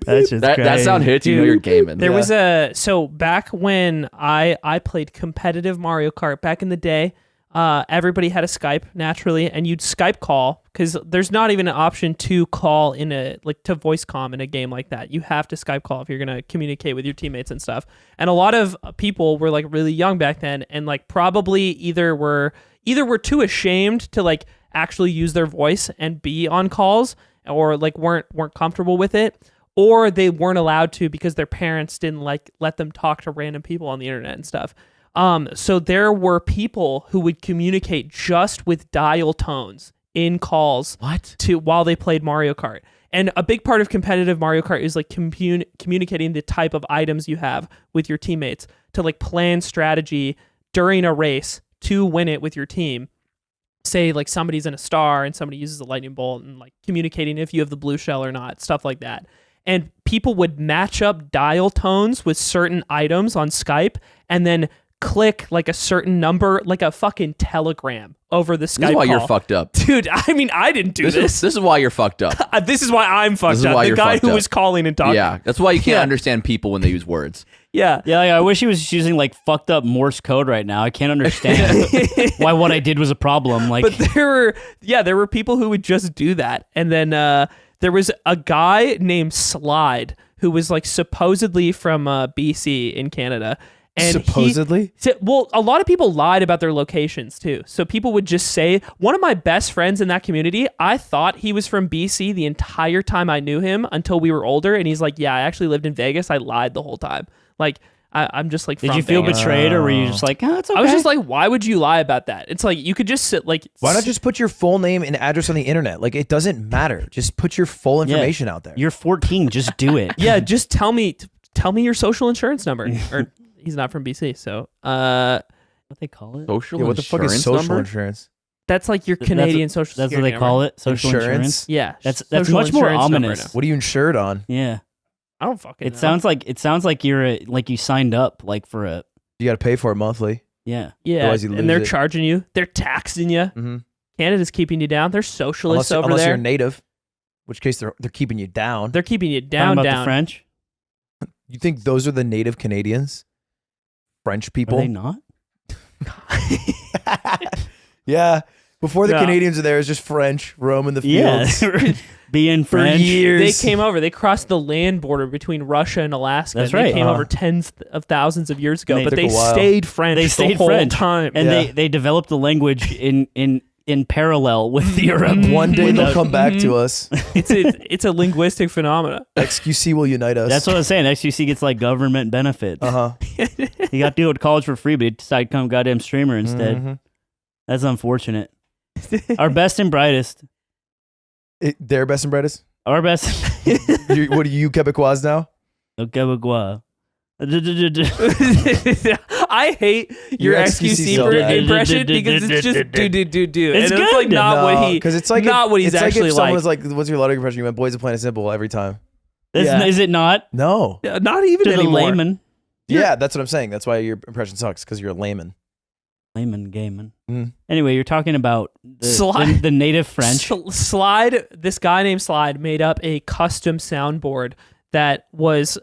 That's just that sound hits. You know you're gaming. There was so back when I played competitive Mario Kart back in the day. Everybody had a Skype naturally, and you'd Skype call because there's not even an option to call to voice comm in a game like that. You have to Skype call if you're gonna communicate with your teammates and stuff. And a lot of people were like really young back then, and like probably either were too ashamed to like actually use their voice and be on calls, or like weren't comfortable with it, or they weren't allowed to because their parents didn't like let them talk to random people on the internet and stuff. So there were people who would communicate just with dial tones in calls while they played Mario Kart. And a big part of competitive Mario Kart is like communicating the type of items you have with your teammates to like plan strategy during a race to win it with your team. Say like somebody's in a star and somebody uses a lightning bolt, and like communicating if you have the blue shell or not, stuff like that. And people would match up dial tones with certain items on Skype and then click like a certain number, like a fucking telegram over the Skype This is why call. you're fucked up, dude. I mean, I didn't do this. This is why you're fucked up. This is why I'm fucked This is up. why The you're guy fucked who up. was calling and talking. Yeah, that's why you can't understand people when they use words. Yeah. Yeah, I wish he was using like fucked up Morse code right now. I can't understand why what I did was a problem. Like, But there were people who would just do that. And then there was a guy named Slide who was like supposedly from BC in Canada. And Supposedly? well, a lot of people lied about their locations too. So people would just say, one of my best friends in that community, I thought he was from BC the entire time I knew him until we were older. And he's like, yeah, I actually lived in Vegas. I lied the whole time. Like, I'm just like, did from you feel Vegas. betrayed, or were you just like, oh, it's okay? I was just like, why would you lie about that? It's like, you could just sit like, Why not just put your full name and address on the internet? Like, it doesn't matter. Just put your full information out there. You're 14. Just do it. yeah, just tell me your social insurance number. Or he's not from BC, so what they call it? Social what the fuck is insurance social number? insurance? That's like your Canadian social That's what security they call it. Social Insurance? insurance. Yeah, That's social much more insurance number ominous. now. What are you insured on? Yeah. I don't fucking It know. sounds like you're like you signed up like for a You got to pay for it monthly. Yeah. Yeah, Otherwise you lose and they're it. charging you. They're taxing you. Mm-hmm. Canada's keeping you down. They're socialists over unless there. you're native, in which case they're keeping you down. They're keeping you Talking down, about down. the French? You think those are the native Canadians? French people? Are they not? Yeah. Before the No. Canadians are there, it's just French roaming the fields. Yeah. Being For French. years. They came over. They crossed the land border between Russia and Alaska. That's They right. came over tens of thousands of years ago, And but they they took a while. stayed French. They the stayed whole French time. and Yeah. they developed the language in parallel with Europe. One day they'll Without- come back to us. it's a linguistic phenomena. XQC will unite us. That's what I was saying. XQC gets like government benefits. Uh-huh. You got to do it college for free, but he decided to become a goddamn streamer instead. Mhm. That's unfortunate. Our best and brightest. Their best and brightest? Our best. What are you Quebecois now? Quebecois. I hate your XQC so bad. impression because it's just do. It's and it's like good. not what he because it's like not what he's it's actually like if someone was like, "What's your Ludwig impression?" You went, "Boys are playing simple" every time. Yeah. Is it not? No, not even To the anymore. layman. Yeah, that's what I'm saying. That's why your impression sucks because you're a layman. Layman, gayman. Mm. Anyway, you're talking about Slide. the native French. Slide. This guy named Slide made up a custom soundboard that was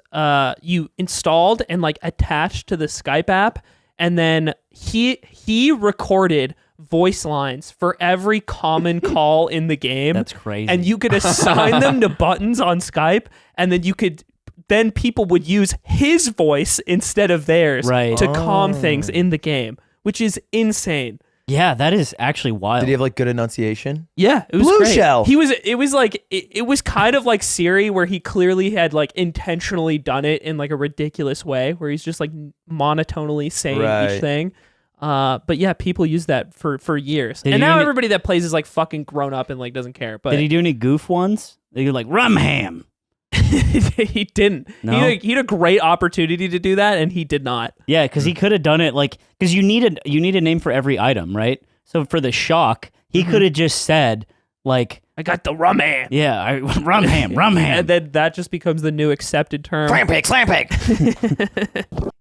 you installed and like attached to the Skype app, and then he recorded voice lines for every common call in the game. That's crazy. And you could assign them to buttons on Skype, and then people would use his voice instead of theirs to calm things in the game, which is insane. Yeah, that is actually wild. Did he have like good enunciation? Yeah, it was Blue great. shell. It was kind of like Siri, where he clearly had like intentionally done it in like a ridiculous way, where he's just like monotonally saying each thing. But yeah, people use that for years, and now everybody that plays is like fucking grown up and like doesn't care. But did he do any goof ones? They were like rum ham. he didn't. No? He had a great opportunity to do that, and he did not. Yeah, because he could have done it like because you need a name for every item, right? So for the shock, he could have just said like, I got the rum ham. Yeah, rum ham. And then that just becomes the new accepted term. Slam pig.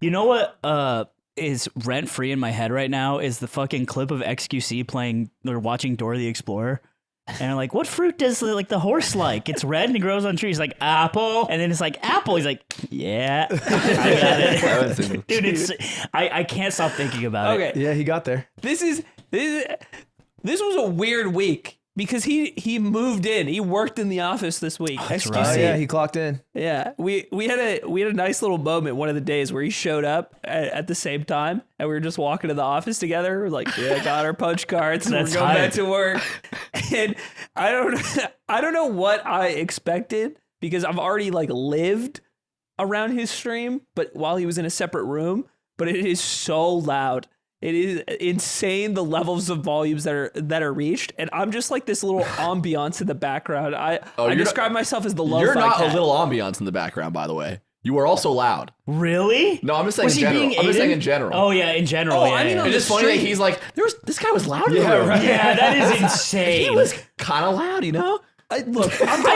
You know what is rent free in my head right now is the fucking clip of XQC playing or watching Dora the Explorer. And I'm like, what fruit does like the horse like? It's red and it grows on trees. Like apple, and then it's like apple. He's like, yeah, I got it, dude. I can't stop thinking about it. Okay. Yeah, he got there. This was a weird week because he moved in. He worked in the office this week. XQC. Yeah, he clocked in. Yeah, we had a nice little moment one of the days where he showed up at the same time, and we were just walking to the office together. We're like, yeah, got our punch cards, and we're going back to work. And I don't know what I expected because I've already like lived around his stream, but while he was in a separate room. But it is so loud. It is insane the levels of volumes that are reached, and I'm just like this little ambiance in the background. I describe myself as the lo-fi You're not cat. a little ambiance in the background, by the way. You are also loud. Really? No, I'm just saying Was in he general. being I'm just saying Aiden? in general. Oh yeah, in general. Oh, yeah, I mean, yeah. on It's just funny that he's like, this guy was loud. Yeah, right. Yeah, that is insane. He was kind of loud, you know. I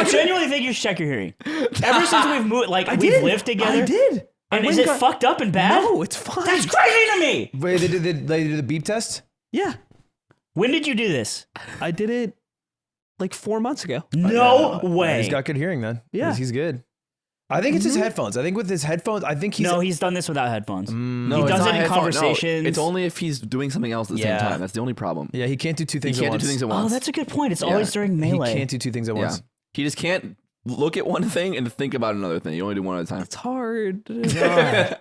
genuinely think you should check your hearing. Ever since we've moved, like we've lived together. I did. And is it fucked up and bad? No, it's fine. That's crazy to me. Wait, they did the beep test? Yeah. When did you do this? I did it like 4 months ago. No way. He's got good hearing then. Yeah. He's good. I think it's his headphones. I think with his headphones, he's done this without headphones. No, he it's does not it in headphone- no, conversations. it's only if he's doing something else at the same time. That's the only problem. Yeah, he can't do two things He at can't once. do two things at once. Oh, that's a good point. It's always during melee. He can't do two things at Yeah. once. He just can't look at one thing and think about another thing. You only do one at a time. It's hard. It's hard.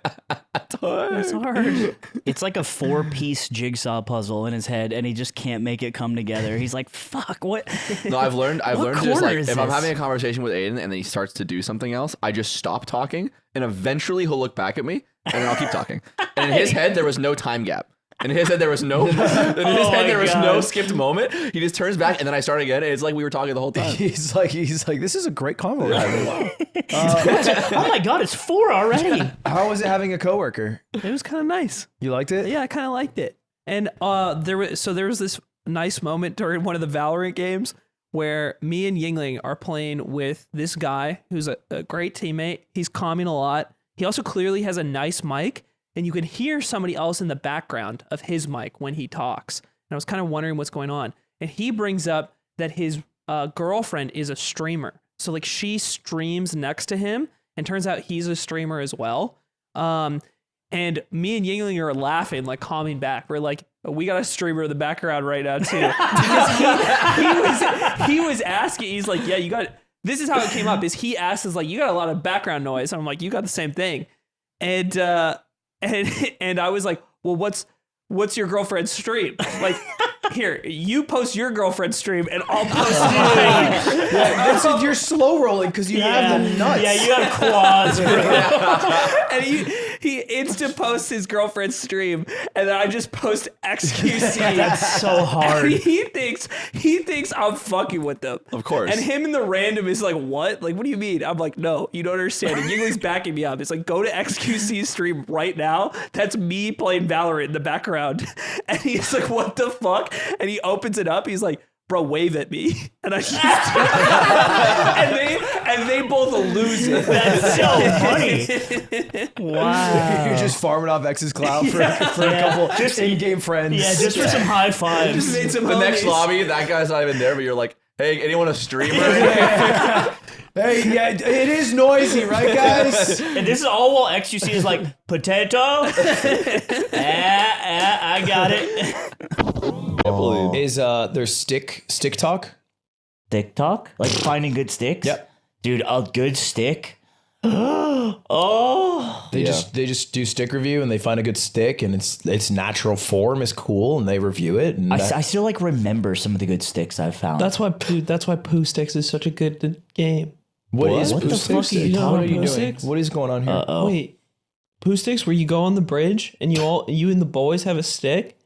It's hard. It's like a 4-piece jigsaw puzzle in his head, and he just can't make it come together. He's like, "Fuck, what?" No, I've learned What just corner like is if I'm this? having a conversation with Aiden and then he starts to do something else, I just stop talking and eventually he'll look back at me and then I'll keep talking. And in his head there was no time gap. In his head there was no no skipped moment. He just turns back and then I start again and it's like we were talking the whole time. He's like, this is a great convo. we're having. Oh my god, it's 4 already. How was it having a coworker? It was kind of nice. You liked it? Yeah, I kind of liked it. And there was this nice moment during one of the Valorant games where me and Yingling are playing with this guy who's a great teammate. He's calming a lot. He also clearly has a nice mic. and you could hear somebody else in the background of his mic when he talks. And I was kind of wondering what's going on. And he brings up that his girlfriend is a streamer. So like she streams next to him, and turns out he's a streamer as well. And me and Yingling are laughing, like calming back. We're like, we got a streamer in the background right now too. Because he was asking, he's like, yeah, you got, this is how it came up, is he asked us like, you got a lot of background noise. I'm like, you got the same thing. And I was like, well, what's your girlfriend's stream? Like, here, you post your girlfriend's stream and I'll post mine. Yeah, you're slow rolling because you have the nuts. Yeah, you have quads, bro. And he instant posts his girlfriend's stream, and then I just post XQC. That's so hard. And he thinks I'm fucking with them. Of course. And him in the random is like, what? Like, what do you mean? I'm like, no, you don't understand. And Yigley's backing me up. It's like, go to XQC's stream right now. That's me playing Valorant in the background. And he's like, what the fuck? And he opens it up. He's like, bro, wave at me. And I just and they both lose it. That's so funny. Wow. You're just farming off X's cloud for a couple just in-game friends. Yeah, just for some high fives. Just made some The next homies. lobby, that guy's not even there, but you're like, hey, anyone a streamer? Hey, yeah, it is noisy, right, guys? And this is all while XQC is like, potato? I got it. Is there stick talk? Stick talk? Like finding good sticks? Yep. Dude, a good stick? Oh. They just do stick review and they find a good stick and its natural form is cool and they review it. And I still like remember some of the good sticks I've found. That's why Poo Sticks is such a good game. What is What Poo the Sticks? fuck are you What are you Poo doing? Sticks? What is going on here? Wait, Poo Sticks, where you go on the bridge and you and the boys have a stick.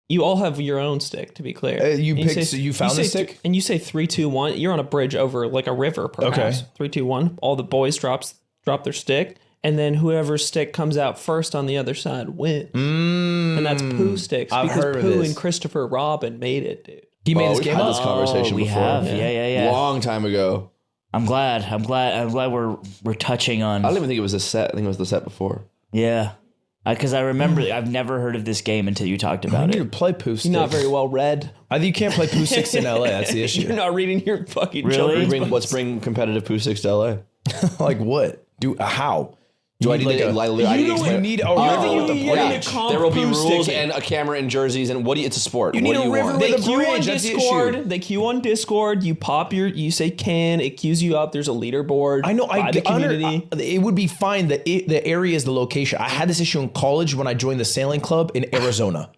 You all have your own stick, to be clear. You And picked. You found the stick. and you say 3, 2, 1. You're on a bridge over like a river, perhaps. Okay. 3, 2, 1. All the boys drop their stick, and then whoever's stick comes out first on the other side wins. And that's Poo Sticks I've because heard of Poo this. and Christopher Robin made it, dude. He made this We've game had up. this conversation we before. have. Yeah. Long time ago. I'm glad we're touching on. I don't even think it was a set. I think it was the set before. Yeah. Because I remember I've never heard of this game until you talked I about need to it. play Poo Sticks. You're not very well read. I think you can't play Poo Sticks in LA. That's the issue. You're not reading your fucking Really? children's Let's bring competitive Poo Sticks to LA. Like what? How? Do I need like to? you need a river with a bridge. There will be rules and a camera and jerseys and it's a sport. You need a river They with a queue on bridge. That's the issue. Discord. They queue on Discord. You say can. It queues you up. There's a leaderboard. I know. by the community. It would be fine. The area is the location. I had this issue in college when I joined the sailing club in Arizona.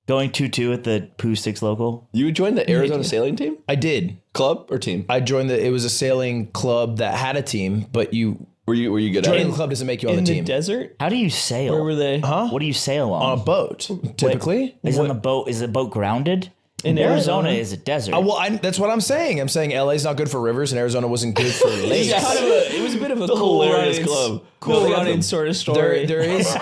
Going 2-2 at the Poo Sticks local. You joined the Arizona sailing team? I did. Club or team? I joined it was a sailing club that had a team, but were you good at joining it? the club doesn't make you on in the the team. desert. How do you sail? Where were they? Huh? What do you sail on? On a boat, typically. Is on the boat? Is the boat grounded? In Arizona Arizona. is a desert. That's what I'm saying. I'm saying LA's not good for rivers and Arizona wasn't good for lakes. It was a bit of a cool hilarious running, club. cool running sort of story. There is.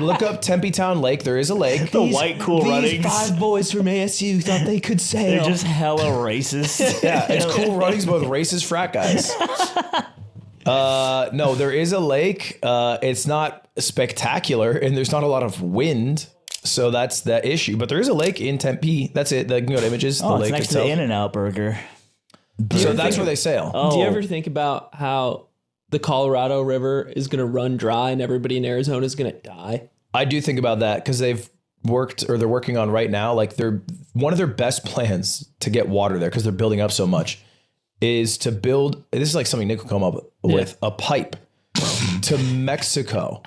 Look up Tempe Town Lake. There is a lake. the white cool runnings. 5 boys from ASU thought they could sail. They're just hella racist. Yeah, it's cool runnings, both racist frat guys. No, there is a lake. It's not spectacular, and there's not a lot of wind, so that's the issue. But there is a lake in Tempe. That's it. You can go to images. Oh, the it's lake next itself. to the In-N-Out Burger. So that's where they sail. Oh. Do you ever think about how the Colorado River is going to run dry and everybody in Arizona is going to die? I do think about that because they're working on right now. Like one of their best plans to get water there because they're building up so much is to build. This is like something Nick will come up with a pipe to Mexico.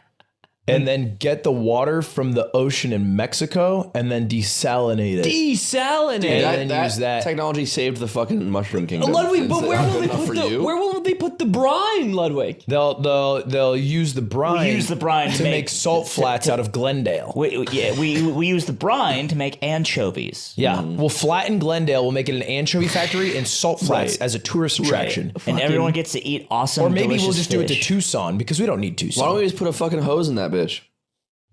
And then get the water from the ocean in Mexico and then desalinate it. Desalinate. And then use that. Technology saved the fucking mushroom kingdom. Ludwig, but where will they put the brine, Ludwig? They'll use the brine. We use the brine to make salt flats out of Glendale. We use the brine to make anchovies. Yeah, we'll flatten Glendale. We'll make it an anchovy factory and salt flats as a tourist attraction. And everyone gets to eat awesome. Or maybe we'll delicious just do it to fish. Tucson because we don't need Tucson. Why don't we just put a fucking hose in that bitch?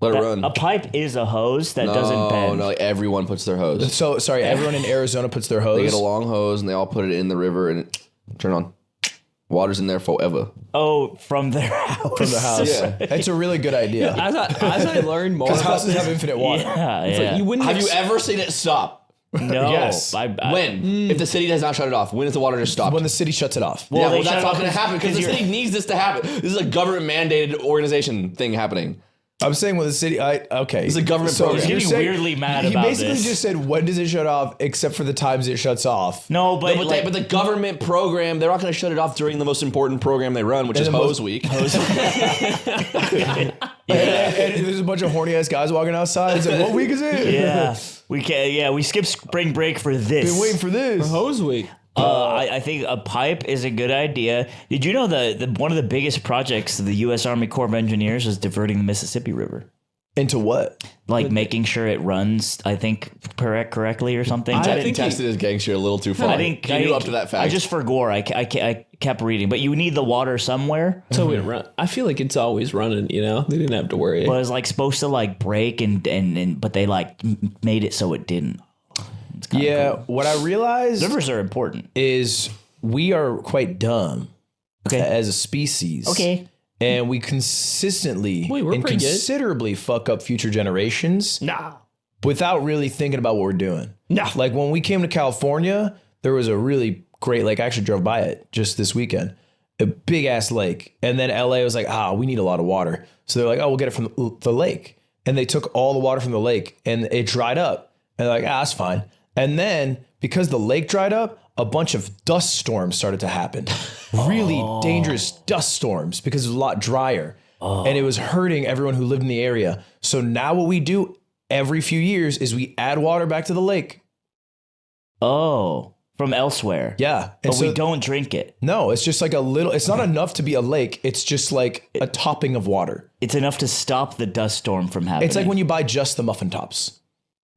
Let it run. A pipe is a hose that doesn't bend. No, like everyone puts their hose. So sorry, everyone in Arizona puts their hose. They get a long hose and they all put it in the river and turn on. Water's in there forever. Oh, from their house. From the house. Yeah. It's a really good idea. As I learn more, Because about houses this, have infinite water. Yeah, it's like you wouldn't. Have you ever seen it stop? No. Yes. When? If the city does not shut it off, when is the water just stopped? When the city shuts it off. Well, they that's shut not off going to happen because the city needs this to happen. This is a government mandated organization thing happening. I'm saying with the city, okay. It's a government program. He's you're getting saying- weirdly mad he about basically this. just said, when does it shut off, except for the times it shuts off. No, but, But the government program, they're not going to shut it off during the most important program they run, which is Hose Week. And there's a bunch of horny ass guys walking outside. It's like, what week is it? Yeah, we can. Yeah, we skipped spring break for this. Been waiting for this. Hose Week? I think a pipe is a good idea. Did you know the one of the biggest projects of the U.S. Army Corps of Engineers was diverting the Mississippi River? Into what? Like making sure it runs, I think, correctly or something. I think tested his gangster a little too far. I knew up to that fact. I just forgot. I kept reading, but you need the water somewhere. So it run. I feel like it's always running. You know, they didn't have to worry. But it's like supposed to like break and but they like made it so it didn't. Yeah, cool. what I realized Rivers are important. is we are quite dumb as a species. Okay. And we consistently we're and pretty good. considerably fuck up future generations without really thinking about what we're doing. Nah. Like when we came to California, there was a really great lake. I actually drove by it just this weekend. A big ass lake. And then LA was like, we need a lot of water. So they're like, we'll get it from the lake. And they took all the water from the lake and it dried up. And they're like, that's fine. And then because the lake dried up, a bunch of dust storms started to happen. Really dangerous dust storms because it was a lot drier. And it was hurting everyone who lived in the area. So now what we do every few years is we add water back to the lake. Oh, from elsewhere. Yeah. And But we don't drink it. No, it's just like a little, it's not enough to be a lake. It's just like a topping of water. It's enough to stop the dust storm from happening. It's like when you buy just the muffin tops.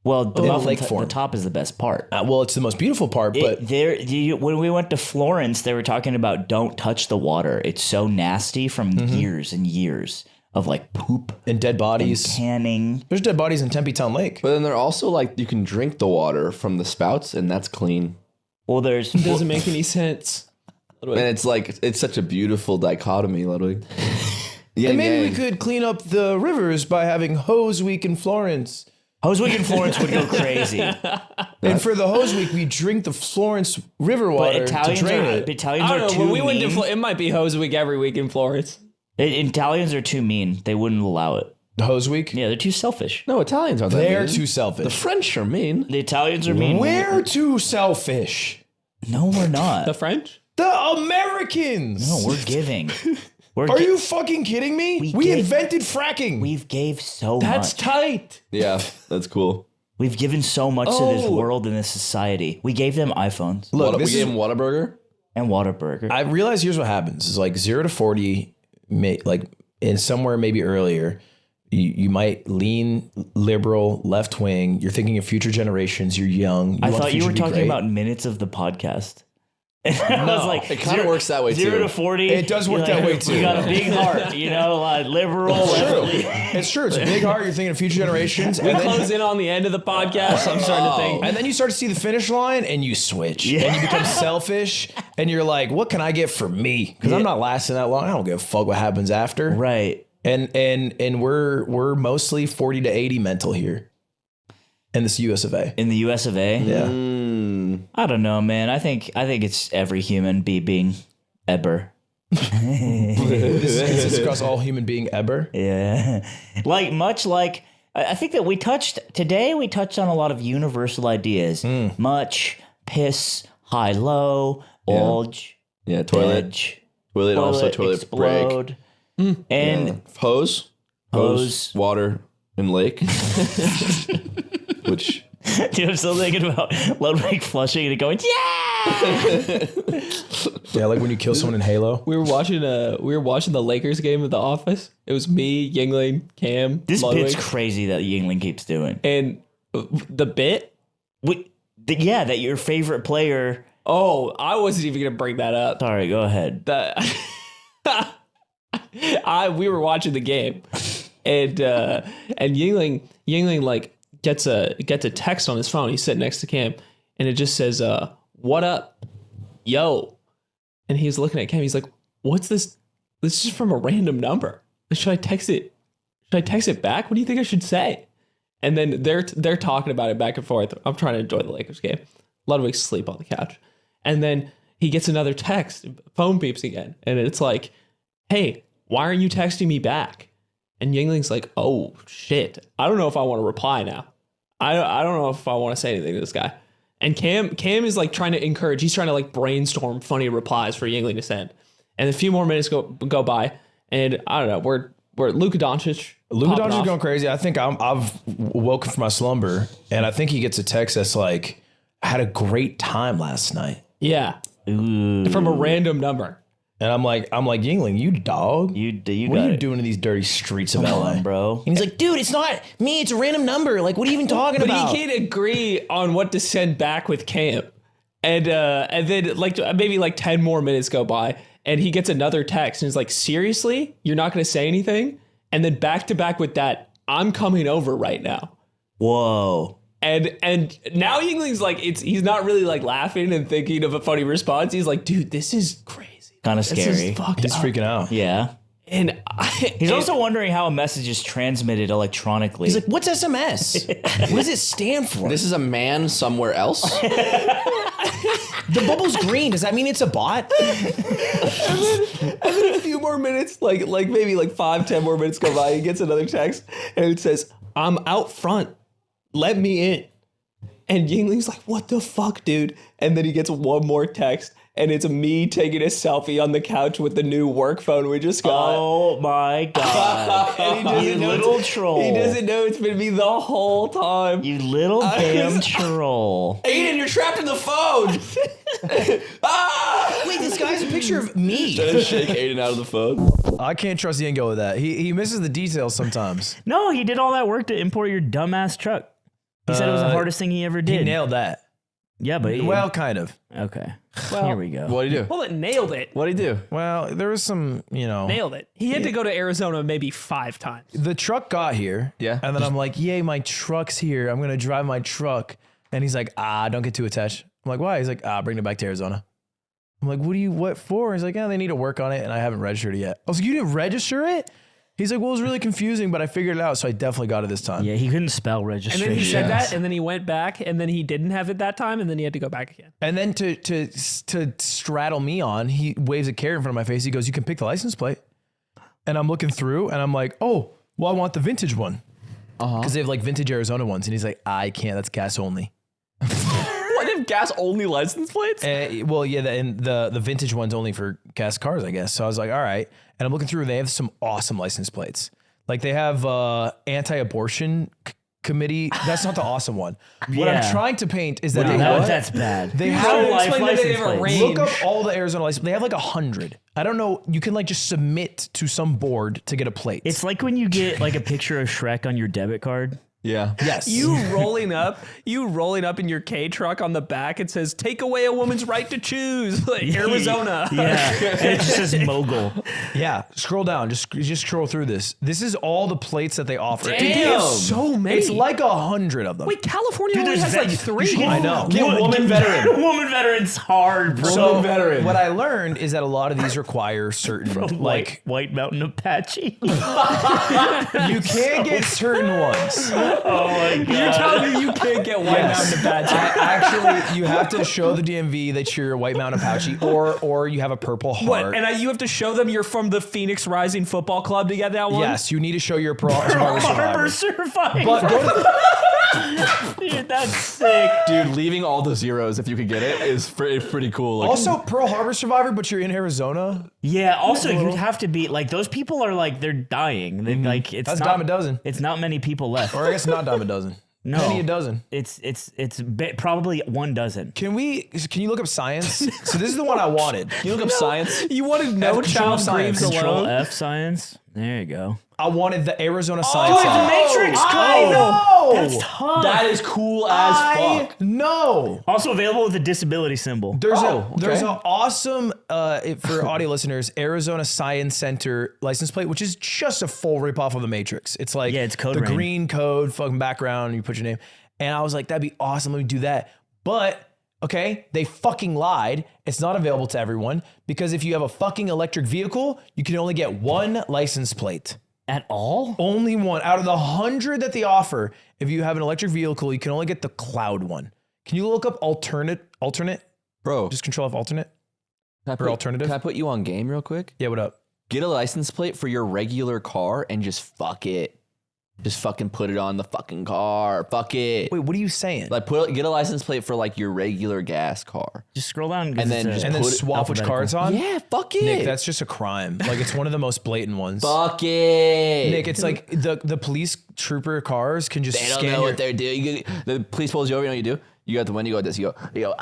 Well, the in muffin lake the form. top is the best part. Well, it's the most beautiful part, but When we went to Florence, they were talking about don't touch the water. It's so nasty from years and years of like poop and dead bodies, and canning. There's dead bodies in Tempe Town Lake. But then they're also like, you can drink the water from the spouts and that's clean. Well, It doesn't make any sense. And it's like, it's such a beautiful dichotomy, Ludwig. And maybe we could clean up the rivers by having Hose Week in Florence. Hose Week in Florence would go crazy. And for the Hose Week, we drink the Florence river water to drain it. Italians I are don't know. too When we went mean. to, it might be Hose Week every week in Florence. Italians are too mean. They wouldn't allow it. The Hose Week? Yeah, they're too selfish. No, Italians aren't that They're mean. too selfish. The French are mean. The Italians are mean. We're too selfish. No, we're not. The French? The Americans. No, we're giving. Are you fucking kidding me? We invented fracking. We've gave so That's much. tight. Yeah, that's cool. We've given so much to this world and this society. We gave them iPhones. Look, we gave them Whataburger and Whataburger. I realize here's what happens: is like 0 to 40, like in somewhere maybe earlier, you might lean liberal, left wing. You're thinking of future generations. You're young. I want the thought you future were to be talking great. about minutes of the podcast. I was like, it kind of works that way 0 too. to 40. It does work you're that way You too. got a big heart, you know, like liberal. It's true. left- It's true. It's a big heart. You're thinking of future generations. We and then- close in on the end of the podcast. I'm starting to think. And then you start to see the finish line and you switch. And you become selfish and you're like, what can I get for me? Because I'm not lasting that long. I don't give a fuck what happens after. Right. And we're mostly 40 to 80 mental here. In this US of A. In the US of A? Yeah. I don't know, man. I think it's every human being ever. This is across all human being ever. Yeah. Much like I think that we touched on a lot of universal ideas. Much, piss, high, low, bulge. Yeah, toilet. Edge, Toilet, also toilet explode, break. and Hose, water, and lake. Which dude, I'm still thinking about Ludwig flushing and going, yeah. Yeah, like when you kill someone in Halo. We were watching the Lakers game of The Office. It was me, Yingling, Cam. This Ludwig. bit's crazy that Yingling keeps doing. And the bit? That your favorite player. Oh, I wasn't even gonna bring that up. Sorry, go ahead. We were watching the game, and Yingling like gets a text on his phone. He's sitting next to Cam, and it just says, "What up, yo?" And he's looking at Cam. He's like, what's this? This is from a random number. Should I text it? Should I text it back? What do you think I should say? And then they're talking about it back and forth. I'm trying to enjoy the Lakers game. Ludwig's asleep on the couch. And then he gets another text. Phone beeps again. And it's like, hey, why aren't you texting me back? And Yingling's like, oh, shit. I don't know if I want to reply now. I don't know if I want to say anything to this guy. And Cam is like trying to encourage. He's trying to like brainstorm funny replies for Yingling to send. And a few more minutes go by. And I don't know. We're Luka Doncic. Luka Doncic is going crazy. I think I've woken from my slumber, and I think he gets a text that's like, I had a great time last night. Yeah. From a random number. And I'm like, Yingling, you dog. You what got are you it. doing in these dirty streets of Come LA, on, bro? And he's like, dude, it's not me. It's a random number. Like, what are you even talking about? But he can't agree on what to send back with Cam. And then like maybe like 10 more minutes go by, and he gets another text, and he's like, seriously? You're not going to say anything? And then back to back with that, I'm coming over right now. Whoa. And now Yingling's like, he's not really like laughing and thinking of a funny response. He's like, dude, this is crazy. Kind of This scary. is fucked He's up. freaking out. Yeah. And he's also wondering how a message is transmitted electronically. He's like, what's SMS? What does it stand for? This is a man somewhere else? The bubble's green. Does that mean it's a bot? and then a few more minutes, like maybe like 5-10 more minutes go by, he gets another text, and it says, I'm out front. Let me in. And Yingling's like, what the fuck, dude? And then he gets one more text, and it's me taking a selfie on the couch with the new work phone we just got. Oh my god. And he You doesn't know little troll. He doesn't know it's been me the whole time. You little damn troll. Aiden, you're trapped in the phone. Wait, this guy's a picture of me. Trying to shake Aiden out of the phone. I can't trust Yingo with that. He misses the details sometimes. No, he did all that work to import your dumbass truck. He said it was the hardest thing he ever did. He nailed that. Yeah, but Well, kind of. okay. Well, Here we go. What'd he do? Well, it nailed it. What'd he do? Well, there was some, Nailed it. He had to go to Arizona maybe 5 times. The truck got here. Yeah. And then I'm like, yay, my truck's here. I'm going to drive my truck. And he's like, don't get too attached. I'm like, why? He's like, bring it back to Arizona. I'm like, what for? He's like, they need to work on it. And I haven't registered it yet. I was like, you didn't register it? He's like, well, it was really confusing, but I figured it out. So I definitely got it this time. Yeah, he couldn't spell And registration. then he said that, and then he went back, and then he didn't have it that time, and then he had to go back again. And then to straddle me on, he waves a carrot in front of my face. He goes, you can pick the license plate. And I'm looking through and I'm like, oh, well, I want the vintage one. Because they have like vintage Arizona ones. And he's like, I can't, that's gas only. What, they have gas only license plates? Well, yeah, and the vintage one's only for gas cars, I guess. So I was like, all right. And I'm looking through, they have some awesome license plates. Like they have anti-abortion committee. That's not the awesome one. What I'm trying to paint is that that's bad. They have license plates. Look up all the Arizona license. They have like 100. I don't know. You can like just submit to some board to get a plate. It's like when you get like a picture of Shrek on your debit card. Yeah. Yes. You rolling up in your K truck on the back, it says, take away a woman's right to choose. Like Arizona. Yeah. And it just says mogul. Yeah. Scroll down. Just scroll through this. This is all the plates that they offer. Damn. They have so many. It's like 100 of them. Wait, California only has like 3. I know. Get woman veteran. Woman veteran's hard, bro. So what I learned is that a lot of these require certain like White Mountain Apache. you can't get certain ones. Oh my god! You're telling me you can't get White Mountain Apache? Actually, you have to show the DMV that you're a White Mountain Apache, or you have a Purple Heart. What? And you have to show them you're from the Phoenix Rising Football Club to get that one? Yes, you need to show your Harbor Harbor Survivor. Survivor. But go to Dude, that's sick. Dude, leaving all the zeros if you could get it is pretty cool. Like, also Pearl Harbor Survivor, but you're in Arizona. Yeah. Also, you'd have to be like those people are like they're dying. They, like it's That's not, dime a dozen. It's not many people left. Or I guess not dime a dozen. No, Penny a dozen. It's probably 1 dozen. Can you look up science? So this is the one I wanted. Can you look up science? You wanted no child science. grieves Control alone? F science. There you go. I wanted the Arizona Science Dude, the Center. Matrix code. I know. That's tough. That is cool as fuck. No. Also available with the disability symbol. There's an awesome for audio listeners Arizona Science Center license plate, which is just a full ripoff of the Matrix. It's like it's code the rain. green code, fucking background, and you put your name. And I was like, that'd be awesome. Let me do that. But Okay, they fucking lied. It's not available to everyone because if you have a fucking electric vehicle, you can only get one license plate. At all? Only one. Out of the 100 that they offer, if you have an electric vehicle, you can only get the cloud one. Can you look up alternate? Bro. Just control F alternate? Or alternative? Can I put you on game real quick? Yeah, what up? Get a license plate for your regular car and just fuck it. Just fucking put it on the fucking car. Fuck it. Wait, what are you saying? Like get a license plate for like your regular gas car. Just scroll down and then swap which car it's on? Yeah, fuck it. Nick, that's just a crime. Like it's one of the most blatant ones. Fuck it. Nick, it's like the police trooper cars can just They don't scan know your... what they're doing. The police pulls you over, you know what you do? You got the window, you go like this, you go,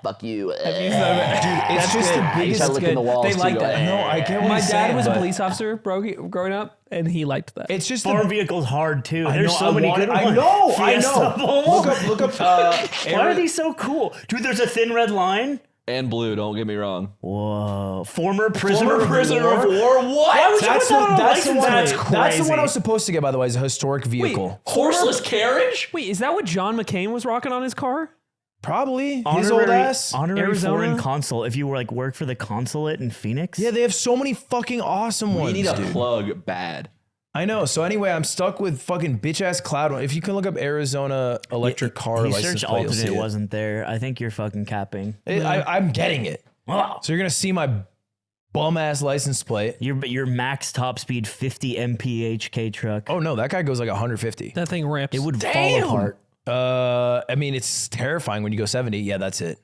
fuck you. Dude, it's just the biggest. You look in the walls They too, like go, that. No, I get what My he's dad saying, was a but- police officer growing up, and he liked that. It's just Farm vehicles hard too. I There's know, so I many want good it. ones. I know. Fiesta Bowl. Look up. Why are these so cool, dude? There's a thin red line. And blue, don't get me wrong. Whoa, former prisoner of war. What? Why would you put that on a license plate? That's the one I was supposed to get, by the way, is a historic vehicle. Horseless carriage? Wait, is that what John McCain was rocking on his car? Probably. His old ass. Honorary Arizona? foreign consul. If you were like work for the consulate in Phoenix. Yeah, they have so many fucking awesome ones. We need a dude. plug bad. I know. So anyway, I'm stuck with fucking bitch ass cloud one. If you can look up Arizona electric car He license searched plate, you'll see alternate it. wasn't there. I think you're fucking capping. I'm getting it. So you're gonna see my bum ass license plate. Your max top speed 50 mph truck. Oh no, that guy goes like 150. That thing rips. It would Damn. fall apart. I mean, it's terrifying when you go 70. Yeah, that's it.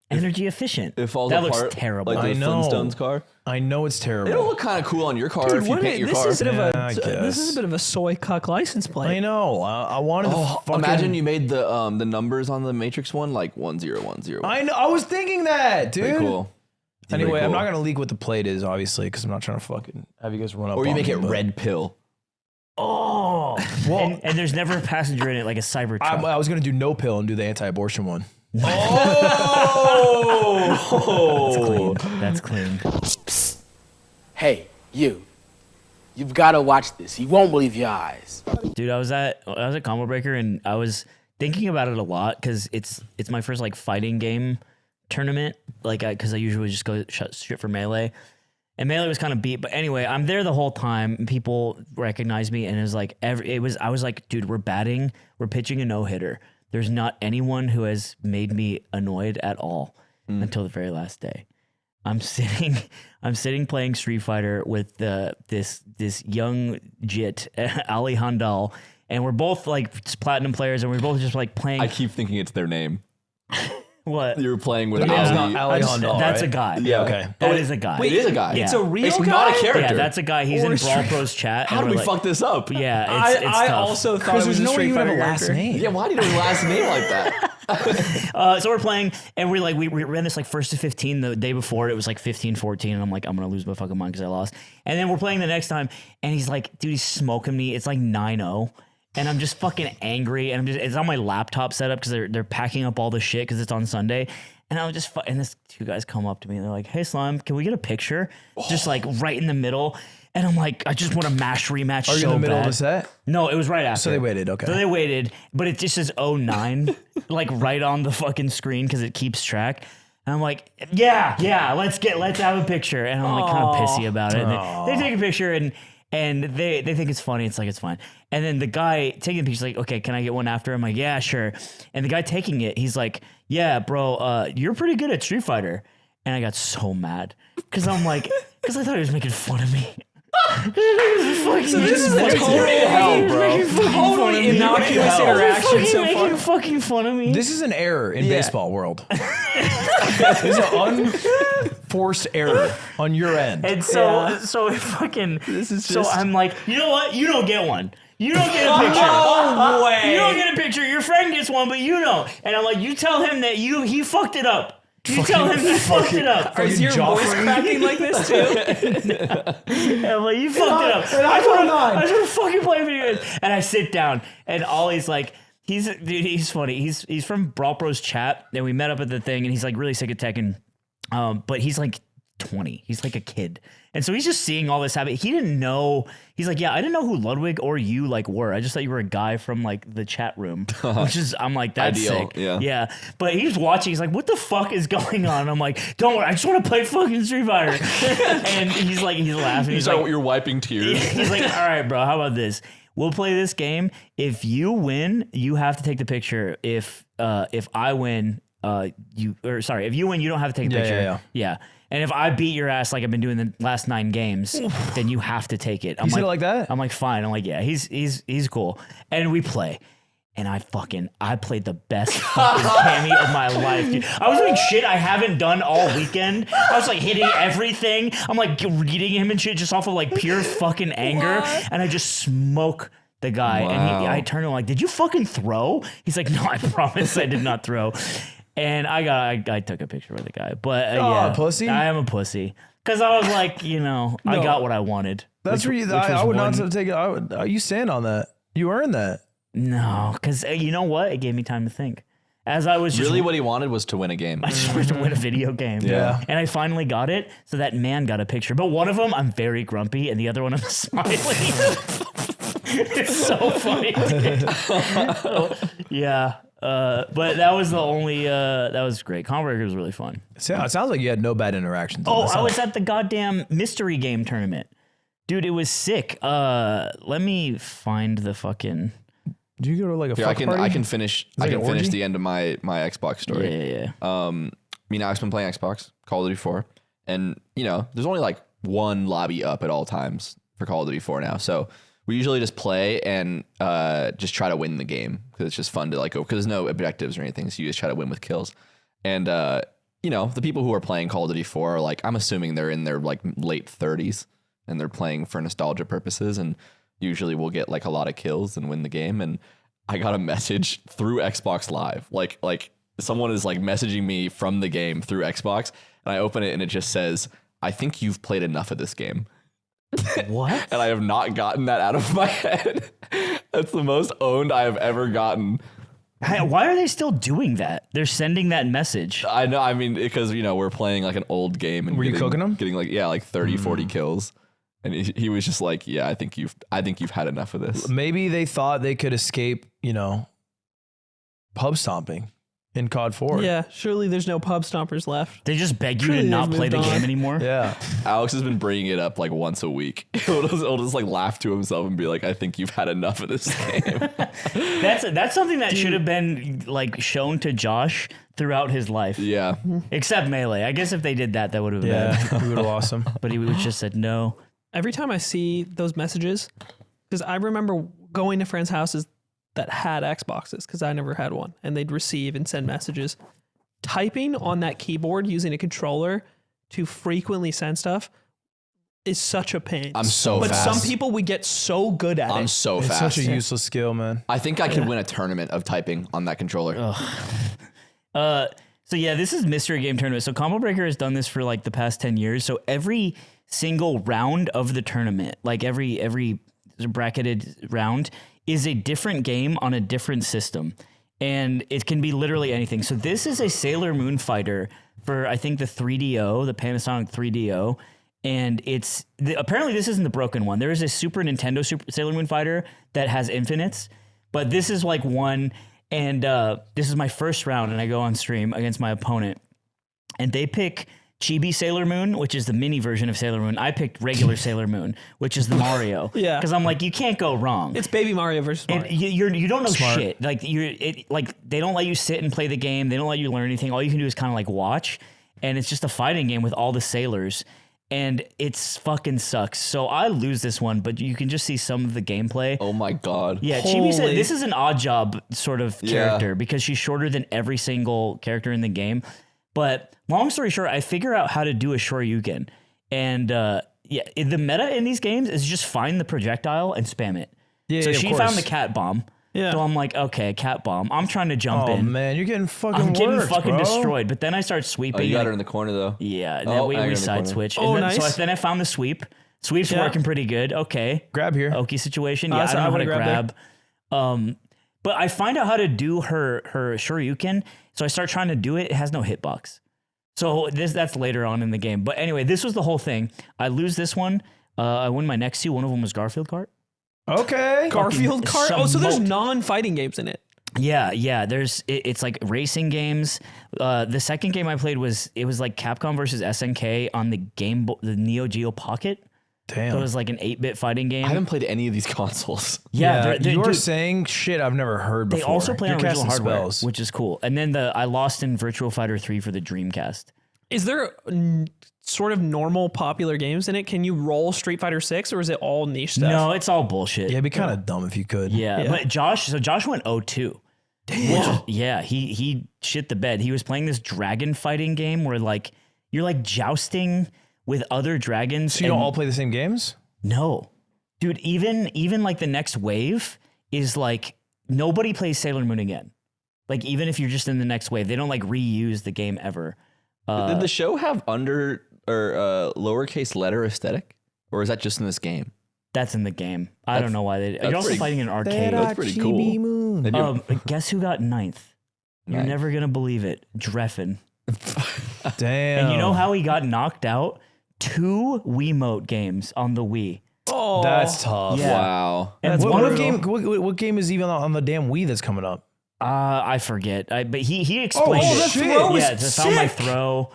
Energy efficient. It falls that apart looks terrible. like the I know. Flintstones car. I know it's terrible. It'll look kind of cool on your car Dude, if you paint your car. This is I this is guess. a bit of a soy cuck license plate. I know. I wanted to fucking... Imagine you made the numbers on the Matrix one like 1010. I know. I was thinking that, dude. Pretty cool. Anyway, Pretty I'm cool. not gonna leak what the plate is, obviously, because I'm not trying to fucking have you guys run up. Or you on make me, it but- red pill. Oh, Well, and there's never a passenger in it like a cyber truck. I was gonna do no pill and do the anti-abortion one. Oh, That's clean. Hey, you. You've got to watch this. You won't believe your eyes. Dude, I was at Combo Breaker and I was thinking about it a lot because it's my first like fighting game tournament. Like, because I usually just go shit for Melee. And Melee was kind of beat, but anyway, I'm there the whole time. And people recognize me, and it was like I was like, dude, we're pitching a no-hitter. There's not anyone who has made me annoyed at all until the very last day. I'm sitting playing Street Fighter with this young jit, Ali Handal, and we're both like platinum players, and we're both just like playing. I keep thinking it's their name. What? You were playing with But it's Ali. not Ali Handal, That's right? a guy. Yeah. Okay. That is a guy. It is a guy. Yeah. It's a real It's guy? not a character. Yeah, that's a guy. He's Or in a Brawl street- Pros chat. How and do we we're fuck this up? Yeah, it's I tough. also thought Because it was there's a no way Street you have Fighter a last character. name. Yeah, why do you have a last name like that? So we're playing, and we ran this like first to 15 the day before. It was like 15-14, and I'm like, I'm gonna lose my fucking mind because I lost. And then we're playing the next time, and he's like, dude, he's smoking me. It's like 9-0. And I'm just fucking angry, and it's on my laptop setup because they're packing up all the shit because it's on Sunday. And I'm just and this two guys come up to me and they're like, "Hey Slime, can we get a picture?" Just like right in the middle. And I'm like, I just want a rematch. Are you so in the middle bad. of the set? No, it was right after. So they waited, okay. So they waited, but it just says 09, like right on the fucking screen because it keeps track. And I'm like, yeah, let's have a picture. And I'm like kind of pissy about it. And they take a picture and they think it's funny. It's like, it's fine. And then the guy taking the picture is like, okay, can I get one after? I'm like, yeah, sure. And the guy taking it, he's like, yeah, bro, you're pretty good at Street Fighter. And I got so mad because I'm like, because I thought he was making fun of me. So this is the totally innocuous interaction so far. Making fucking fun of me. This is an error in baseball world. This is an unforced error on your end. And so it fucking. This is so just- I'm like, you know what? You don't get one. You don't get a picture. No way. You don't get a picture. Your friend gets one, but you don't. And I'm like, you tell him that he fucked it up. You tell him he fucked it up. Is your voice cracking like this too? And I'm like, you fucked it up. I just want to fucking play video games. And I sit down, and Ollie's like, he's funny. He's from Brawl Bros chat, and we met up at the thing, and he's like really sick at Tekken. But he's like 20. He's like a kid. And so he's just seeing all this happen. He didn't know. He's like, yeah, I didn't know who Ludwig or you like were. I just thought you were a guy from like the chat room, which is, I'm like, that's Ideal, sick. yeah. But he's watching. He's like, what the fuck is going on? I'm like, don't worry. I just want to play fucking Street Fighter. And he's like, he's laughing. He's like, you're wiping tears. He's like, all right, bro, how about this? We'll play this game. If you win, you have to take the picture. If I win, if you win, you don't have to take the picture. Yeah. And if I beat your ass like I've been doing the last 9 games, then you have to take it. You said it like that? I'm like, fine. I'm like, yeah, he's cool. And we play. And I played the best fucking Cammy of my life, dude. I was doing shit I haven't done all weekend. I was like hitting everything. I'm like reading him and shit just off of like pure fucking anger. And I just smoke the guy. Wow. And I turned to him like, did you fucking throw? He's like, no, I promise I did not throw. And I took a picture with the guy. But yeah, pussy? I am a pussy. Because I was like, I got what I wanted. That's where I would not take it. You stand on that. You earned that. No, because you know what? It gave me time to think. As I was just... Really what he wanted was to win a game. I just wanted to win a video game. Yeah. And I finally got it. So that man got a picture. But one of them, I'm very grumpy. And the other one, I'm smiling. It's so funny. Yeah. But that was the only, that was great. Converter was really fun. It sounds like you had no bad interactions. I was at the goddamn mystery game tournament. Dude, it was sick. Let me find the fucking... Do you go to like a fuck party? I can finish the end of my Xbox story. Yeah. I've been playing Xbox, Call of Duty 4. And, there's only like one lobby up at all times for Call of Duty 4 now. So we usually just play and just try to win the game because it's just fun to like go, because there's no objectives or anything. So you just try to win with kills. And, the people who are playing Call of Duty 4 are like, I'm assuming they're in their like late 30s and they're playing for nostalgia purposes. And usually we'll get like a lot of kills and win the game. And I got a message through Xbox Live. Like someone is like messaging me from the game through Xbox. And I open it and it just says, I think you've played enough of this game. What? And I have not gotten that out of my head. That's the most owned I have ever gotten. Hey, why are they still doing that? They're sending that message. I know. I mean, because, we're playing like an old game. And were you cooking them? Getting like 30, 40 kills. And he was just like, yeah, I think you've had enough of this. Maybe they thought they could escape, pub stomping in COD 4. Yeah, surely there's no pub stompers left. They just beg you to not play the game anymore. Yeah. Alex has been bringing it up like once a week. He'll just like laugh to himself and be like, I think you've had enough of this game. That's something that should have been like shown to Josh throughout his life. Yeah. Except Melee. I guess if they did that would have been. We would have lost him. But he would have just said no. Every time I see those messages, because I remember going to friends' houses that had Xboxes, because I never had one, and they'd receive and send messages. Typing on that keyboard using a controller to frequently send stuff is such a pain. I'm so fast. But some people would get so good at it. I'm so fast. It's such a useless skill, man. I think I could win a tournament of typing on that controller. So yeah, this is Mystery Game Tournament. So Combo Breaker has done this for like the past 10 years. So every single round of the tournament, like every bracketed round, is a different game on a different system. And it can be literally anything. So this is a Sailor Moon fighter for, I think, the 3DO, the Panasonic 3DO. And apparently this isn't the broken one. There is a Super Nintendo Sailor Moon fighter that has infinites. But this is like one, and this is my first round, and I go on stream against my opponent. And they pick Chibi Sailor Moon, which is the mini version of Sailor Moon. I picked regular Sailor Moon, which is the Mario. Yeah. Because I'm like, you can't go wrong. It's Baby Mario versus Mario. You don't know shit. Like they don't let you sit and play the game. They don't let you learn anything. All you can do is kind of like watch. And it's just a fighting game with all the sailors. And it's fucking sucks. So I lose this one, but you can just see some of the gameplay. Oh my God. Yeah, Chibi said this is an odd job sort of character because she's shorter than every single character in the game. But long story short, I figure out how to do a Shoryuken. And the meta in these games is just find the projectile and spam it. Yeah, so of she course. found the cat bomb. Yeah. So I'm like, okay, cat bomb. I'm trying to jump in. Oh man, you're getting fucking I'm getting worked, fucking bro. destroyed. But then I start sweeping. Oh, you got her in the corner though. Yeah. And we side switch. Oh, and then, nice. So then I found the sweep. Sweep's working pretty good. Okay. Grab here. Okie situation. Yeah, I don't know how to grab. But I find out how to do her Shoryuken. So I start trying to do it. It has no hitbox. So that's later on in the game. But anyway, this was the whole thing. I lose this one. I win my next two. One of them was Garfield Kart. Okay. Garfield Kart? Oh, so there's non-fighting games in it. Yeah. It's like racing games. The second game I played was like Capcom versus SNK on the the Neo Geo Pocket. Damn. So it was like an 8-bit fighting game. I haven't played any of these consoles. Yeah, you're saying shit I've never heard before. They also play on original hardware, spells. which is cool. And then I lost in Virtua Fighter 3 for the Dreamcast. Is there sort of normal popular games in it? Can you roll Street Fighter 6 or is it all niche stuff? No, it's all bullshit. Yeah, it'd be kind of dumb if you could. Yeah, but Josh went 0-2. Damn. Yeah, he shit the bed. He was playing this dragon fighting game where like you're like jousting with other dragons. So you don't all play the same games? No. Dude, even like the next wave is like nobody plays Sailor Moon again. Like even if you're just in the next wave, they don't like reuse the game ever. Did the show have under or lowercase letter aesthetic? Or is that just in this game? That's in the game. I don't know why they You're also fighting an arcade. That's pretty cool. Guess who got 9th? You're never gonna believe it. Dreffin. Damn. And you know how he got knocked out? 2 Wiimote games on the Wii. Oh, that's tough. Yeah. Wow. And what game is even on the damn Wii that's coming up? I forget. But he explained that throw it. is Found my sick. throw.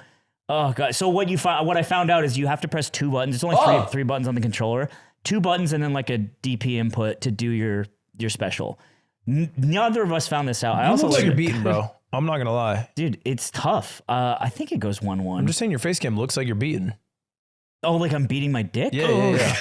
Oh god. So what I found out is you have to press 2 buttons. It's only three buttons on the controller. 2 buttons and then like a DP input to do your special. Neither of us found this out. I also look like you're beaten, bro. I'm not gonna lie, dude. It's tough. I think it goes 1-1. I'm just saying your face cam looks like you're beaten. Oh, like I'm beating my dick? Yeah.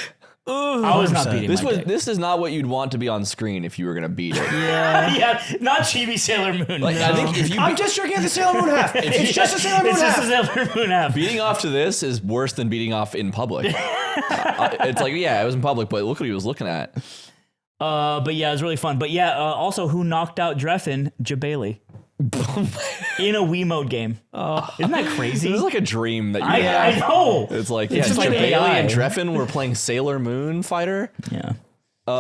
I was not beating my dick. This is not what you'd want to be on screen if you were gonna beat it. Yeah, not Chibi Sailor Moon. Like, I think if you I'm just jerking at the Sailor Moon half. It's just a Sailor Moon half. It's just a Sailor Moon half. Beating off to this is worse than beating off in public. It's like, yeah, it was in public, but look what he was looking at. But yeah, it was really fun. But yeah, also who knocked out Dreffin? Jabali. In a Wiimote game. Isn't that crazy? This is like a dream that you have. I know. It's like, It's just like Bailey AI. and Dreffin were playing Sailor Moon Fighter. Yeah.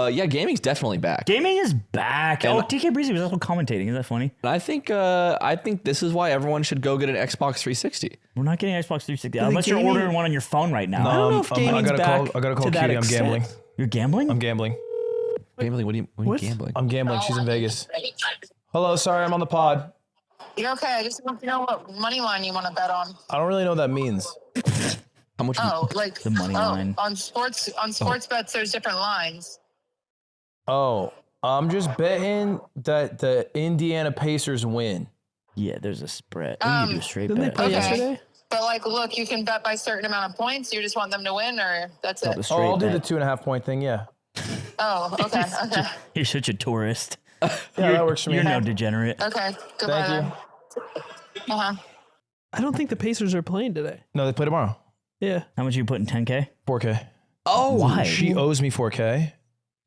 Yeah, gaming's definitely back. Gaming is back. And- TK Breezy was also commentating. Isn't that funny? And I think this is why everyone should go get an Xbox 360. We're not getting Xbox 360 unless you're ordering one on your phone right now. I don't know if gaming's back I gotta call to that Katie. I'm extent. gambling. You're gambling? I'm gambling. Gambling? What are you gambling? I'm gambling. She's in Vegas. Hello, sorry, I'm on the pod. You're okay. I just want to know what money line you want to bet on. I don't really know what that means. How much? Like the money line on sports bets. There's different lines. Oh, I'm just betting that the Indiana Pacers win. Yeah, there's a spread. You do a straight bet. Okay. But like, look, you can bet by a certain amount of points. You just want them to win, or that's it. Oh, I'll do the 2.5 point thing. Yeah. Oh, okay, okay. You're such a tourist. Yeah, that works for me. You're no degenerate. Okay, goodbye. Thank you. Uh-huh. I don't think the Pacers are playing today. No, they play tomorrow. Yeah. How much are you putting? 10K? 4K. Oh, why? She owes me 4K.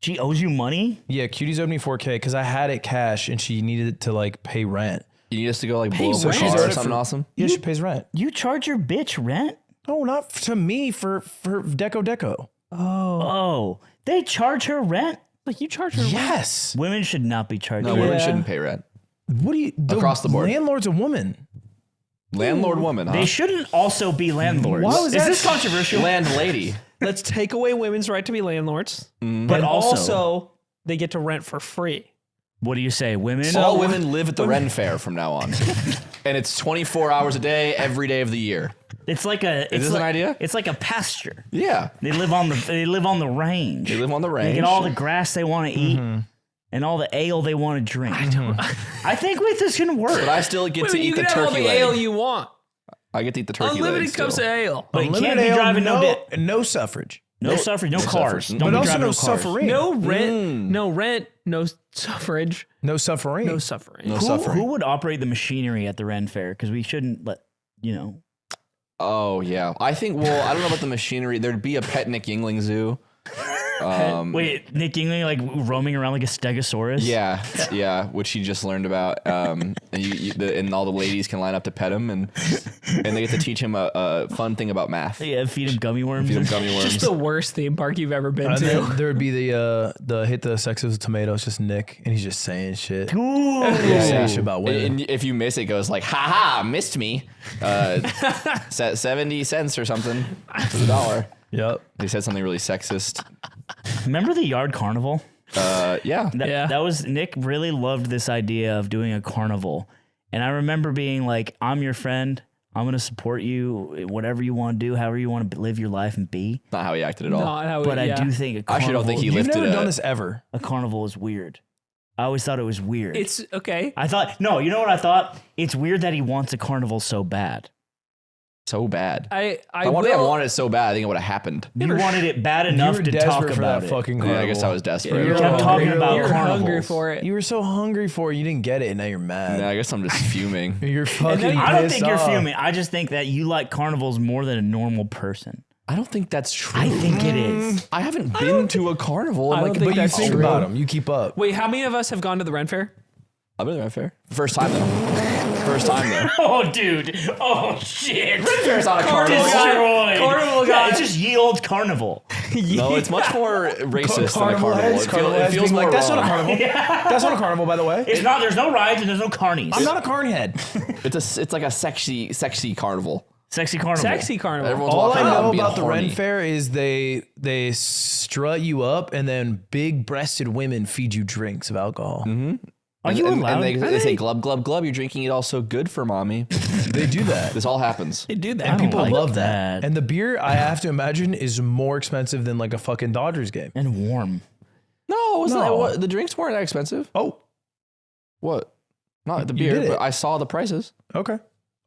She owes you money? Yeah, Cutie's owed me 4K because I had it cash and she needed to like pay rent. You need us to go like Pay blow up a rent? car or something awesome? Yeah, she pays rent. You charge your bitch rent? No, not to me, for Deco. Oh, they charge her rent? Like you charge her Yes. Women should not be charged No, rent. women shouldn't pay rent. What do you Across the board. Landlord's a woman. Landlord woman, huh? They shouldn't also be landlords. Why was Is that this controversial? Landlady. Let's take away women's right to be landlords, But and also- also they get to rent for free. What do you say, women? All women live at the Ren Fair from now on. And it's 24 hours a day, every day of the year. It's like a. Is this an idea? It's like a pasture. Yeah. They live on the. They live on the range. They live on the They range. get all the grass they want to eat, and all the ale they want to drink. I think this can work. But I still get to you eat the can have all turkey the ale leg. you want. I get to eat the turkey Unlimited leg cups still. of ale. But you can't Unlimited be ale, driving no bit. no suffrage. No suffrage, no cars. suffrage. Don't But be also driving no cars. suffering. No rent. No rent. No suffrage. No suffering. No suffering. No Who, suffering. who would operate the machinery at the Ren Fair? Because we shouldn't let Oh, yeah. I think, well, I don't know about the machinery. There'd be a pet Nick Yingling zoo. Wait, Nick Yingling like roaming around like a stegosaurus? Yeah, which he just learned about. And all the ladies can line up to pet him, and they get to teach him a fun thing about math. Yeah, feed him gummy worms. Just the worst theme park you've ever been to. There would be the hit the sex with tomatoes, just Nick, and he's just saying shit. Ooh. Saying shit about women. And if you miss it, goes like, "Ha ha, missed me." 70 cents or something to the dollar. Yep. He said something really sexist. Remember the yard carnival? Yeah. That was Nick really loved this idea of doing a carnival. And I remember being like, I'm your friend. I'm going to support you, whatever you want to do, however you want to live your life and be. Not how he acted at all. I do think a carnival. I actually don't think he You've lifted never done this ever. A carnival is weird. I always thought it was weird. It's okay. I thought, no, you know what I thought? It's weird that he wants a carnival so bad. So bad. I wanted it so bad, I think it would have happened. You wanted it bad enough to talk about it. Fucking yeah, I guess I was desperate. You kept talking about You're carnivals. hungry for it. You were so hungry for it, you didn't get it, and now you're mad. Yeah, I guess I'm just fuming. You're fucking I don't think pissed you're off. fuming. I just think that you like carnivals more than a normal person. I don't think that's true. I think it is. I haven't been to a carnival. I don't think But you that's think true. about them. You keep up. Wait, how many of us have gone to the Ren Fair? I've been to Ren Fair. First time though. Oh, dude. Oh, shit. Ren Fair's not a carnival. Destroyed. Carnival Yeah, guy. it's just ye old carnival. No, it's much more racist than a Carnival carnival. heads, It feels more like, that's wrong. not a carnival. That's not a carnival, by the way. It's not. There's no rides and there's no carnies. I'm not a carny head. It's like a sexy carnival. Sexy carnival. Sexy carnival. Everyone's All I walking around know being about the horny. Ren Fair is they strut you up, and then big-breasted women feed you drinks of alcohol. Mm-hmm. Are you allowed? And they say glub glub glub. You're drinking it all so good for mommy. They do that. This all happens. They do that. And people like love that. that. And the beer, I have to imagine, is more expensive than like a fucking Dodgers game. And warm. No, wasn't No. that what, the drinks weren't that expensive. Oh, What? Not the You beer, did it. but I saw the prices. okay.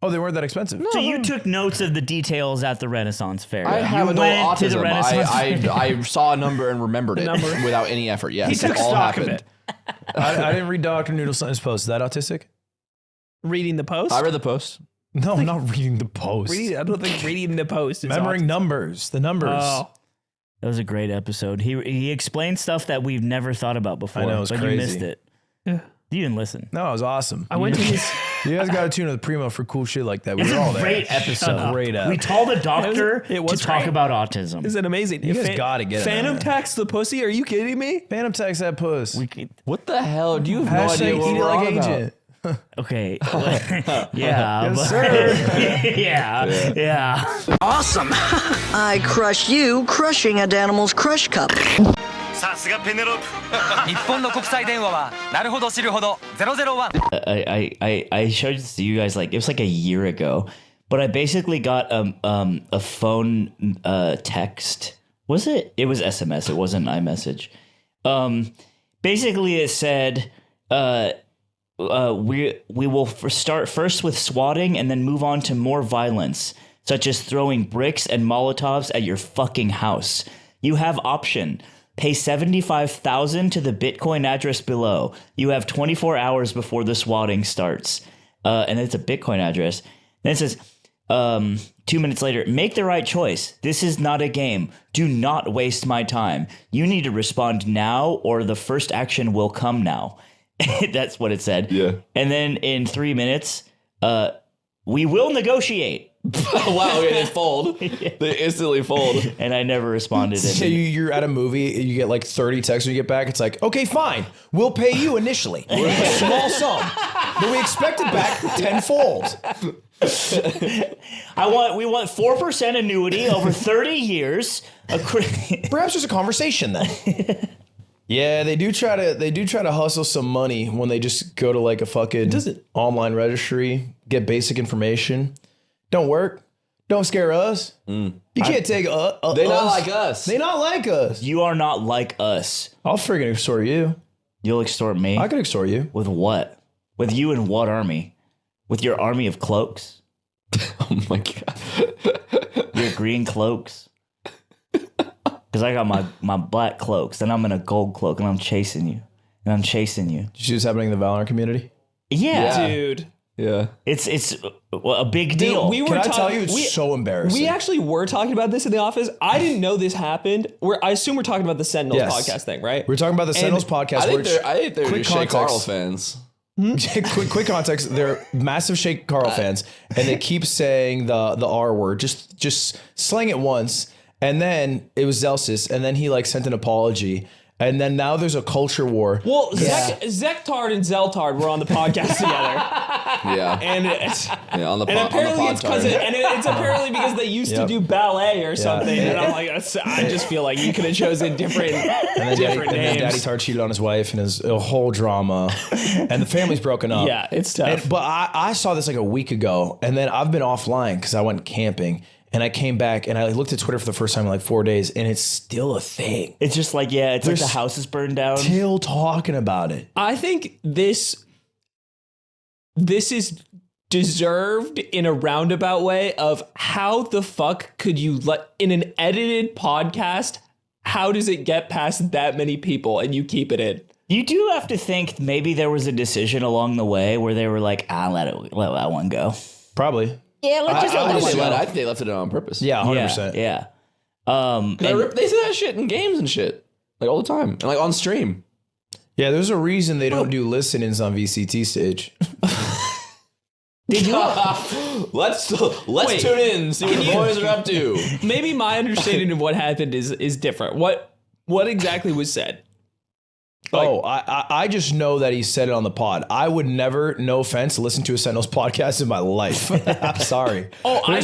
Oh, they weren't that expensive. So you took notes of the details at the Renaissance Fair. I have you no went to the autism. Renaissance Fair. I saw a number and remembered it without any effort. Yes, He took it all stock of happened. it. I didn't read Dr. Noodle Science Post. Is that autistic? Reading the post? I read the post. No, I'm not reading the post. I don't think reading the post is Remembering numbers. The numbers. Oh. That was a great episode. He explained stuff that we've never thought about before. I know, it was but crazy. you missed it. Yeah. You didn't listen. No, it was awesome. I went to his. You guys got to tune to the Primo for cool shit like that. We It's were all a there. great episode. Great app. We told a doctor It was to talk great. about autism. Is it amazing? You guys gotta get it, Phantom man. tax the pussy? Are you kidding me? Phantom text that puss. What the hell? Do you have no Hashtag idea what eat it we're like on about? agent. Okay. Yeah. Yes, but- sir. yeah. Awesome. I crush you, crushing a Daemons crush cup. さすがペネロープ日本の国際電話はなるほど知るほど001 I showed this to you guys like it was like a year ago, but I basically got a phone text. Was it? It was SMS. It wasn't iMessage. Basically it said we will start first with swatting and then move on to more violence, such as throwing bricks and Molotovs at your fucking house. You have option. Pay $75,000 to the Bitcoin address below. You have 24 hours before the swatting starts. And it's a Bitcoin address. Then it says, 2 minutes later, make the right choice. This is not a game. Do not waste my time. You need to respond now or the first action will come now. That's what it said. Yeah. And then in 3 minutes, we will negotiate. Wow, okay, they fold. They instantly fold. And I never responded. So you're at a movie, you get like 30 texts when you get back. It's like, okay, fine. We'll pay you initially. A small sum. But we expect it back tenfold. We want 4% annuity over 30 years. Perhaps there's a conversation then. Yeah, they do try to hustle some money when they just go to like a fucking online registry, get basic information. Don't work. Don't scare us. You can't take us. They not like us. They not like us. You are not like us. I'll friggin' extort you. You'll extort me? I could extort you. With what? With you and what army? With your army of cloaks? Oh my god. Your green cloaks? Because I got my black cloaks, then I'm in a gold cloak, and I'm chasing you. And I'm chasing you. Did you see what's happening in the Valorant community? Yeah. Dude. Yeah. It's a big deal. We were Can I tell you, it's so embarrassing. We actually were talking about this in the office. I didn't know this happened. I assume we're talking about the Sentinels podcast thing, right? We're talking about the Sentinels podcast. I think they're quick Shay context. Carl fans. quick context. They're massive Shay Carl fans, and they keep saying the R word, just slang it once, and then it was Zelsis, and then he like sent an apology. And then now there's a culture war. Well, Zektard and Zeltard were on the podcast together. Yeah. And it's, on the and apparently it's because it's apparently because they used to do ballet or something. And I'm like, I just feel like you could have chosen different and then names. Daddy Tard cheated on his wife, and his a whole drama, and the family's broken up. Yeah, it's tough. But I saw this like a week ago, and then I've been offline because I went camping. And I came back and I looked at Twitter for the first time in like 4 days, and it's still a thing. It's just like, it's like the house is burned down. Still talking about it. I think this is deserved in a roundabout way of how the fuck could you in an edited podcast, how does it get past that many people and you keep it in? You do have to think maybe there was a decision along the way where they were like, let that one go. Probably. Yeah, let's just let that one go. I think they left it on purpose. Yeah, 100%. Yeah. They say that shit in games and shit. Like all the time. And like on stream. Yeah, there's a reason they don't do listen-ins on VCT stage. Did you? Let's tune in, see what the boys are up to. Maybe my understanding of what happened is different. What exactly was said? I just know that he said it on the pod. I would never, no offense, listen to a Sentinels podcast in my life. I'm sorry. I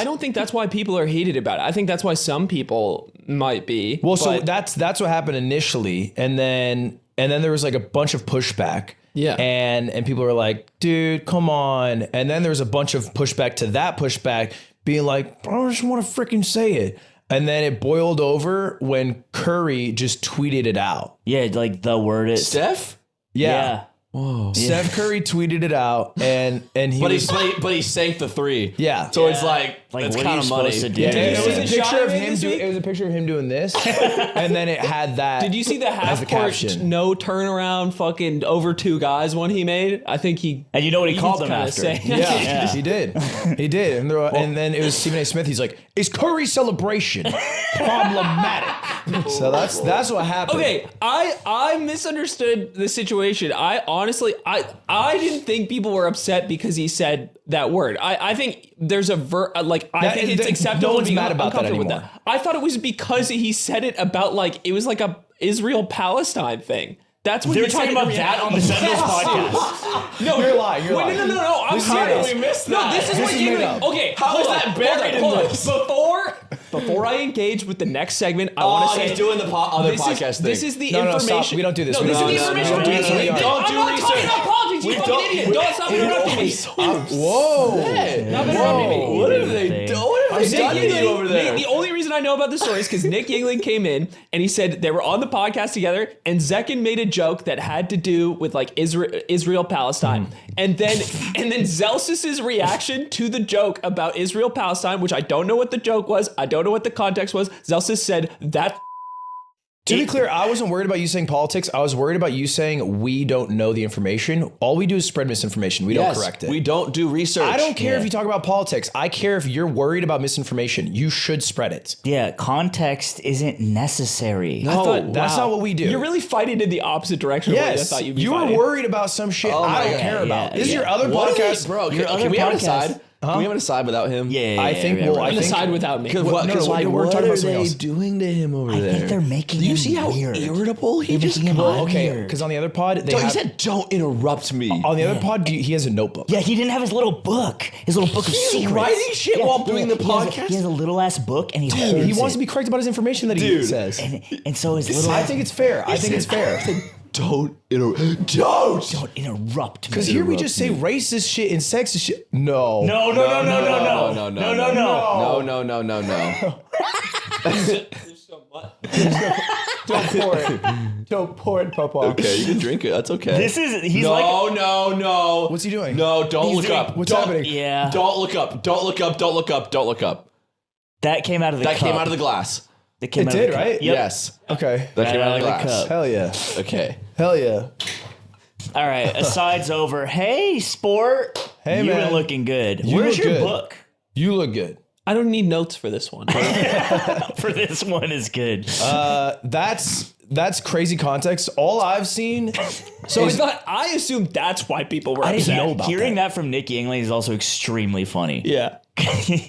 don't think that's why people are hated about it. I think that's why some people might be. Well, so that's what happened initially, and then there was like a bunch of pushback. Yeah. And people were like, dude, come on. And then there was a bunch of pushback to that pushback, being like, I just want to freaking say it. And then it boiled over when Curry just tweeted it out. Yeah, like the word is Steph? Yeah. Whoa. Steph Curry tweeted it out, and he but he sank the 3. Yeah. So it's like what it's are kind you of money. supposed to do? Yeah, it was a the picture shot of I made him this doing. week? It was a picture of him doing this, and then it had that. Did you see the as half the court caption. no turnaround fucking over 2 guys one he made? I think he. And you know what he called them kinda after? say- Yeah, he did. He did. And then it was Stephen A. Smith. He's like, "Is Curry's celebration problematic?" So that's what happened. Okay, I misunderstood the situation. I honestly, I didn't think people were upset because he said that word. I think there's a I think it's acceptable. No one's to be mad about that uncomfortable with anymore. I thought it was because he said it about it was like a Israel-Palestine thing. That's what They were he said talking in about that on the Sentinels podcast. No, You're lying. You're wait, lying. No. I'm sorry. We missed No, that. this is This what is you made up. Okay, How is hold that on, buried in hold on. this? Before I engage with the next segment, I want to say he's doing the other podcast thing. This is the No, information. stop. We don't do this. No, We this is don't the do this. information. We don't do this. We don't I'm not talking about politics. You fucking idiot! Don't stop interrupting me. Whoa. Stop interrupting me. What have they done? What have they done to you over there? The only reason I know about this story is because Nick Yingling came in and he said they were on the podcast together, and Zekin made a joke that had to do with like Israel Palestine, and then Zelsis's reaction to the joke about Israel Palestine, which I don't know what the joke was, I don't know what the context was. Zelsis said that. To be clear, I wasn't worried about you saying politics. I was worried about you saying we don't know the information. All we do is spread misinformation. We don't correct it. We don't do research. I don't care if you talk about politics. I care if you're worried about misinformation. You should spread it. Yeah, context isn't necessary. No, that's not what we do. You're really fighting in the opposite direction of what I Yes, thought you'd be you were fighting. worried about some shit I don't care about. This is your other podcast, bro. Your Can other we have an podcast. aside? Can we have an aside without him? Yeah, I think. Well, I On the think. side without me. Because What- what? no, Because no, like, we're what talking are about something they else. doing to him over I there? think they're making Do you him see how weird. irritable he They're just making him got? Okay, weird. because on the other pod, they He have, said, "Don't interrupt me." on the other pod, he has a notebook. Yeah, he didn't have his little book. His little book of He's secrets. writing shit while doing the He has podcast? he has a little ass book, and he holds He wants it. to be correct about his information that he Dude. says. And so his little. I think it's fair. I think it's fair. Don't Don't interrupt me. Because here we just say racist shit and sexist shit. No. No. Don't pour it. Don't pour it, Papa. Okay, you can drink it. That's okay. He's no, like. No. What's he doing? No, don't look up. What's Don't- happening? Yeah. Don't look up. Don't look up. Don't look up. Don't look up. That came out of the That cup. came out of the glass. That came It out did, of the cup. right? Yep. Yes. Okay. That came out of the out of the glass. cup. Hell yeah. Okay. Hell yeah. All right, aside's over. Hey, sport. Hey, You've man. been looking good. You Where's look your good. book? You look good. I don't need notes for this one. For this one is good. That's crazy context. All I've seen. So I assumed that's why people were I didn't upset. know about Hearing that from Nick Yingling is also extremely funny. Yeah.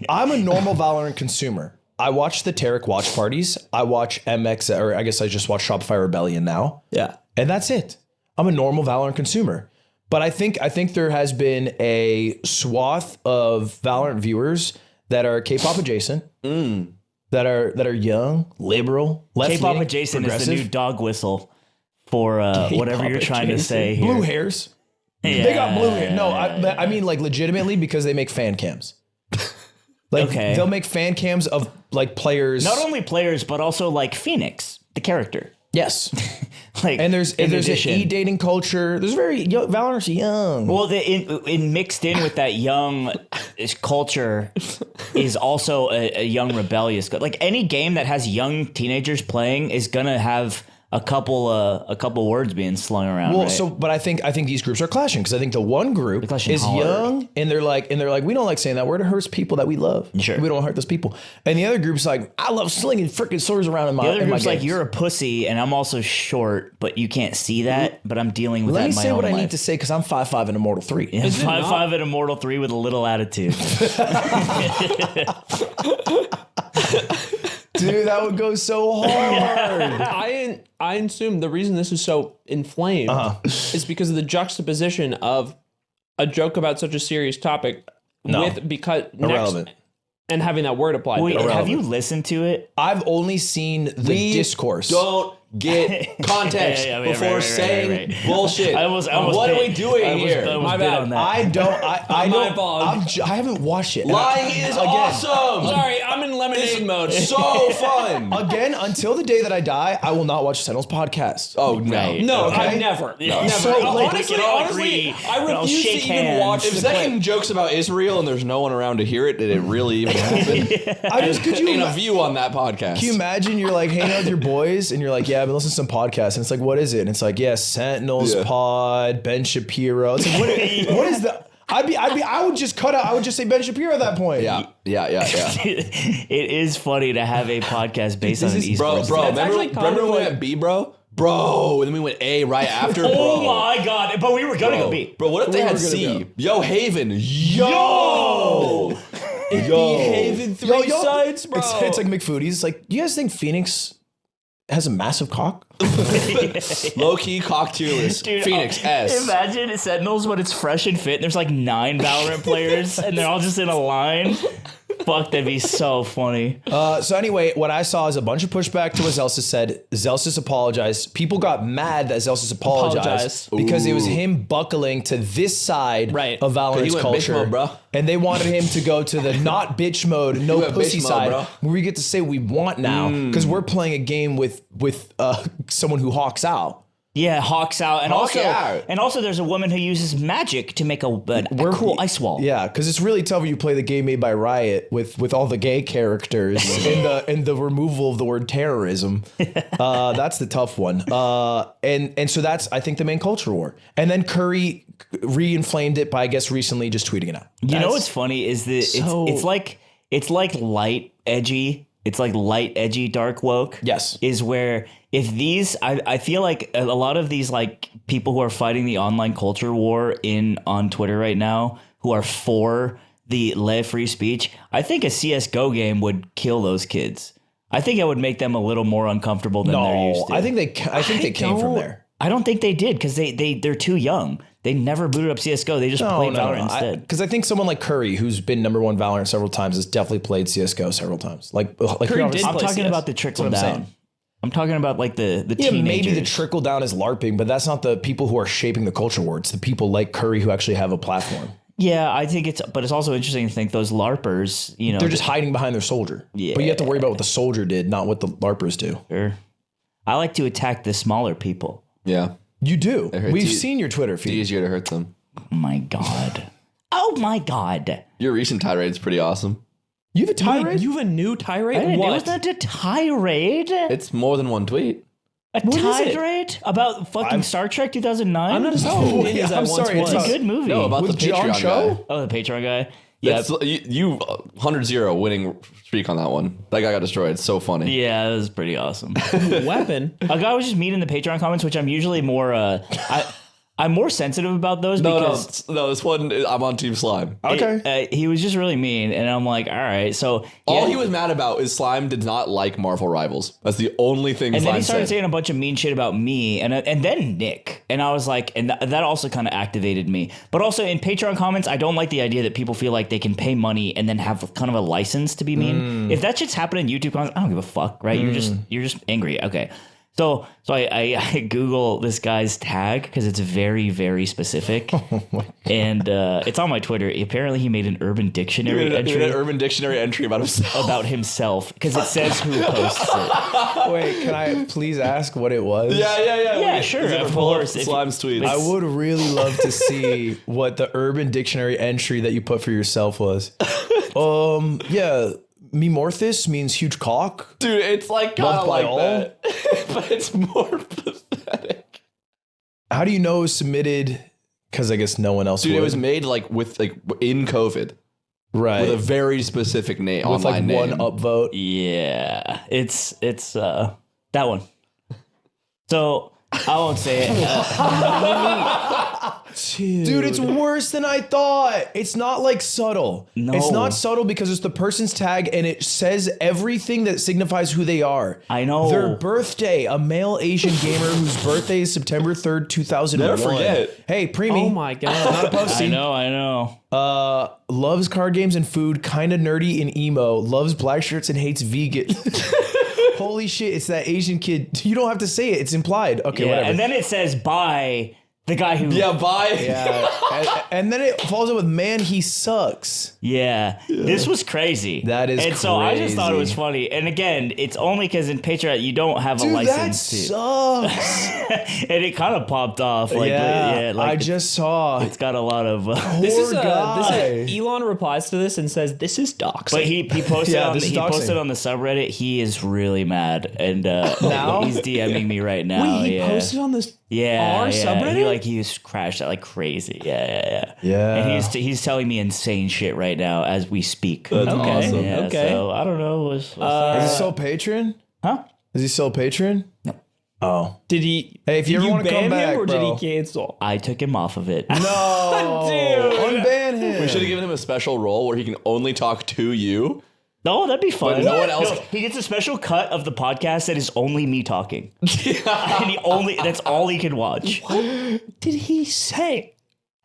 I'm a normal Valorant consumer. I watch the Tarek watch parties. I watch MX, or I guess I just watch Shopify Rebellion now. Yeah. And that's it. I'm a normal Valorant consumer. But I think there has been a swath of Valorant viewers that are K-pop adjacent, that are young, liberal, left-leaning, K-pop adjacent is the new dog whistle for whatever you're trying to say here. Blue hairs. Yeah. They got blue hair. No, I mean like legitimately because they make fan cams. Like they'll make fan cams of like players. Not only players, but also like Phoenix, the character. Yes. Like, and there's an addition. e-dating culture. There's Valorant's young. Well, in mixed in with that young culture is also a young rebellious. Like any game that has young teenagers playing is gonna have a couple words being slung around. Well, right? but I think these groups are clashing because I think the one group is hard. young and they're like we don't like saying that word. It hurts people that we love. Sure. We don't hurt those people. And the other group's like, I love slinging freaking swords around in my. The other in my group's like, games. you're a pussy, and I'm also short, but you can't see that. But I'm dealing with Let that me in my say own what life. I need to say because I'm 5'5" in Immortal 3. Yeah, 5'5" at Immortal 3 with a little attitude. Dude, that would go so hard. I assume the reason this is so inflamed is because of the juxtaposition of a joke about such a serious topic irrelevant. And having that word applied. Wait, to it. have you listened to it? I've only seen the discourse. Don't get context before saying bullshit. What are we doing here? My bad. I haven't watched it. Lying is awesome. Sorry, I'm in lemonade mode. So fun. Again, until the day that I die, I will not watch Sentinel's podcast. Oh no, No, Okay. I never. No. Never. So, like, honestly, I I'll refuse to shake even hands. watch If the Zach clip. jokes about Israel and there's no one around to hear it, did it really even happen? Could you Ain't a view on that podcast. Can you imagine you're like hanging out with your boys and you're like, yeah, I've been listening to some podcasts. And it's like, what is it? And it's like, yeah, Sentinels Pod, Ben Shapiro. It's like, what is that? I would just cut out. I would just say Ben Shapiro at that point. Yeah. It is funny to have a podcast based on an esports. Bro, remember when we went B, bro? Bro, and then we went A right after, bro. Oh my god! But we were gonna go B. Bro, what if they had C? Yo, Haven. Yo! Haven three sides, bro. It's like McFoodie's. It's like, you guys think Phoenix has a massive cock? Low key cock tier list. Dude, Phoenix S. Imagine Sentinels when it's fresh and fit. And there's like 9 Valorant players, and they're all just in a line. Fuck, that'd be so funny. So anyway, what I saw is a bunch of pushback to what Zelsis said. Zelsis apologized. People got mad that Zelsis apologized because it was him buckling to this side of Valorant's culture. Bitch mode, bro. And they wanted him to go to the not bitch mode, no pussy bitch mode, side, bro. where we get to say what we want now because we're playing a game with someone who hawks out. Yeah, hawks out, and Hawk out. also there's a woman who uses magic to make a cool ice wall. Yeah, because it's really tough when you play the game made by Riot with all the gay characters and the removal of the word terrorism. That's the tough one. And so that's, I think, the main culture war. And then Curry re-inflamed it by, I guess, recently just tweeting it out. You know what's funny is that it's like light edgy. It's like light edgy dark woke. Yes, is where if these I feel like a lot of these like people who are fighting the online culture war on Twitter right now who are for the free speech. I think a CS:GO game would kill those kids. I think it would make them a little more uncomfortable than they're used to. I think they came from there. I don't think they did because they're too young. They never booted up CS:GO. They just played Valorant instead. Because I think someone like Curry, who's been #1 Valorant several times, has definitely played CS:GO several times. Like Curry did. I'm talking about the trickle down. I'm talking about like the teenagers. Maybe the trickle down is LARPing, but that's not the people who are shaping the culture war. It's the people like Curry who actually have a platform. Yeah, I think but it's also interesting to think those LARPers, they're just hiding behind their soldier. Yeah. But you have to worry about what the soldier did, not what the LARPers do. Sure. I like to attack the smaller people. Yeah. You do. We've seen your Twitter feed. It's easier to hurt them. Oh my God. Oh my God. Your recent tirade is pretty awesome. You have a tirade? You have a new tirade? It wasn't a tirade. It's more than one tweet. A tirade about fucking Star Trek 2009? I'm not as tuned in as I once was. It's a good movie. No, about With the Patreon John guy. Oh, the Patreon guy. Yeah, you 100-0 winning streak on that one. That guy got destroyed. It's so funny. yeah, it was pretty awesome. Weapon. A guy was just mean in the Patreon comments, which I'm usually more. I'm more sensitive about those because no, this one I'm on Team Slime. Okay. he was just really mean, and I'm like, all right. So All he was mad about is Slime did not like Marvel Rivals. That's the only thing. and Slime then he started said. saying a bunch of mean shit about me, and then Nick, and I was like, and that also kind of activated me. But also in Patreon comments, I don't like the idea that people feel like they can pay money and then have kind of a license to be mean. If that shit's happening in YouTube comments, I don't give a fuck, right? You're just angry. Okay. So I Google this guy's tag because it's very, very specific. And it's on my Twitter. Apparently he made an Urban Dictionary entry. An Urban Dictionary entry about himself. Because it says who posts it. Wait, can I please ask what it was? Yeah, sure. Of course. Slime's tweets. I would really love to see what the Urban Dictionary entry that you put for yourself was. Yeah. Memorthus means huge cock. Dude, it's like kind of like that. But it's more pathetic. How do you know it was submitted? Because I guess no one else Dude, would. it was made like in COVID. Right. With a very specific name. With online like name. one upvote. Yeah. It's that one. So I won't say it. Dude, it's worse than I thought. It's not like subtle. No. It's not subtle because it's the person's tag and it says everything that signifies who they are. I know. Their birthday, a male Asian gamer whose birthday is September 3rd, 2001. Never forget. Hey, preemie. Oh my god. Not a postie. I know. Loves card games and food, kind of nerdy and emo, loves black shirts and hates vegan. Holy shit, it's that Asian kid. You don't have to say it. It's implied. Okay, whatever. And then it says by the guy who... Yeah, bye. Yeah. and then it follows up with, man, he sucks. Yeah. This was crazy. That is And so I just thought it was crazy. funny. And again, it's only because in Patreon you don't have a Dude, that license to... sucks. And it kind of popped off. Like, I just saw. It's got a lot of... This is guy. Elon replies to this and says, "This is doxing." But he posted Yeah, on this is doxing. posted on the subreddit. He is really mad, and Now? he's DMing me right now. Wait, he yeah. posted on this Yeah, our subreddit? He was crashed out like crazy. Yeah. Yeah. And he's telling me insane shit right now as we speak. That's Okay. awesome. Yeah, Okay. So I don't know. Is he still patron? Huh? Is he still patron? No. Oh. Did he? Hey, if you ever want to come ban back, him or bro. did he cancel? I took him off of it. No. Unban him. We should have given him a special role where he can only talk to you. No, that'd be fun. But no one else- He gets a special cut of the podcast that is only me talking. And that's all he can watch. What did he say?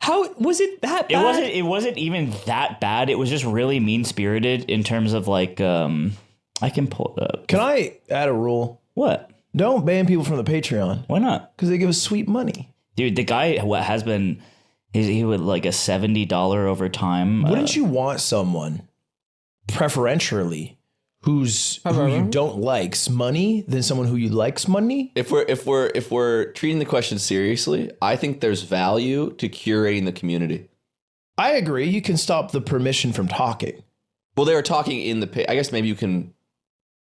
How was it that bad? It wasn't even that bad. It was just really mean spirited in terms of like I can pull it up. Can I add a rule? What? Don't ban people from the Patreon. Why not? Because they give us sweet money. Dude, the guy has been he would like a $70 over time. Wouldn't you want someone preferentially who you don't likes money than someone who you likes money? If we're treating the question seriously, I think there's value to curating the community. I agree. You can stop the permission from talking. Well, they were talking in the. I guess maybe you can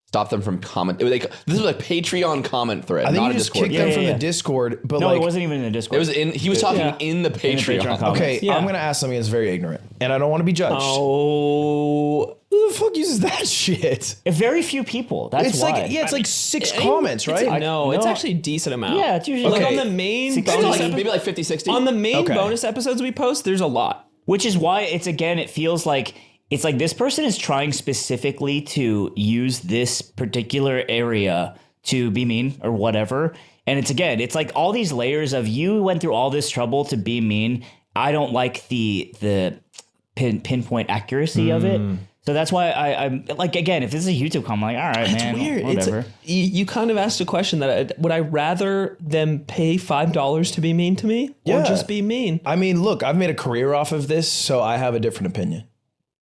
stop them from comment. This was a Patreon comment thread. I think not you a just Discord. kick them from the Discord. But no, like, it wasn't even in the Discord. It was in. He was talking in the Patreon. comments. okay, Yeah. I'm gonna ask something that's very ignorant, and I don't want to be judged. Oh, who the fuck uses that shit? Very few people. That's It's why. like it's like 6 comments, right? No, it's actually a decent amount. Yeah, it's usually like Okay. on the main 60. bonus Maybe like 50, 60. on the main Okay. bonus episodes we post. There's a lot. Which is why it feels like it's like this person is trying specifically to use this particular area to be mean or whatever. And it's like all these layers of you went through all this trouble to be mean. I don't like the pinpoint accuracy of it. So that's why I'm like, again, if this is a YouTube comment, I'm like, all right, It's man, weird. whatever. You kind of asked a question that would I rather them pay $5 to be mean to me or just be mean? I mean, look, I've made a career off of this, so I have a different opinion.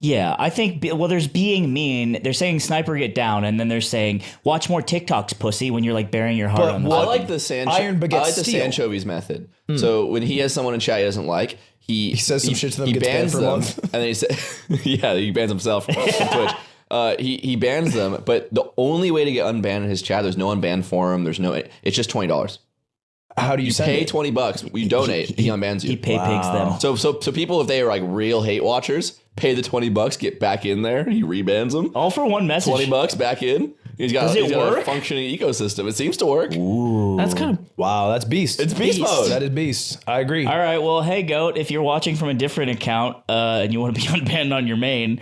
Yeah, I think, well, there's being mean. They're saying sniper get down, and then they're saying watch more TikToks, pussy, when you're like bearing your heart on the I like the Iron baguette I like the steel. Sanchovies method. So when he has someone in chat he doesn't like, he says some shit to them, he gets banned bans for a them, month. and then he says, yeah, he bans himself from Twitch. he bans them, but the only way to get unbanned in his chat, there's no unban forum. There's no. It's just $20. How do you send pay it? $20? You donate. He unbans you. He pay pigs them. So people, if they are like real hate watchers, pay the $20, get back in there. He rebans them. All for one message. $20 back in. He's got a functioning ecosystem. It seems to work. Ooh. That's kind of wow. That's beast. It's beast mode. That is beast. I agree. All right. Well, hey goat, if you're watching from a different account and you want to be unbanned on your main,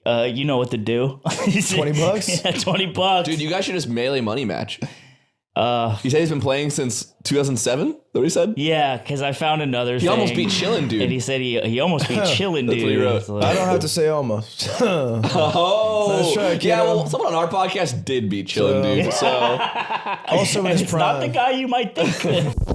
you know what to do. $20? Yeah, $20. Dude, you guys should just melee money match. He said he's been playing since 2007? Is that what he said? Yeah, because I found another He almost beat Chillin', dude. And he said he almost beat Chillin', dude. That's what he wrote. Like, I don't have to say almost. Oh, Nice try, yeah. Well, someone on our podcast did beat Chillin', dude. So also in his it's not the prime. guy you might think.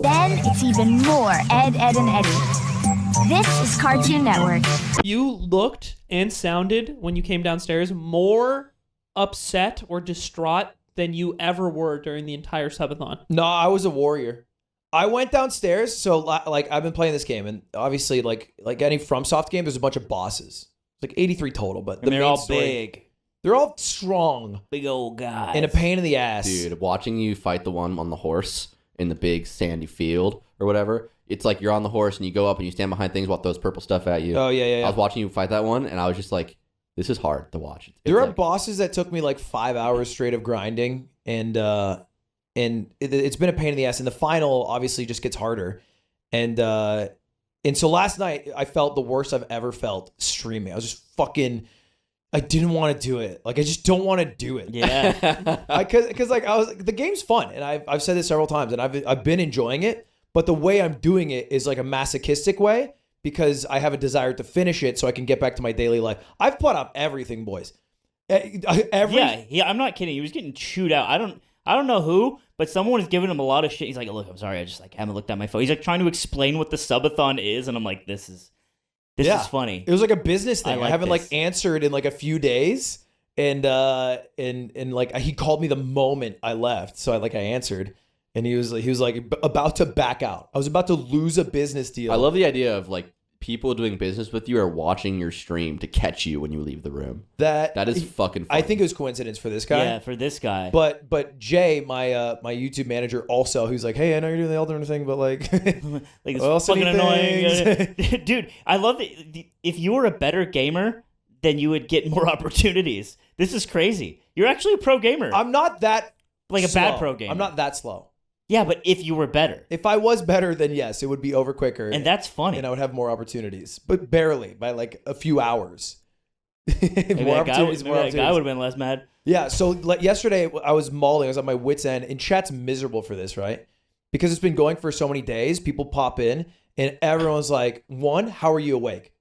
Then it's even more Ed, Ed, and Eddie. This is Cartoon Network. You looked and sounded when you came downstairs more upset or distraught than you ever were during the entire subathon. No, I was a warrior. I went downstairs, so like I've been playing this game, and obviously like any FromSoft game, there's a bunch of bosses. It's like 83 total, but And they're all big. They're all strong. Big old guys. And a pain in the ass. Dude, watching you fight the one on the horse in the big sandy field or whatever, it's like you're on the horse and you go up and you stand behind things while it throws purple stuff at you. Oh, yeah. I was watching you fight that one, and I was just like, this is hard to watch. There are bosses that took me like 5 hours straight of grinding, and it's been a pain in the ass. And the final obviously just gets harder. And so last night I felt the worst I've ever felt streaming. I was just fucking. I didn't want to do it. Like I just don't want to do it. Yeah. Because like the game's fun, and I've said this several times, and I've been enjoying it. But the way I'm doing it is like a masochistic way, because I have a desire to finish it so I can get back to my daily life. I've put up everything, boys. Yeah, I'm not kidding. He was getting chewed out. I don't know who, but someone is giving him a lot of shit. He's like, look, I'm sorry, I just like haven't looked at my phone. He's like trying to explain what the subathon is, and I'm like, this is funny. It was like a business thing. I haven't this. like answered in like a few days, and like he called me the moment I left, so I answered, and he was like about to back out. I was about to lose a business deal. I love the idea of like people doing business with you are watching your stream to catch you when you leave the room. That is fucking funny. I think it was coincidence for this guy. Yeah, for this guy. But Jay, my YouTube manager, also, who's like, hey, I know you're doing the Elden Ring thing, but like it's fucking annoying. Dude, I love it. If you were a better gamer, then you would get more opportunities. This is crazy. You're actually a pro gamer. I'm not that like slow. a bad pro gamer. I'm not that slow. Yeah, but if you were better. If I was better, then yes, it would be over quicker. And that's funny. And I would have more opportunities. But barely, by like a few hours. Maybe that guy would have been less mad. Yeah, so like yesterday I was mauling, I was at my wit's end, and chat's miserable for this, right? Because it's been going for so many days, people pop in, and everyone's like, 1, how are you awake?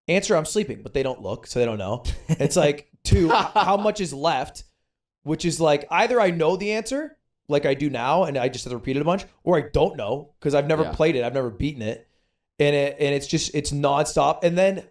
Answer, I'm sleeping, but they don't look, so they don't know. It's like, 2, how much is left? Which is like, either I know the answer, like I do now, and I just have to repeat it a bunch, or I don't know, because I've never played it, I've never beaten it, and it's nonstop. And then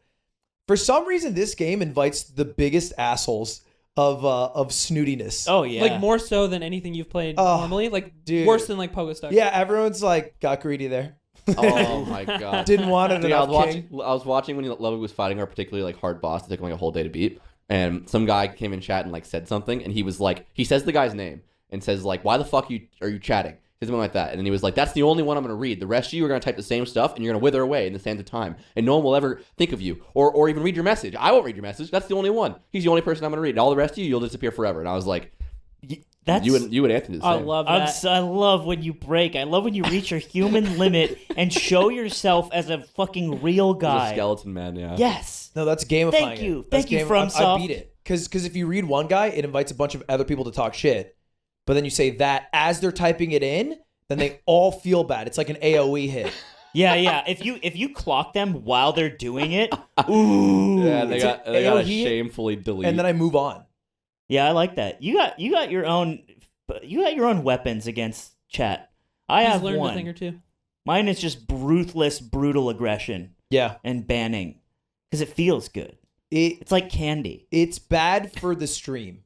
for some reason, this game invites the biggest assholes of snootiness. Oh yeah, like more so than anything you've played normally, like dude. Worse than like Pogo Stuck. Yeah, everyone's like got greedy there. Oh my god, didn't want it Dude, enough. I was watching when Ludwig was fighting our particularly like hard boss. It took him like a whole day to beat, and some guy came in chat and like said something, and he was like, he says the guy's name and says like, why the fuck are you chatting? Something like that. And then he was like, that's the only one I'm going to read. The rest of you are going to type the same stuff and you're going to wither away in the sands of time. And no one will ever think of you or even read your message. I won't read your message. That's the only one. He's the only person I'm going to read. And all the rest of you, you'll disappear forever. And I was like, you and Anthony the same. I love that. I love when you break. I love when you reach your human limit and show yourself as a fucking real guy. As a skeleton man, yeah. Yes. No, that's gamifying. Thank you. Thank you, FromSoft. I beat it. Because if you read one guy, it invites a bunch of other people to talk shit. But then you say that as they're typing it in, then they all feel bad. It's like an AoE hit. Yeah. If you clock them while they're doing it, ooh. Yeah, they got to shamefully delete. And then I move on. Yeah, I like that. You got your own weapons against chat. I have learned one. a thing or two. Mine is just ruthless, brutal aggression. Yeah. And banning. Because it feels good. It's like candy. It's bad for the stream.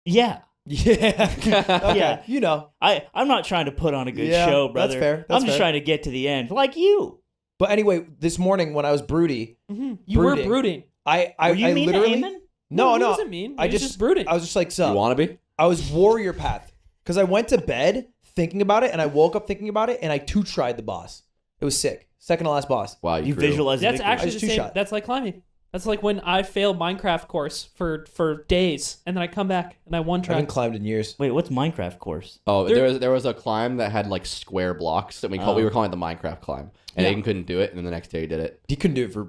Yeah. Yeah. Okay. Yeah. You know. I'm not trying to put on a good show, brother. That's fair. I'm just trying to get to the end, like you. But anyway, this morning when I was broody, you were brooding. Were you mean to literally, Eamon? No, he no. wasn't mean. He I was just brooding. I was just like, sup. You want to be? I was warrior path because I went to bed thinking about it, and I woke up thinking about it, and I tried the boss. It was sick. Second to last boss. Wow, You visualize That's victory. actually the same. two-shot. That's like climbing. That's like when I failed Minecraft course for days, and then I come back and I one I haven't track. climbed in years. Wait, what's Minecraft course? Oh, there was a climb that had like square blocks that we were calling it the Minecraft climb, and Aiden couldn't do it, and then the next day he did it. He couldn't do it for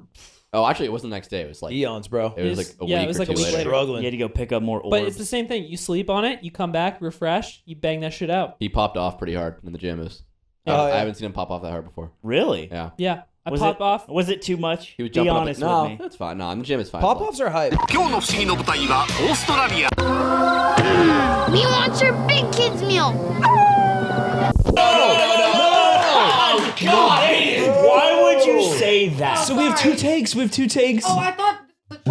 Oh, actually, it wasn't the next day. It was like eons, bro. It was like a Yeah, week it was or like a two week later. later. Struggling. You had to go pick up more orbs. But it's the same thing. You sleep on it, you come back, refresh, you bang that shit out. He popped off pretty hard in the gym. Oh, I yeah. haven't seen him pop off that hard before. Really? Yeah. Yeah, I Was pop it off. Was it too much? He was Be jumping up. honest No, with me. that's fine. No, in the gym it's fine. Pop offs are hype. 今日の不思議の舞台はオーストラリア We want your big kids meal. Oh, God, Aiden, why would you say that? So we have two takes. We have two takes. Oh, I thought.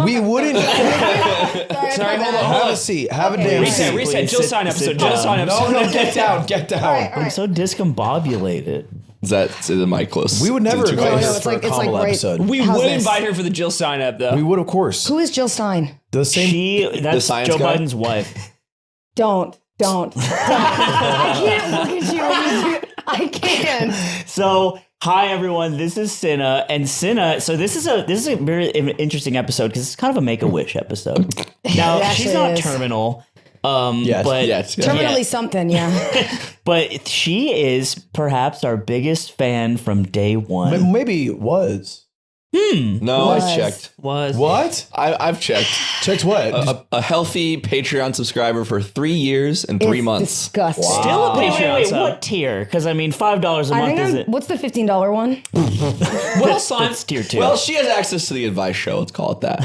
We wouldn't. Sorry, hold on. Have a seat. Have a damn seat. Reset. Jill sign episode. Jill sign episode. No, get down. Get down. I'm so discombobulated. Is the mic close? We would never to the invite face? her for a Kamala episode. We How's would this? invite her for the Jill sign up though. We would, of course. Who is Jill Stein? The same. That's science Joe guy? Biden's wife. Don't. I can't look at you. I can't. So, hi everyone. This is Cinna, and Cinna. So this is a very interesting episode because it's kind of a Make-A-Wish episode. Now It she's actually not is. terminal. Yes. But Yes. Terminally something, yeah. but she is perhaps our biggest fan from day one. Maybe it was. No, Was. I checked. What? I've checked. Checked what? A healthy Patreon subscriber for 3 years and 3 It's months. disgusting. Still a Patreon Wait, sub. what tier? Because I mean, $5 a I month think isn't. what's the $15 one? Well, sign. That's tier 2. Well, she has access to the advice show. Let's call it that.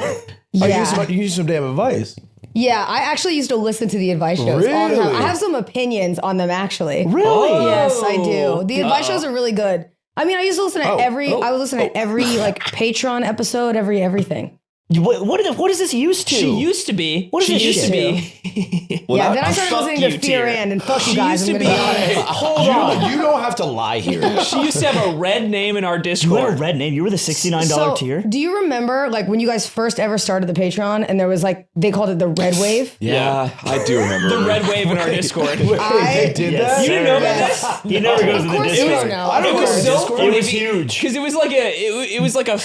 Yeah. You use some damn advice. Yeah, I actually used to listen to the advice shows all the time. Really? I have some opinions on them actually. Really? Yes, I do. The advice shows are really good. I mean, I used to listen to I would listen to every like Patreon episode, everything. What is this used to? She used to be. What is she this used shit? to be. Yeah, then I started fuck listening to you, Fear tier. and fuck you She guys. used I'm to gonna be be- honest. Hold on. You don't have to lie here. She used to have a red name in our You had Discord. a red name. You were the $69 So, tier. do you remember like when you guys first ever started the Patreon and there was like they called it the Red Wave? Yeah, I do remember. The red wave in our Discord. They did Yes, that? You didn't know about Yes. He never goes to the Of course you Discord. don't know. I don't It was go to so Discord. funny. It was huge. Because it was like it was like a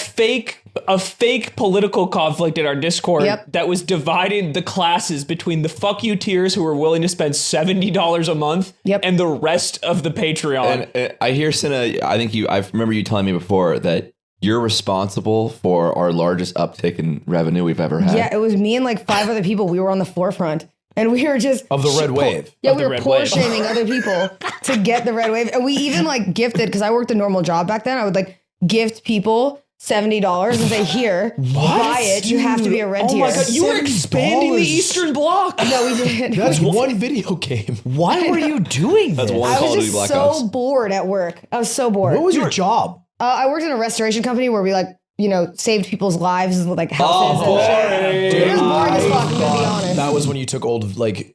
fake political conflict in our Discord Yep. that was dividing the classes between the fuck you tiers who were willing to spend $70 a month Yep. and the rest of the Patreon. And I hear Cinna. I remember you telling me before that you're responsible for our largest uptick in revenue we've ever had. Yeah, it was me and like 5 other people. We were on the forefront. And we were just Of the red wave. Yeah, Of we the were red poor wave. shaming other people to get the red wave. And we even like gifted because I worked a normal job back then. I would like gift people $70 and say, here, buy it. You have to be a red Oh tier. my god, you were expanding the $70. Eastern Bloc. No, we didn't. That's one video game. Why were you doing That's this? one I Call of was Duty just Black so Ops. bored at work. I was so bored. What was your job? I worked in a restoration company where we like, saved people's lives with like houses and shit. Dude, it was boring as fuck, I'm gonna be honest. That was when you took old like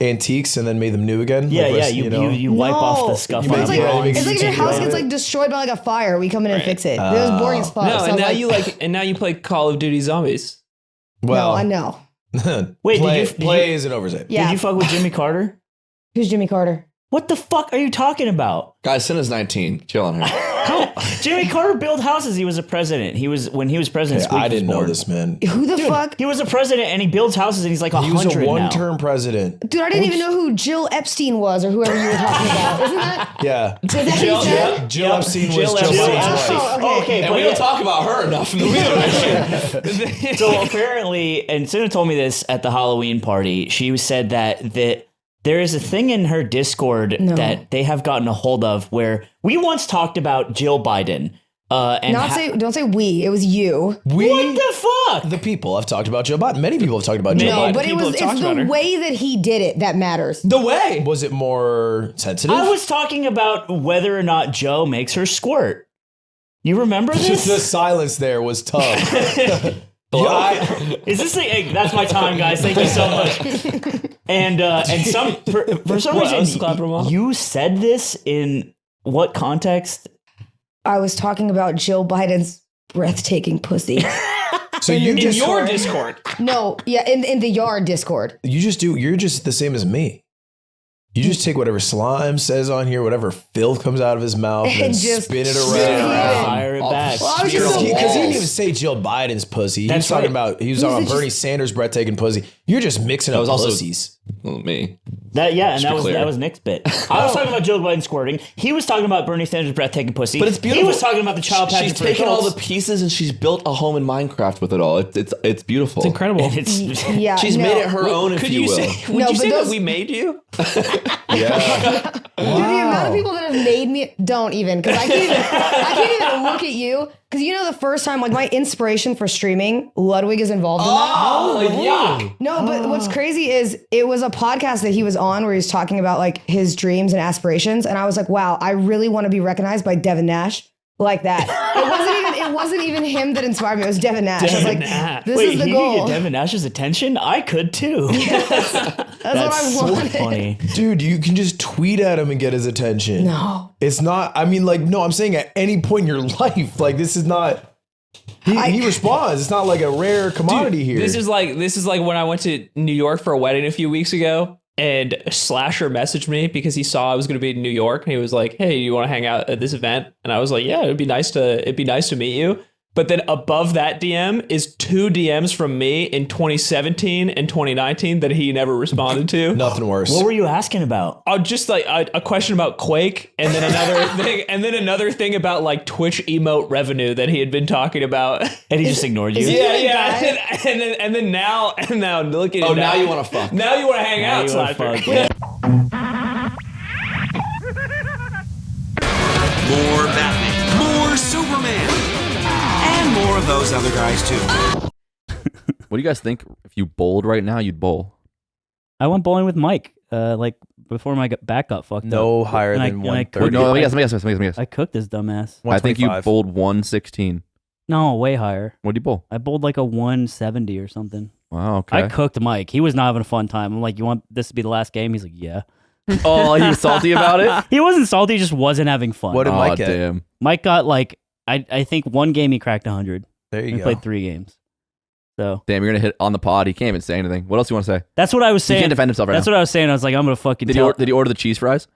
antiques and then made them new again. Yeah, Like, yeah. You wipe off the scuff. You on make the it- drawings. It's like if your house gets like destroyed by like a fire, we come in and fix it. It was boring as fuck. No, So I and was now you play Call of Duty Zombies. Well, no, I know. Wait, play, did you play is an oversight. Yeah. Did you fuck with Jimmy Carter? Who's Jimmy Carter? What the fuck are you talking about? Guys, Cinna's 19. Chill on her. Jimmy Carter built houses. He was a president. When he was president. Hey, Squeak I didn't was know born. this, man. Who the fuck? He was a president and he builds houses and he's like He was 100 a now. one-term president. Dude, I didn't even know who Jill Epstein was or whoever you were talking about. Isn't that? Yeah. Is that what you said? Jill Epstein was Jill Jill Epstein. Epstein's wife. Oh, okay. And we don't talk about her enough in the video. So apparently, and Cinna told me this at the Halloween party, she said that there is a thing in her Discord that they have gotten a hold of where we once talked about Jill Biden. Don't say we. It was you. What the fuck? The people. I've talked about Joe Biden. Many people have talked about Joe Biden. No, but it's the way that he did it that matters. The way. Was it more sensitive? I was talking about whether or not Joe makes her squirt. You remember this? The silence there was tough. Is this hey, that's my time, guys. Thank you so much. And for some reason, you said this in what context? I was talking about Jill Biden's breathtaking pussy. So in you just your Discord. No, yeah, in the yard Discord. you're just the same as me. You just take whatever Slime says on here, whatever filth comes out of his mouth, and just spin it around. Fire it back. Well, I was Because just he so didn't even say Jill Biden's pussy. He was talking about Bernie Sanders' breathtaking pussy. You're just mixing up pussies. Me. That was Nick's bit. I was talking about Joe Biden squirting. He was talking about Bernie Sanders' breathtaking pussy. But it's beautiful. He was talking about the child pageant. She's taken all the pieces and she's built a home in Minecraft with it all. It's beautiful. It's incredible. Yeah, She's made it her own, if you will. Would you say that we made you? Yeah. Dude, the amount of people that have made me don't even because I can't even look at you because you know the first time like my inspiration for streaming, Ludwig is involved in that. Oh yeah. No, but what's crazy is it was a podcast that he was on where he was talking about like his dreams and aspirations, and I was like, wow, I really want to be recognized by Devin Nash like that. It wasn't even him that inspired me. It was Devin Nash. I was like, this is the goal. Could get Devin Nash's attention? I could too. That's what I wanted. So funny. Dude, you can just tweet at him and get his attention. No. It's not, I mean, like, no, I'm saying at any point in your life, like, this is not, he responds. It's not like a rare commodity here. This is like when I went to New York for a wedding a few weeks ago. And Slasher messaged me because he saw I was going to be in New York, and he was like, "Hey, you want to hang out at this event?" And I was like, "Yeah, it'd be nice to meet you." But then above that DM is 2 DMs from me in 2017 and 2019 that he never responded to. Nothing worse. What were you asking about? Just like a question about Quake, and then another thing about like Twitch emote revenue that he had been talking about. And he just ignored you. Yeah. And then now look at it. Oh, now you want to fuck. Now you want to hang out, Slasher. More Batman, more Superman, and more of those other guys too. What do you guys think? If you bowled right now, you'd bowl. I went bowling with Mike, like before my back got fucked up. No higher And than I 130. No, let me guess. I cooked this dumbass. I think you 125. bowled 116. No, way higher. What did you bowl? I bowled like a 170 or something. Wow, okay. I cooked Mike. He was not having a fun time. I'm like, you want this to be the last game? He's like, yeah. Oh, he was salty about it? He wasn't salty. He just wasn't having fun. What did Mike get? Damn. Mike got like, I think one game he cracked 100. There you He go. played 3 games. So Damn, you're going to hit on the pod. He can't even say anything. What else do you want to say? that's what I was saying. He can't defend himself right That's now. what I was saying. I was like, I'm going to fucking Did he order the cheese fries?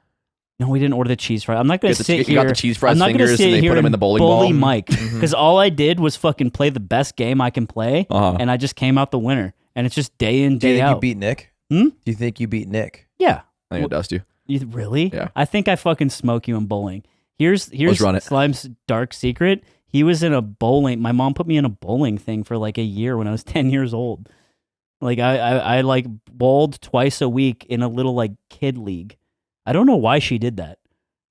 No, we didn't order the cheese fries. I'm not going to sit You here. got the cheese fries I'm not gonna fingers sit and they here put them in the bowling ball? bully Mike. Because all I did was fucking play the best game I can play, and I just came out the winner. And it's just day in, Do you day think out. you beat Nick? Hmm? Do you think you beat Nick? Yeah. I think it does too. You really? Yeah. I think I fucking smoke you in bowling. Here's run it. Slime's dark secret. He was in a bowling. My mom put me in a bowling thing for like a year when I was 10 years old. Like I like bowled twice a week in a little like kid league. I don't know why she did that.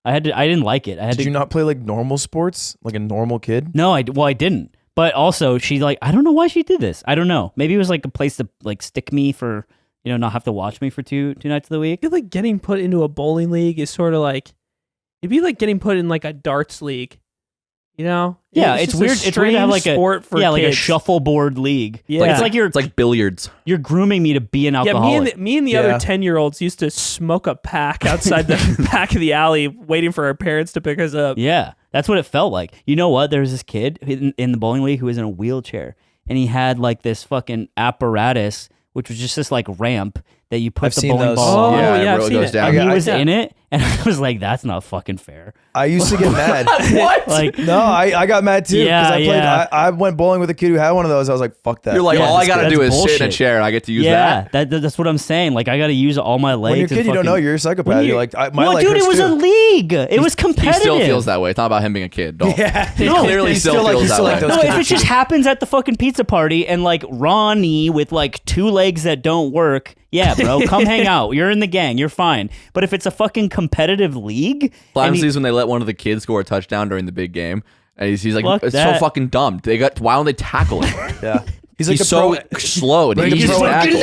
I didn't like it. Did you not play like normal sports, like a normal kid? No, I didn't. But also, she like, I don't know why she did this. I don't know. Maybe it was like a place to like stick me for, you know, not have to watch me for two nights of the week. I feel like getting put into a bowling league is sort of like, it'd be like getting put in like a darts league. You know? Yeah, it's it's just weird. a It's weird to have like sport for like a kids. shuffleboard league. Yeah. It's like It's like billiards. you're grooming me to be an Yeah, alcoholic. me and the other 10-year-olds used to smoke a pack outside the back of the alley waiting for our parents to pick us up. Yeah, that's what it felt like. You know what? There was this kid in the bowling league who was in a wheelchair, and he had like this fucking apparatus, which was just this like ramp that you put I've the seen bowling those. ball on. Oh, yeah, I've it seen goes it. down. And he was I- in it, and I was like, "That's not fucking fair." I used to get mad. What? Like, No, I got mad too because Yeah, I played. yeah. I went bowling with a kid who had one of those. I was like, "Fuck that." You're like, Yeah, all I got to that's do is sit in a bullshit. chair and I get to use yeah, that. that's what I'm saying. Like, I got to use all my legs. when you're a kid, and you don't know. fucking- You're a psychopath. When You're like, my well, leg dude, hurts it was too. a league. It was He competitive. still feels that way. It's not about him being a kid. Don't. Yeah, He No, clearly he's still still like- feels he's that still way. like those No, kids if are it just cheating. happens at the fucking pizza party and like Ronnie with like 2 legs that don't work, yeah, bro, come hang out. You're in the gang. You're fine. But if it's a fucking competitive league, Slime and he- sees when they let one of the kids score a touchdown during the big game, and he's like, Fuck "It's that. so fucking dumb. Why don't they tackle him? Yeah, he's He's like so a pro. slow and Like a easy to pro- tackle."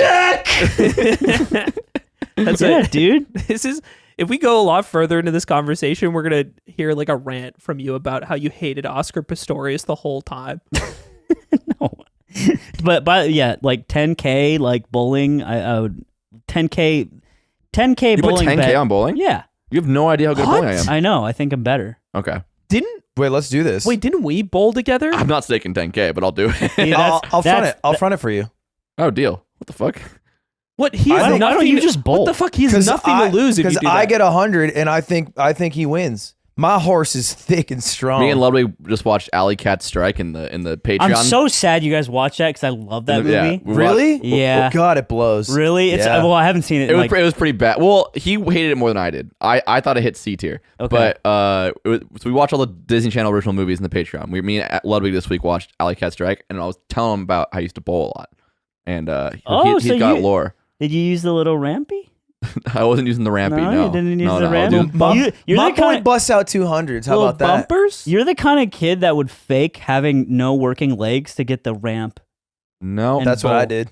That's yeah, it. dude. This is if we go a lot further into this conversation, we're gonna hear like a rant from you about how you hated Oscar Pistorius the whole time. But yeah, like 10K, like bowling, I would 10K You put bowling 10K bet. on bowling? Yeah, You have no idea how good at bowling I am. I know. I think I'm better. Okay. Wait, let's do this. Wait, didn't we bowl together? I'm not staking 10K, but I'll do it. See, I'll front it. I'll front it for you. Oh, deal. What the fuck? What he has why don't you just bowl? What the fuck? He has nothing to lose if you do that. I get 100, and I think he wins. My horse is thick and strong. Me and Ludwig just watched Alley Cat Strike in the Patreon. I'm so sad you guys watched that because I love that movie. Yeah, really? Yeah. Oh, God, it blows. Really? It's Yeah. well, I haven't seen it. It was pretty bad. Well, he hated it more than I did. I thought it hit C tier. Okay. But so we watched all the Disney Channel original movies in the Patreon. Me and Ludwig this week watched Alley Cat Strike, and I was telling him about how I used to bowl a lot, and he's got lore. Did you use the little rampy? I wasn't using the rampy. No, No, you didn't use no, the no. rampy. My the boy kind busts out 200s. How about that? Bumpers? You're the kind of kid that would fake having no working legs to get the ramp. No, And That's what bowl. I did.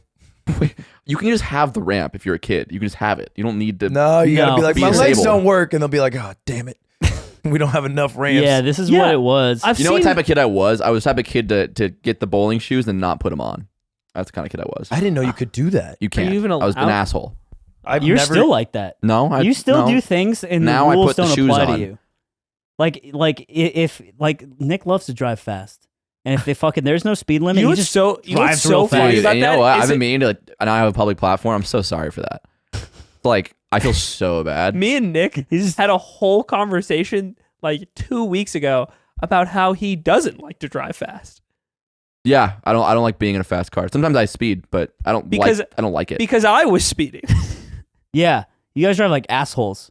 you can just have the ramp if you're a kid. You can just have it. You don't need to. No, you gotta be like, be my legs disabled. don't work, and they'll be like, oh, damn it, we don't have enough ramps. Yeah, this is what it was. You know what type of kid I was? I was the type of kid to get the bowling shoes and not put them on. That's the kind of kid I was. I didn't know you could do that. You can't. you even I was an allowed- asshole. You're still like that. No, you still do things, and now the rules I put the don't shoes apply on. to you. If Nick loves to drive fast, and if they fucking there's no speed limit, You he know just what's drives so real funny fast. about And you know that what? is I've been it- meaning to. And I have a public platform. I'm so sorry for that. Like I feel so bad. Me and Nick just had a whole conversation like 2 weeks ago about how he doesn't like to drive fast. Yeah, I don't like being in a fast car. Sometimes I speed, but I don't like it. Because I was speeding. Yeah, you guys drive like assholes.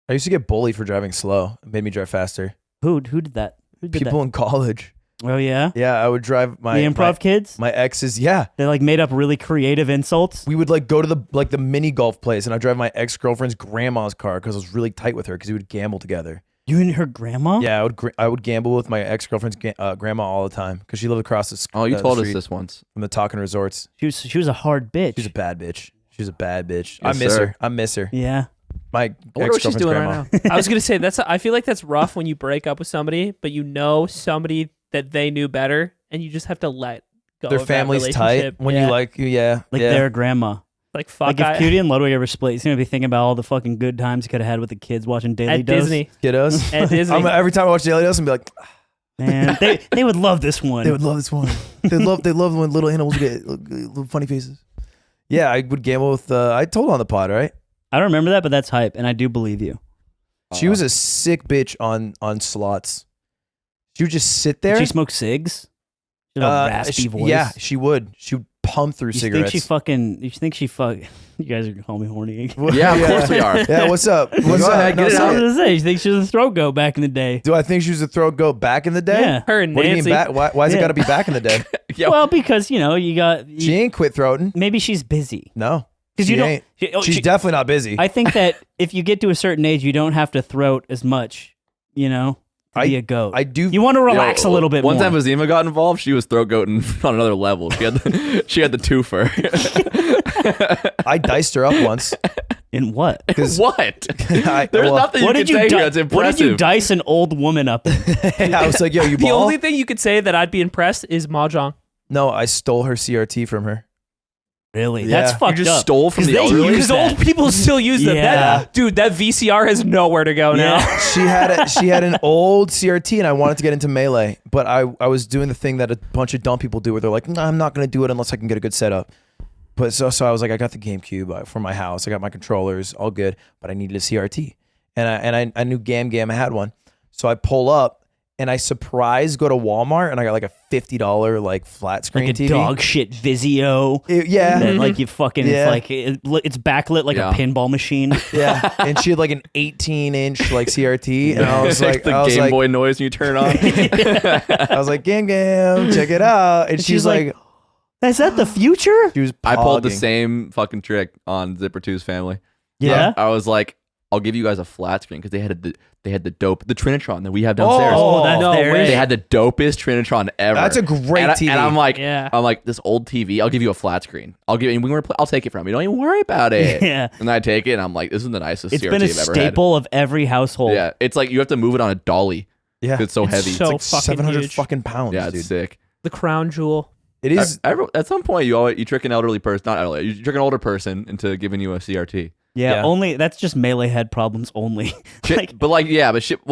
I used to get bullied for driving slow. It made me drive faster. Who did that? Who did People that? in college. Oh yeah, Yeah, I would drive the improv kids. My exes. Yeah, They like made up really creative insults. we would like go to the mini golf place, and I'd drive my ex girlfriend's grandma's car because I was really tight with her because we would gamble together. You and her grandma? Yeah, I would gamble with my ex girlfriend's grandma all the time because she lived across the. Oh, you told us street this once. from the Talking Resorts. She was a hard bitch. She's a bad bitch. She's a bad bitch. Yes, I miss sir. her. I miss her. Yeah. My I wonder what she's ex-girlfriend's doing grandma. right now. I was gonna say I feel like that's rough when you break up with somebody, but you know somebody that they knew better, and you just have to let go. Their of that family's relationship. tight when Yeah. you like. Yeah, Like yeah. their grandma. Like fuck. Like if Cutie and Ludwig ever split, he's gonna be thinking about all the fucking good times he could have had with the kids watching Daily at Dose. Disney. Kiddos. At Disney. Every time I watch Daily Dose, I'm be like, Man, they would love this one. they would love this one. they love when little animals get little funny faces. Yeah, I would gamble with. I told on the pod, right? I don't remember that, but that's hype, and I do believe you. She was a sick bitch on slots. She would just sit there. Did she smoke cigs? She had a raspy voice. Yeah, she would. She would pump through You cigarettes. think she fuck? You guys are calling me horny again. Yeah, of course we are. Yeah, what's up? What's Go up? ahead, No, get it say I was out. gonna say, you think she was a throat goat back in the day? Do I think she was a throat goat back in the day? Yeah. Her and What do you mean Nancy. back? Why has it Yeah. got to be back in the day? Well, because you got. She ain't quit throating. Maybe she's busy. No, Because she you don't. ain't. She- She's definitely not busy. I think that if you get to a certain age, you don't have to throat as much. To be a goat. I do. You want to relax a little bit One more. time Azima got involved, she was throat goating on another level. She had the twofer. I diced her up once. In what? What? There's nothing you can say here that's impressive. What did you dice an old woman up in? I was like, yo, you The ball? only thing you could say that I'd be impressed is mahjong. No, I stole her CRT from her. Really? Yeah. That's fucked You just up. stole from the they elderly? use Because old that. people still use them. Yeah. Dude, that VCR has nowhere to go now. She had an old CRT, and I wanted to get into Melee, but I was doing the thing that a bunch of dumb people do, where they're like, nah, I'm not gonna do it unless I can get a good setup. But so I was like, I got the GameCube for my house. I got my controllers, all good, but I needed a CRT, and I knew Gam had one, so I pull up. And I go to Walmart, and I got like a $50 like flat screen Like a TV. dog shit Vizio. Yeah. That, like you fucking, Yeah. it's backlit like Yeah. a pinball machine. Yeah, and she had like an 18-inch like CRT, and I was like, the Game Boy noise when you turn on. I was like, Gam, check it out, and she's like, "Is that the future?" She was. I pulled the pogging. same fucking trick on Zipper 2's family. Yeah? I was like, I'll give you guys a flat screen because they had the Trinitron that we have downstairs. Oh, that's no theirs. way. They had the dopest Trinitron ever. That's a great and TV. And I'm like, Yeah. this old TV. I'll give you a flat screen. I'll take it from you. Don't even worry about it. Yeah. And I take it, and I'm like, this is the nicest It's CRT been a I've ever had. staple of every household. Yeah, it's like you have to move it on a dolly. Yeah, 'cause it's so heavy. so it's like fucking 700 huge. fucking pounds. Yeah, it's dude. sick. The crown jewel. It is. At some point, you trick an elderly person, not elderly. You trick an older person into giving you a CRT. Yeah, only that's just melee head problems only. Shit, well,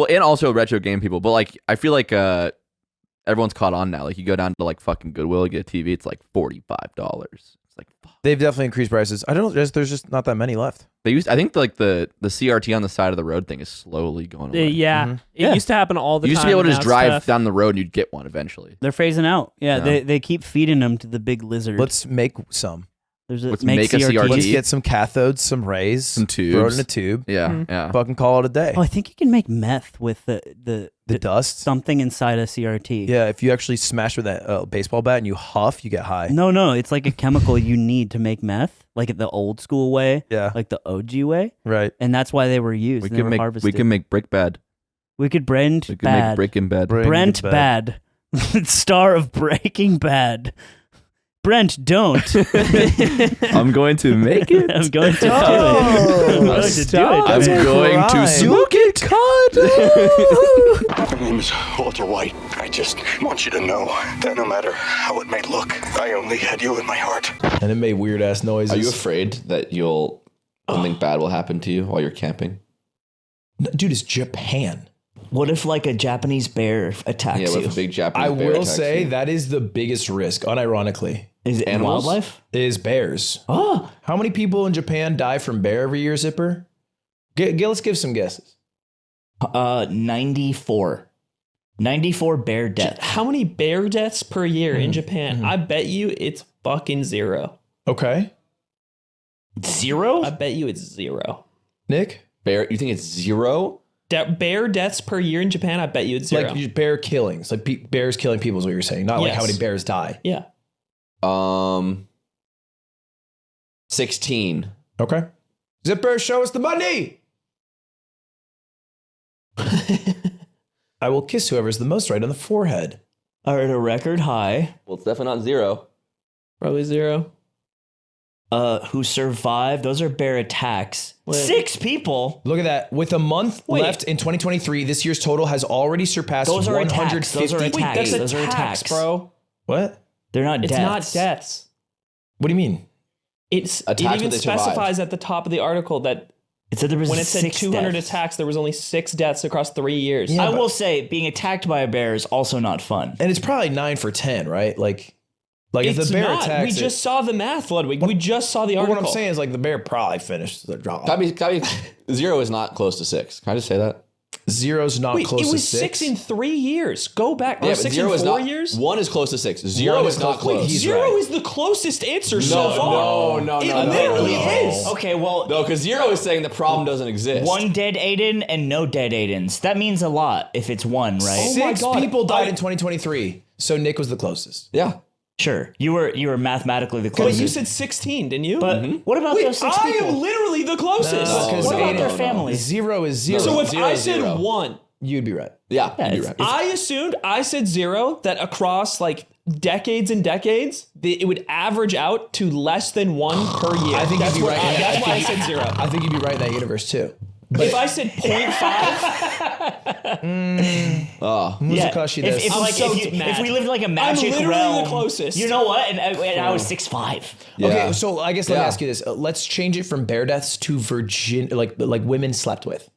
and also retro game people. But like, I feel like everyone's caught on now. Like, you go down to like fucking Goodwill, get a TV, it's like $45. It's like they've definitely increased prices. I don't. There's just not that many left. I think like the CRT on the side of the road thing is slowly going away. Yeah, it used to happen all the time. You used to be able to just drive down the road and you'd get one eventually. They're phasing out. Yeah, they keep feeding them to the big lizard. Let's make some. Let's make a CRT. Let's get some cathodes, some rays, some tubes. Throw it in a tube. Yeah. Fucking call it a day. Oh, I think you can make meth with the dust. Something inside a CRT. Yeah, if you actually smash with that baseball bat and you huff, you get high. No, it's like a chemical you need to make meth, like the old school way. Yeah, like the OG way. Right. And that's why they were used. We can make Brick Bad. We could Brent We could Bad. make Breaking Bad. Brent Bad. Star of Breaking Bad. Brent, don't. I'm going to make it. I'm going to do it. I'm going to do it. I'm going to smoke it. My name is Walter White. I just want you to know that no matter how it may look, I only had you in my heart. And it made weird ass noises. Are you afraid that something bad will happen to you while you're camping? No, dude, it's Japan. What if like a Japanese bear attacks you? Yeah, what if a big Japanese bear I will attacks say you? that is the biggest risk, unironically. Is it Animals? wildlife? Is bears. Oh. How many people in Japan die from bear every year, Zipper? Let's give some guesses. 94. 94 bear deaths. How many bear deaths per year in Japan? I bet you it's fucking 0. Okay. 0? I bet you it's 0. Nick? Bear? You think it's 0? Bear deaths per year in Japan, I bet you it's 0. Like bear killings. Like bears killing people is what you're saying. Not like how many bears die. Yeah. 16. Okay. Zipper, show us the money. I will kiss whoever's the most right on the forehead. Are at a record high. Well, it's definitely not 0. Probably 0. Who survived? Those are bear attacks. 6 people. Look at that. With a month left in 2023, this year's total has already surpassed 150. Those are attacks. Those are attacks, bro. What? They're not It's deaths. not deaths. What do you mean? It Attacks, even but they survived. specifies at the top of the article that It said there was when it said 6 200 deaths. attacks, there was only 6 deaths across 3 years. I will say, being attacked by a bear is also not fun. And it's probably 9 for 10, right? Like if It's the bear not. attacks, We just saw the math, Ludwig. We just saw the But article. what I'm saying is like the bear probably finished the job. Can I be 0 is not close to 6. Can I just say that? 0's not Wait, close it was to 6. 6 in 3 years. Go back. Yeah, Or but 6 0 in is 4 not, years? 1 is close to 6. 0 1 is not close. He's 0 right. is the closest answer so No, far. no, It no, literally no. is. Okay, well, No, because 0 is saying the problem doesn't exist. 1 dead Aiden and no dead Aidens. That means a lot if it's 1, right? Oh my 6 God. people died in 2023. So Nick was the closest. Yeah. Sure. You were mathematically the But closest. you said 16, didn't you? But what about Wait, those 6 I people? am literally the closest. What about their families? 0 is 0. So if 0 I is said 0. 1, You'd be right. Yeah, you'd be it's- right. I said 0, that across like decades and decades, it would average out to less than 1 per year. I think that's you'd be what right. that's why I said 0. I think you'd be right in that universe too. If I said 0.5, Muzakashi this. If we lived like a magic literally realm, the closest. You know what? And I was 6'5". Okay, so I guess let me ask you this. Let's change it from bear deaths to like women slept with.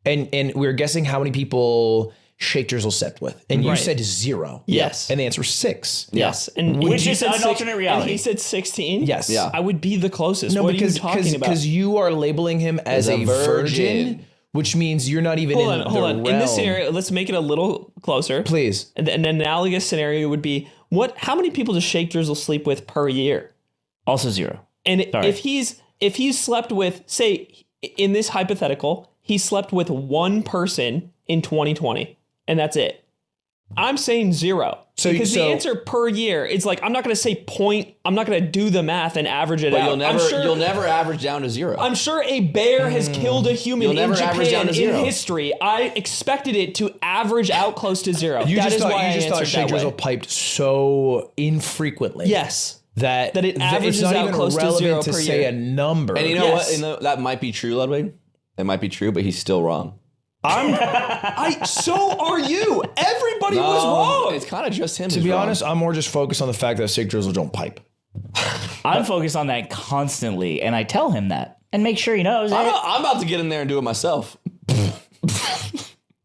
And we were guessing how many people Sheikh Drizzle slept with. And you Right. said 0. Yes. And the answer was 6. yes, and Which you is said an 6 alternate reality. And he said 16. Yes. Yeah. I would be the closest. No, what because are you talking about? because you are labeling him as a virgin, which means you're not even Hold in on. the realm. In this scenario, let's make it a little closer. Please. An analogous scenario would be how many people does Sheikh Drizzle sleep with per year? Also 0. And Sorry. if he's slept with, say, in this hypothetical, he slept with 1 person in 2020, and that's it. I'm saying 0. Because the answer per year is like, I'm not going to say point. I'm not going to do the math and average it But out. you'll never average down to 0. I'm sure a bear has killed a human You'll never in average down Japan to in 0. history. I expected it to average out close to 0. You That just is thought, why I thought answered Sheikh that Drizzle way. piped so infrequently. Yes. That it averages it's not out even close to relevant 0 to per say year. a number. And you know what? That might be true, Ludwig. It might be true, but he's still wrong. So are you. Everybody was wrong. It's kind of just him. To be honest, I'm more just focused on the fact that Sheikh Drizzle don't pipe. I'm focused on that constantly, and I tell him that. and make sure he knows. I'm about to get in there and do it myself.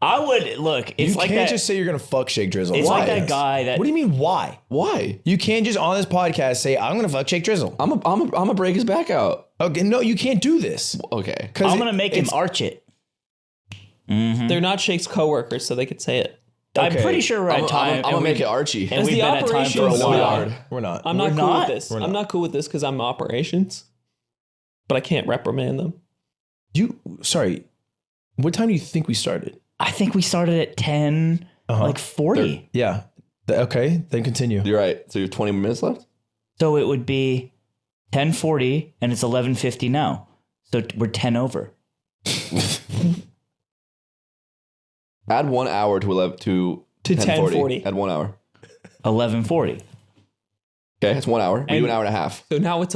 I would look. It's you like can't that, just say you're gonna fuck Shake Drizzle. It's Why? like that guy that. What do you mean? Why? Why? You can't just on this podcast say I'm gonna fuck Shake Drizzle. I'm gonna break his back out. Okay, no, you can't do this. Okay, I'm gonna make him arch it. Mm-hmm. They're not Shake's coworkers, so they could say it. I'm pretty sure we're at time. I'm gonna make it Archie. And we've been at time for a while. We're not. I'm not cool with this. I'm not cool with this because I'm operations, but I can't reprimand them. Sorry. What time do you think we started? I think we started at 10, like 40. Yeah. Okay, then continue. You're right. So you have 20 minutes left? So it would be 10:40 and it's 11:50 now. So we're 10 over. Add 1 hour to 10:40. Add 1 hour. 11:40. Okay, that's 1 hour. We do an hour and a half. So now it's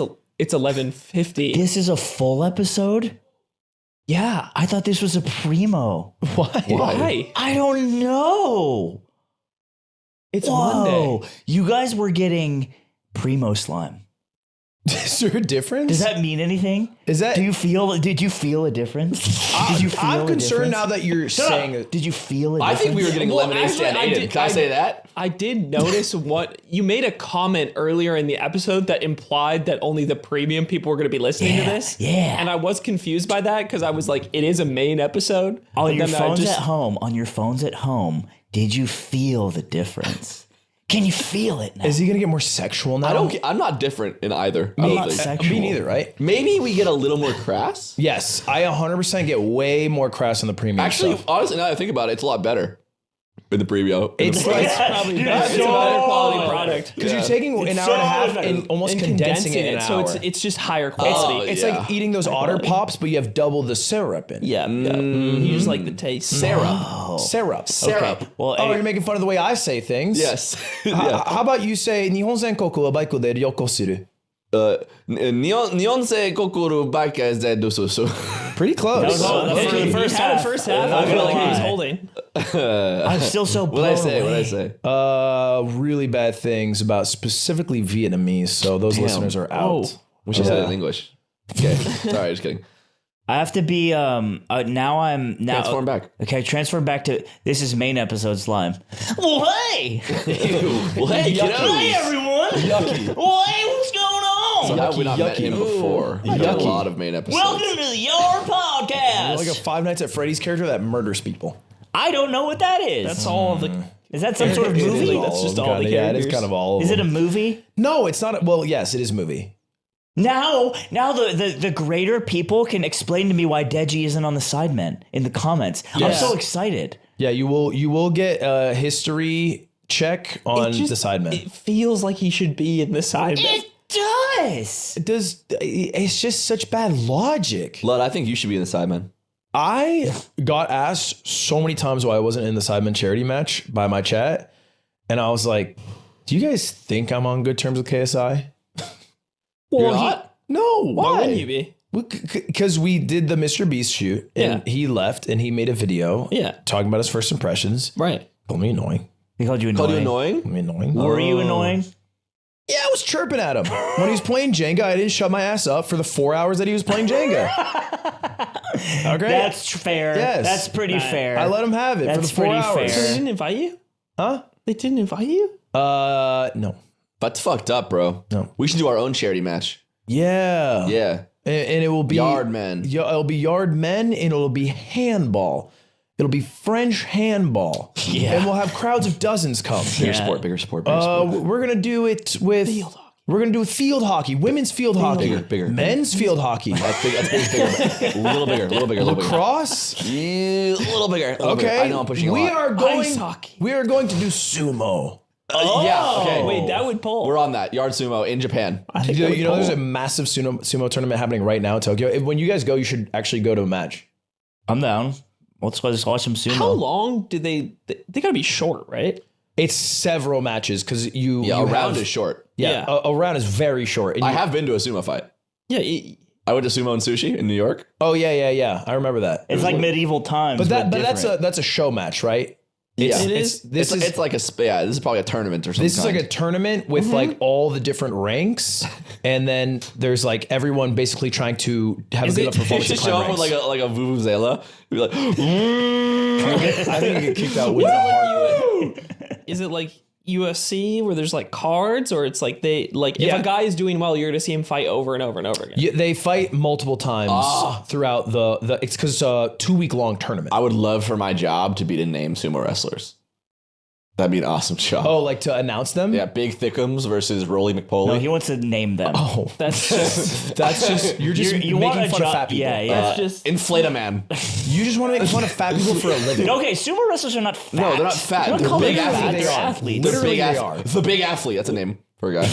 11:50. This is a full episode? Yeah. I thought this was a primo. Why? I don't know. It's Monday. You guys were getting primo slime. Is there a difference? Does that mean anything? Is that? Did you feel a difference? I'm concerned now that you're saying it. Did you feel a difference? I think we were getting lemonade stand Aiden. Can I say that? I did notice what you made a comment earlier in the episode that implied that only the premium people were going to be listening to this. Yeah. And I was confused by that because I was like, it is a main episode. On your phones at home, did you feel the difference? Can you feel it now? Is he gonna get more sexual now? I'm not different in either. Me neither, right? Maybe we get a little more crass. Yes, I 100% get way more crass on the premium. Actually, stuff. honestly, now that I think about it, it's a lot better in the premium. It's probably better. It's a better quality product Because you're taking an hour and a half and almost condensing it in an hour. So it's just higher quality. It's like eating those Otter Pops, but you have double the syrup in. Yeah. You just like the taste. Syrup. Okay. Well, you're making fun of the way I say things. Yes. How about you say Nihon Zenkoku wa baiku de ryoko suru? Nihonse kokoro baika is that dososo. Pretty close. The first half. I feel like he was holding. I'm still so blown away. What did I say? Really bad things about specifically Vietnamese. So those listeners are out. We should say it in English. Okay. Sorry, just kidding. I have to be transform back. Okay, transform back to this is main episode slime. Well, hey, hey everyone. Yucky. Well, hey, what's going on? So I've not met him before. I've done a lot of main episodes. Welcome to the Yarmnd podcast. Like a Five Nights at Freddy's character that murders people. I don't know what that is. That's all of the. Is that some sort of movie? That's just all the characters. Yeah, it is kind of all. Is it a movie? No, it's not. Well, yes, it is a movie. Now the greater people can explain to me why Deji isn't on the Sidemen in the comments. Yeah. I'm so excited. Yeah, you will get a history check on the Sidemen. It feels like he should be in the Sidemen. It does. It does. It's just such bad logic. Lud, I think you should be in the Sidemen. I got asked so many times why I wasn't in the Sidemen charity match by my chat, and I was like, "Do you guys think I'm on good terms with KSI?" You're not? No. Why wouldn't you be? Because we did the Mr. Beast shoot, and he left, and he made a video talking about his first impressions. Right. Called me annoying. He called you annoying? Called you annoying? Called me annoying. Were you annoying? Yeah, I was chirping at him. When he was playing Jenga, I didn't shut my ass up for the 4 hours that he was playing Jenga. Okay. That's fair. Yes. That's pretty fair. I let him have it for the 4 hours. So they didn't invite you? Huh? They didn't invite you? No. That's fucked up, bro. No. We should do our own charity match. Yeah. Yeah. And it will be Yard men. It'll be yard men, and it'll be handball. It'll be French handball. Yeah. And we'll have crowds of dozens come. Bigger sport. We're gonna do it with field hockey. We're gonna do field hockey, women's field hockey, bigger, men's field hockey. That's bigger. A little bigger. Lacrosse. Yeah, a little bigger. Okay. I know I'm pushing a lot. Ice hockey. We are going to do sumo. Yeah. Okay. Wait, that would pull. We're on that. Yard sumo in Japan. You know, there's a massive sumo tournament happening right now in Tokyo. When you guys go, you should actually go to a match. I'm down. Let's just watch some sumo. How long do they gotta be short, right? It's several matches because a round is short. Yeah. A round is very short. And I have been to a sumo fight. Yeah. I went to Sumo and Sushi in New York. Oh yeah. I remember that. It's like medieval times. But that's a show match, right? It's like a this is probably a tournament or something. This is like a tournament with like all the different ranks, and then there's like everyone basically trying to have a good enough performance. You should show up with like a vuvuzela. Be like, I think you get kicked out with Is it like UFC where there's like cards, or it's like if a guy is doing well, you're gonna see him fight over and over and over again? Yeah, they fight multiple times throughout the. It's because it's a 2-week long tournament. I would love for my job to be to name sumo wrestlers. That'd be an awesome job. Oh, like to announce them? Yeah, Big Thickums versus Roly McPoley. No, he wants to name them. Oh, that's just you're just you making want fun a of fat people. Yeah, yeah. that's just Inflate a man. You just want to make fun of fat people for a living. Okay, sumo wrestlers are not fat. No, they're not fat. Don't They're call big them fat. athletes. They're athletes. Literally, big they are. The big athlete. That's a name for a guy.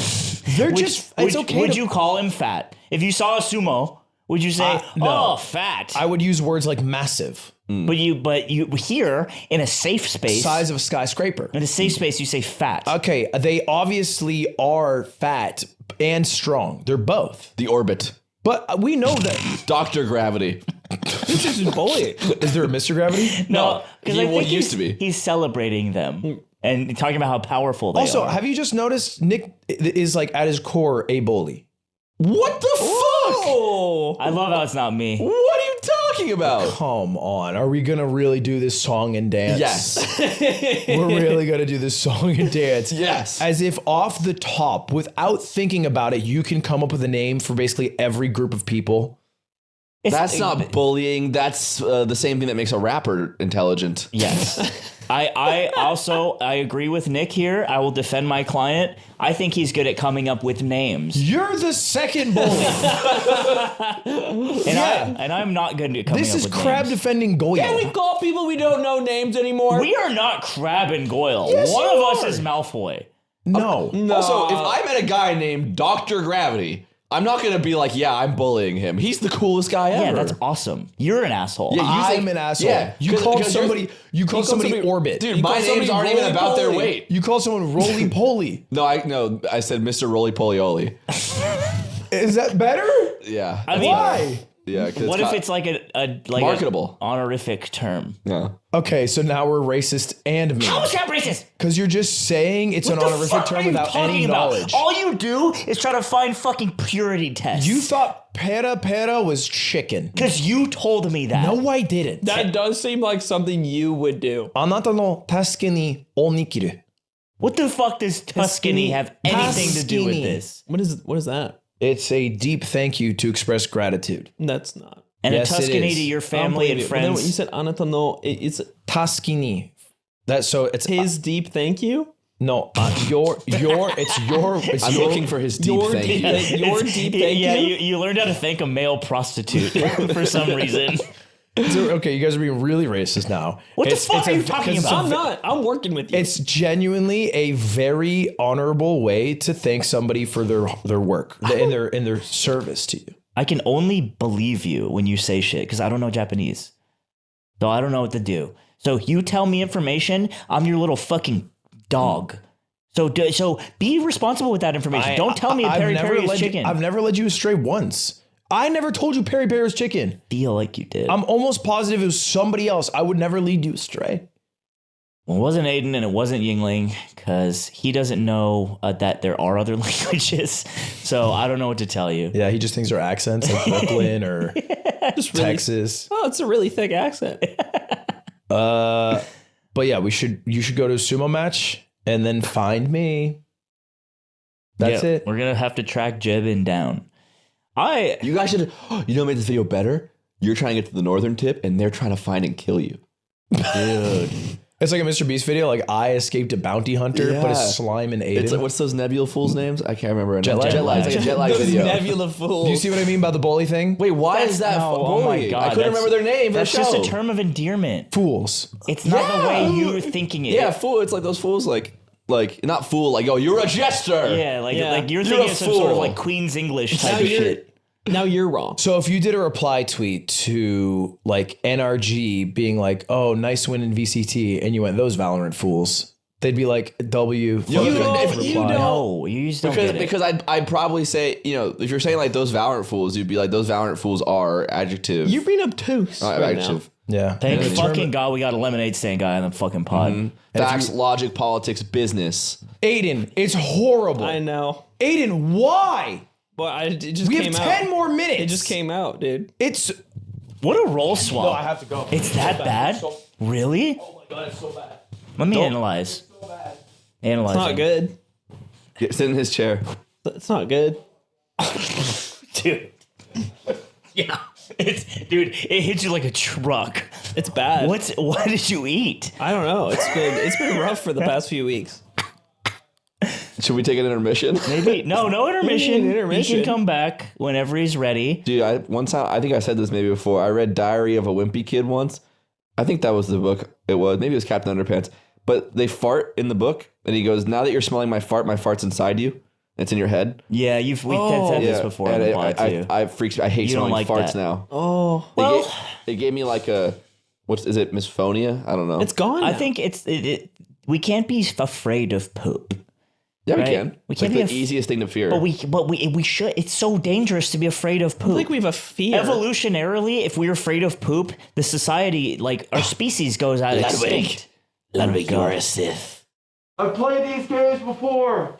They're just. It's okay. Would you call him fat? If you saw a sumo, would you say, no. "Oh, fat"? I would use words like massive. But you here in a safe space, Size of a skyscraper. in a safe space, you say fat. Okay, they obviously are fat and strong. They're both. The orbit. But we know that. Dr. Gravity. this is bullying. Is there a Mr. Gravity? No, because I think used to be. He's celebrating them and talking about how powerful they Also, are. have you just noticed Nick is like at his core a bully? What the Oh, I love how it's not me. fuck? What are you talking about? Come on. Are we going to really do this song and dance? Yes. We're really going to do this song and dance. Yes. As if off the top, without thinking about it, you can come up with a name for basically every group of people. That's not bullying. That's the same thing that makes a rapper intelligent. Yes. I also agree with Nick here. I will defend my client. I think he's good at coming up with names. You're the second bully. And I'm not good at coming This up is with Crab names. defending Goyle. can we call people we don't know names anymore? We are not Crab and Goyle. Yes, One you of us are. is Malfoy. No. Also, if I met a guy named Dr. Gravity, I'm not going to be like, yeah, I'm bullying him. He's the coolest guy ever. Yeah, that's awesome. You're an asshole. Yeah, I'm an asshole. Yeah, you called somebody. You you called somebody Orbit. Dude, my names aren't even about their weight. You called someone Roly Poly. No, I said Mr. Roly Polioli. Is that better? Yeah. I mean, Why? Yeah. What if it's like a marketable honorific term? Yeah. Okay, so now we're racist and mean. How is that racist? Because you're just saying it's an honorific term without any knowledge. All you do is try to find fucking purity tests. You thought pera was chicken. Because you told me that. No, I didn't. That does seem like something you would do. Anata no tasuke ni onikiru. What the fuck does Tuscany have anything to do with this? What is that? It's a deep thank you to express gratitude. That's not. And Yes, a it Tuscany is. to your I don't family believe and you. But then friends. when you said Anata no, it's Tasuke ni. That so it's his deep thank you. no it's your I'm looking for his deep your thank deep, you. your deep thank yeah, you. you learned how to thank a male prostitute for some reason. okay, you guys are being really racist now. What the fuck are you talking about? I'm not. I'm working with you. It's genuinely a very honorable way to thank somebody for their work in their service to you. I can only believe you when you say shit because I don't know Japanese. So I don't know what to do. So you tell me information, I'm your little fucking dog. So be responsible with that information. Don't tell me a Peri Peri is chicken. I've never led you astray once. I never told you Peri Peri is chicken. Feel like you did. I'm almost positive it was somebody else. I would never lead you astray. Well, it wasn't Aiden and it wasn't Yingling because he doesn't know that there are other languages. So I don't know what to tell you. Yeah, he just thinks they're accents like Brooklyn or Texas. Oh, it's a really thick accent. But yeah, you should go to a sumo match and then find me. That's it. We're gonna have to track Jebin down. You guys should. You know what made this video better? You're trying to get to the northern tip, and they're trying to find and kill you, dude. It's like a Mr. Beast video. Like I escaped a bounty hunter, but it's slime and Aiden. It's like, what's those Nebula fools' names? I can't remember. Jet lag. It's like a jet lag video. Nebula fools. Do you see what I mean by the bully thing? Wait, why is that? Oh my bullying? God, I couldn't remember their name. That's just a term of endearment. Fools. It's not the way you were thinking it. Yeah, fool. It's like those fools, like not fool. Like, oh, you're a jester. Yeah, like you're You're thinking a of some sort of fool. like Queen's English type of shit. Now you're wrong. So if you did a reply tweet to like NRG being like, "Oh, nice win in VCT," and you went, "Those Valorant fools," they'd be like W. No, you just don't get it. Because I'd probably say, if you're saying like those valiant fools, you'd be like those valiant fools are adjective. You're being obtuse. Adjective. Yeah. Thank fucking God we got a lemonade stand guy on the fucking pod. Facts, logic, politics, business. Aiden, it's horrible. I know. Aiden, why? But it just we came have out. 10 more minutes. It just came out, dude. It's what a roll swap. No, I have to go. It's that bad? Really? Oh my God, it's so bad. Let me analyze. Analyze. It's not good. Sit in his chair. It's not good. Dude. Yeah. Dude, it hits you like a truck. It's bad. What did you eat? I don't know. It's been rough for the past few weeks. Should we take an intermission? Maybe. No intermission. Intermission. He can come back whenever he's ready. Dude, one time, I think I said this maybe before. I read Diary of a Wimpy Kid once. I think that was the book. Maybe it was Captain Underpants. But they fart in the book, and he goes, "Now that you're smelling my fart's inside you. It's in your head." Yeah, we've said this before on the pod too. I hate smelling like farts that. now. Oh, well. They gave me like a, is it misphonia? I don't know. It's gone now. I think we can't be afraid of poop. Yeah, right? we can. We can't be be the easiest thing to fear. But we should. It's so dangerous to be afraid of poop. I think we have a fear. Evolutionarily, if we're afraid of poop, the society, like our species, goes out extinct. Ludwig, you're a Sith. I've played these games before.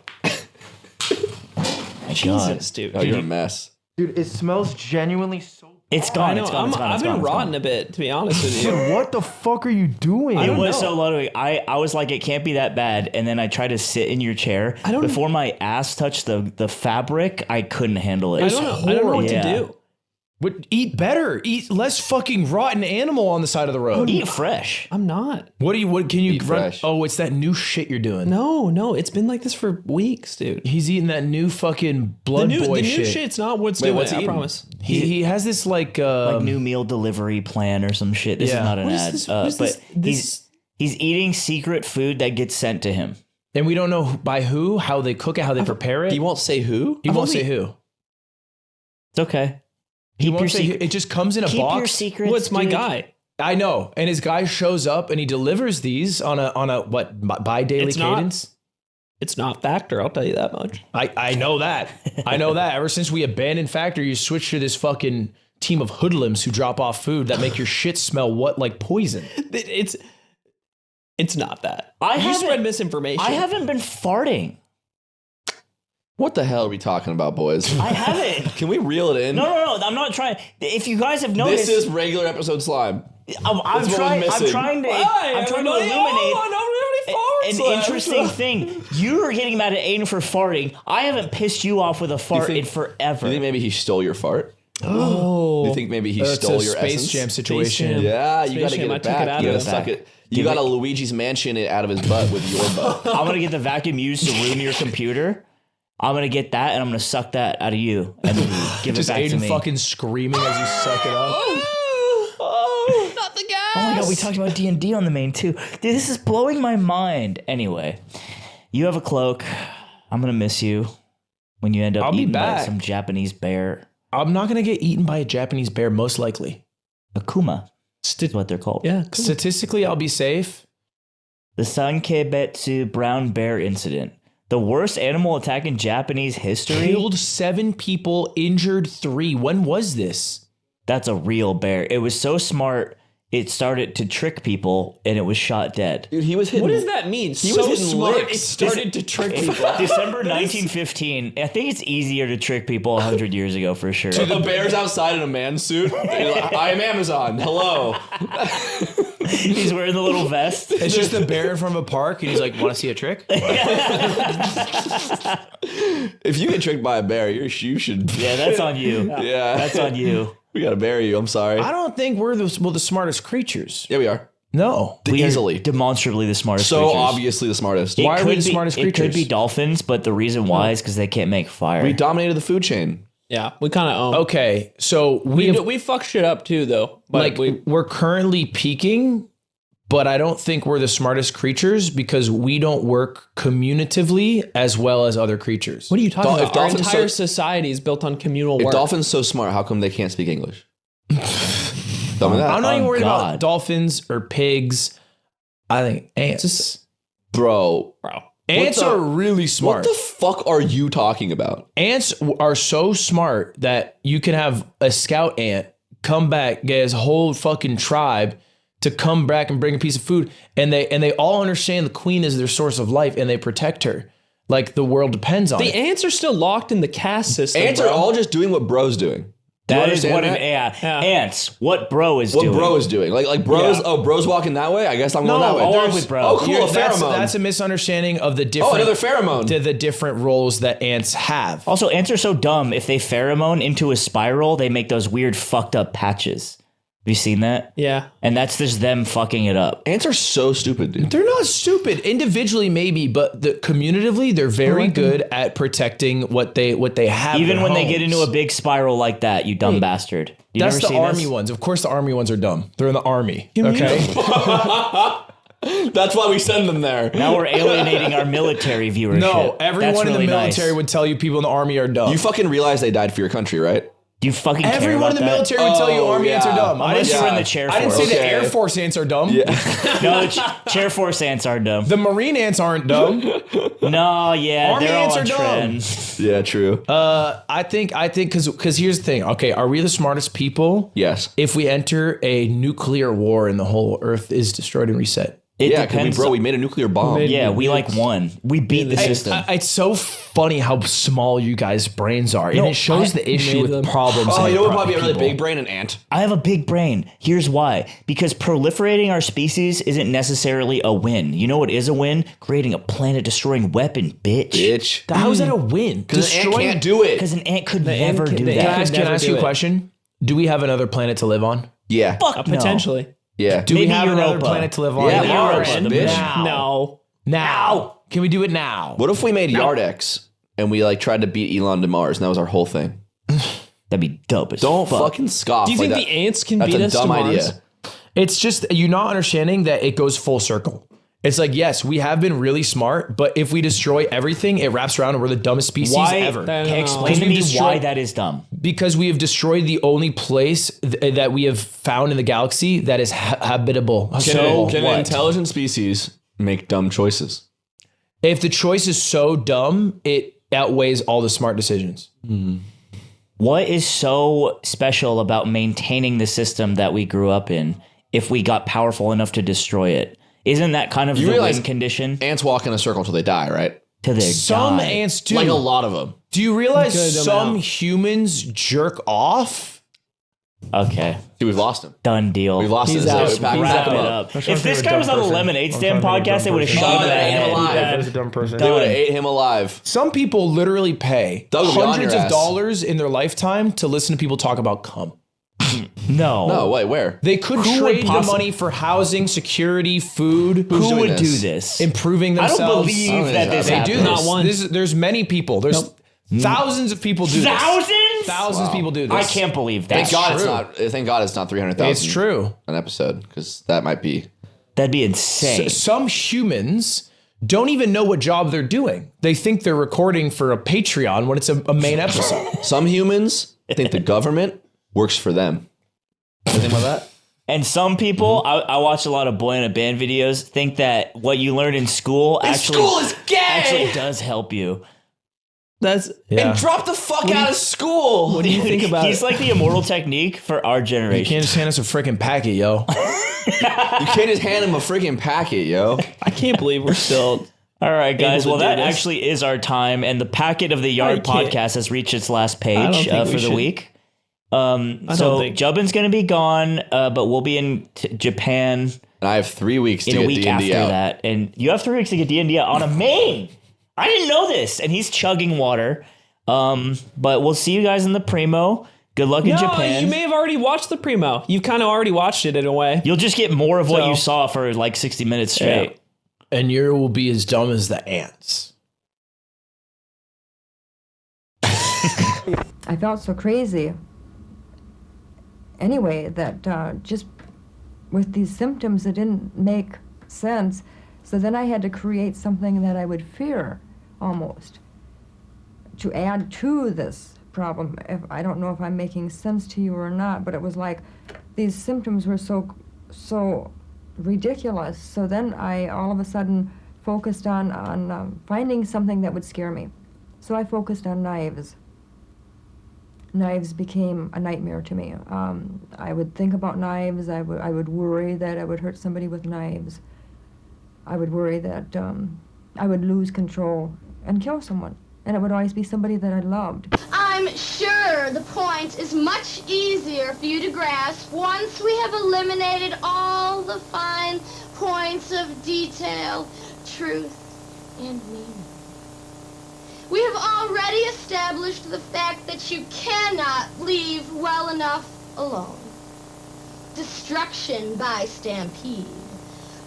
Jesus, dude. Oh, you're a mess. Dude, it smells genuinely so. It's gone. I know. I've been rotten a bit, to be honest with you. Dude, what the fuck are you doing? It was so Ludwig. I was like, it can't be that bad, and then I tried to sit in your chair. Before my ass touched the fabric, I couldn't handle it. I don't know what to do. Eat better. Eat less fucking rotten animal on the side of the road. Eat fresh. I'm not. What can you Eat run? fresh. Oh, it's that new shit you're doing. No, it's been like this for weeks, dude. He's eating that new fucking blood boy the shit. new shit's not what's doing it, I promise. He has this like new meal delivery plan or some shit. This is not an ad. But he's eating secret food that gets sent to him. And we don't know by who, how they cook it, how they prepare it. He won't say who? He won't say who. It's okay. He won't say it just comes in a box. Keep your secrets. What's my guy? I know. And his guy shows up and he delivers these on a bi-daily cadence. It's not Factor, I'll tell you that much. I know that. I know that. Ever since we abandoned Factor, you switched to this fucking team of hoodlums who drop off food that make your shit smell like poison. It's not that. You spread misinformation. I haven't been farting. What the hell are we talking about, boys? I haven't. Can we reel it in? No. I'm not trying. If you guys have noticed, this is regular episode slime. I'm trying to illuminate an interesting thing. You are getting mad at Aiden for farting. I haven't pissed you off with a fart in forever. You think maybe he stole your fart? Oh. You think maybe he stole your Space essence? Jam situation. Yeah, you got to Space get Jam, it back. You got to suck it. You got to Luigi's Mansion it out of his butt with your butt. I'm gonna get the vacuum used to ruin your computer. I'm gonna get that and I'm gonna suck that out of you and give it back Aiden to me. fucking screaming as you suck it up. Oh, not the gas. Oh my God, we talked about D&D on the main too. Dude, this is blowing my mind. Anyway, you have a cloak. I'm gonna miss you when you end up eaten by some Japanese bear. I'm not gonna get eaten by a Japanese bear, most likely. A kuma is what they're called. Yeah. Statistically, I'll be safe. The Sankebetsu brown bear incident. The worst animal attack in Japanese history. Killed 7 people, injured 3. When was this? That's a real bear. It was so smart, it started to trick people, and it was shot dead. Dude, he was hitting. What does that mean? He was hitting smart. licks. It started to trick people. December 1915. I think it's easier to trick people 100 years ago for sure. The bear's outside in a man suit. I am Amazon. Hello. He's wearing the little vest. It's just the bear from a park, and he's like, "Want to see a trick?" If you get tricked by a bear, you should. Yeah, that's on you. Yeah, that's on you. We gotta bury you. I'm sorry. I don't think we're the smartest creatures. Yeah, we are. No, We are easily. demonstrably the smartest So creatures. obviously the smartest. Why are we could the be- smartest It could creatures? be dolphins, but the reason why is because they can't make fire. We dominated the food chain. Yeah, we kind of own. Okay, so we fuck shit up too, though. But we're currently peaking, but I don't think we're the smartest creatures because we don't work communitively as well as other creatures. What are you talking If about? Our dolphins entire society is built on communal If work. dolphins so smart, how come they can't speak English? Tell me that. I'm not even worried God. about dolphins or pigs. I think ants. Bro. Ants are really smart. What the fuck are you talking about? Ants are so smart that you can have a scout ant come back, get his whole fucking tribe to come back and bring a piece of food, and they all understand the queen is their source of life, and they protect her. Like the world depends on it. The ants are still locked in the caste system. Ants are all just doing what bro's doing. That is what ants. What bro is doing. What bro is doing. Like bros. Yeah. Oh, bro's walking that way. I guess I'm going that way. I'll walk with bro. Oh, cool. A pheromone. That's a misunderstanding of the different. Oh, another pheromone. The different roles that ants have. Also, ants are so dumb. If they pheromone into a spiral, they make those weird fucked up patches. Have you seen that? Yeah. And that's just them fucking it up. Ants are so stupid, dude. They're not stupid. Individually, maybe, but communitatively, they're very good at protecting what they have. Even when they get into a big spiral like that, you dumb bastard. That's the army ones. Of course, the army ones are dumb. They're in the army. Okay. That's why we send them there. Now we're alienating our military viewership. No, everyone in the military would tell you people in the army are dumb. You fucking realize they died for your country, right? Do you fucking care Everyone in the military would tell you army ants are dumb. Unless you're in the chair force. I didn't say the Air Force ants are dumb. No, the chair force ants are dumb. The Marine ants aren't dumb. No, yeah, Army they're ants all are dumb. trend. Yeah, true. I think because here's the thing. Okay, are we the smartest people? Yes. If we enter a nuclear war and the whole Earth is destroyed and reset. It depends. We made a nuclear bomb. We won. We beat the system. It's so funny how small you guys' brains are, and it shows the issue with problems. Oh, you know what? Probably a really big brain, an ant. I have a big brain. Here's why. Because proliferating our species isn't necessarily a win. You know what is a win? Creating a planet-destroying weapon, bitch. How is that a win? Because an ant can't do it. Because an ant could never do that. Can I ask you a question? Do we have another planet to live on? Yeah. Fuck no. Potentially. Yeah. Do we have another planet to live on? Yeah, Mars, bitch. Now. Can we do it now? What if we made Yardex and we like tried to beat Elon to Mars and that was our whole thing? That'd be dope as Don't fucking scoff. Do you think the ants can beat us to Mars? That's a dumb idea. It's just you're not understanding that it goes full circle. It's like, yes, we have been really smart, but if we destroy everything, it wraps around and we're the dumbest species ever. Explain to me why that is dumb. Because we have destroyed the only place that we have found in the galaxy that is habitable. Can an intelligent species make dumb choices? If the choice is so dumb, it outweighs all the smart decisions. Mm-hmm. What is so special about maintaining the system that we grew up in if we got powerful enough to destroy it? Isn't that kind of the win condition? Ants walk in a circle until they die, right? Some ants do. Like a lot of them. Do you realize some humans jerk off? Okay. Dude, we've lost him. Done deal. We've lost him. Wrap it up. If this guy was on the Lemonade Stand podcast, they would have shot him in the head. He's a dumb person. They would have ate him alive. Some people literally pay Doug will be on hundreds your of ass. dollars in their lifetime to listen to people talk about cum. No, wait, where? They could trade the money for housing, security, food. Who would do this? Improving themselves. I don't believe that this They happens. do this. Not one. There's many people. There's thousands of people do this. Thousands of people do this. I can't believe that. Thank God it's not 300,000. It's true. An episode, because that'd be insane. Some humans don't even know what job they're doing. They think they're recording for a Patreon when it's a main episode. Some humans think the government works for them. Think about that? And some people, I watch a lot of Boy in a Band videos, think that what you learn in school actually does help you. And drop the fuck out of school. What do you think about He's like the immortal technique for our generation. You can't just hand us a freaking packet, yo. You can't just hand him a freaking packet, yo. I can't believe we're still... All right, guys. Well, that this. actually is our time, and the packet of the Yarmnd podcast has reached its last page for the week. So Jubbin's going to be gone, but we'll be in Japan. And I have 3 weeks to get D&D after out. that, and you have 3 weeks to get D&D out on a main. I didn't know this, and he's chugging water. But we'll see you guys in the Primo. Good luck in Japan. You may have already watched the Primo. You've kind of already watched it in a way. You'll just get more of what you saw for like 60 minutes straight. Yeah. And you will be as dumb as the ants. I felt so crazy. Anyway, that just with these symptoms, it didn't make sense. So then I had to create something that I would fear, almost, to add to this problem. I don't know if I'm making sense to you or not, but it was like these symptoms were so ridiculous. So then I all of a sudden focused on finding something that would scare me. So I focused on knives. Knives became a nightmare to me. I would think about knives. I would worry that I would hurt somebody with knives. I would worry that I would lose control and kill someone. And it would always be somebody that I loved. I'm sure the point is much easier for you to grasp once we have eliminated all the fine points of detail, truth, and meaning. We have already established the fact that you cannot leave well enough alone. Destruction by stampede.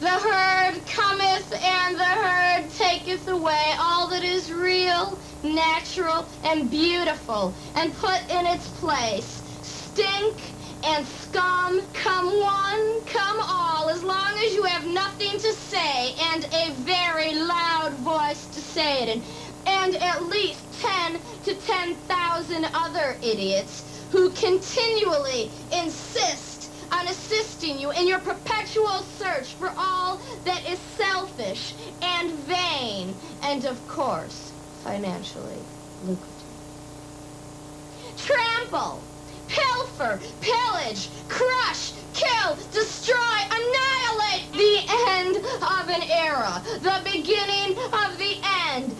The herd cometh and the herd taketh away all that is real, natural, and beautiful, and put in its place stink and scum. Come one, come all, as long as you have nothing to say and a very loud voice to say it in. And at least 10 to 10,000 other idiots who continually insist on assisting you in your perpetual search for all that is selfish and vain and, of course, financially lucrative. Trample, pilfer, pillage, crush, kill, destroy, annihilate, the end of an era, the beginning of the end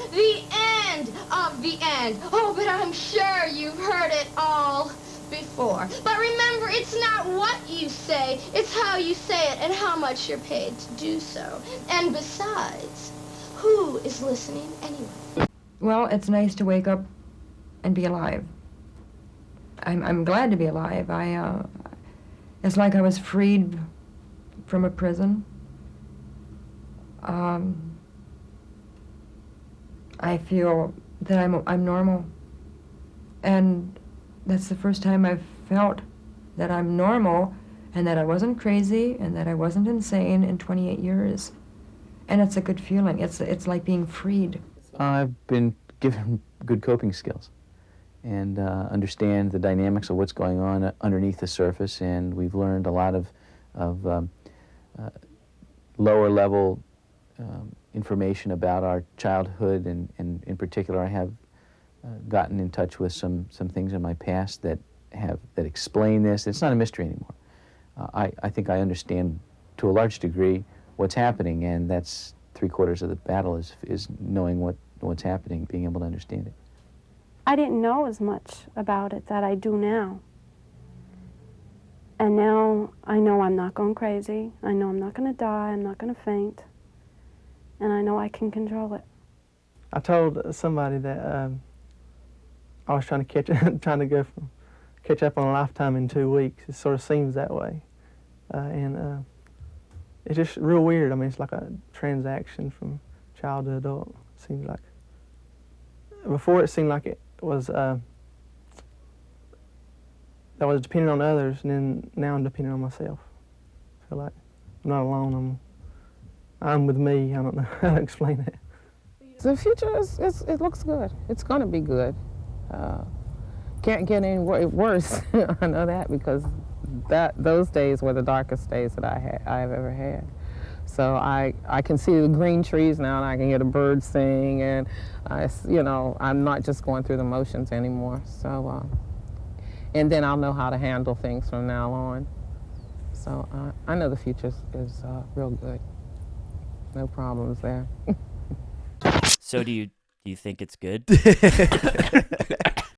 of the end. Oh, but I'm sure you've heard it all before. But remember, it's not what you say, it's how you say it and how much you're paid to do so. And besides, who is listening anyway? Well, it's nice to wake up and be alive. I'm glad to be alive. It's like I was freed from a prison. I feel that I'm normal, and that's the first time I've felt that I'm normal, and that I wasn't crazy, and that I wasn't insane in 28 years, and it's a good feeling. It's like being freed. I've been given good coping skills, and understand the dynamics of what's going on underneath the surface, and we've learned a lot of lower level information about our childhood, and in particular I have gotten in touch with some things in my past that explain this. It's not a mystery anymore. I think I understand to a large degree what's happening, and that's 3/4 of the battle is knowing what's happening, being able to understand it. I didn't know as much about it that I do now. And now I know I'm not going crazy. I know I'm not going to die. I'm not going to faint. And I know I can control it. I told somebody that I was trying to catch up on a lifetime in 2 weeks. It sort of seems that way. And it's just real weird. I mean, it's like a transaction from child to adult, it seems like. Before it seemed like it was that I was depending on others, and then now I'm depending on myself. I feel like I'm not alone. I'm with me. I don't know how to explain that. The future it looks good. It's going to be good. Can't get any worse. I know that, because those days were the darkest days that I've ever had. So I can see the green trees now, and I can hear the birds sing, and I'm not just going through the motions anymore. So and then I'll know how to handle things from now on. So I know the future is real good. No problems there. So do you think it's good?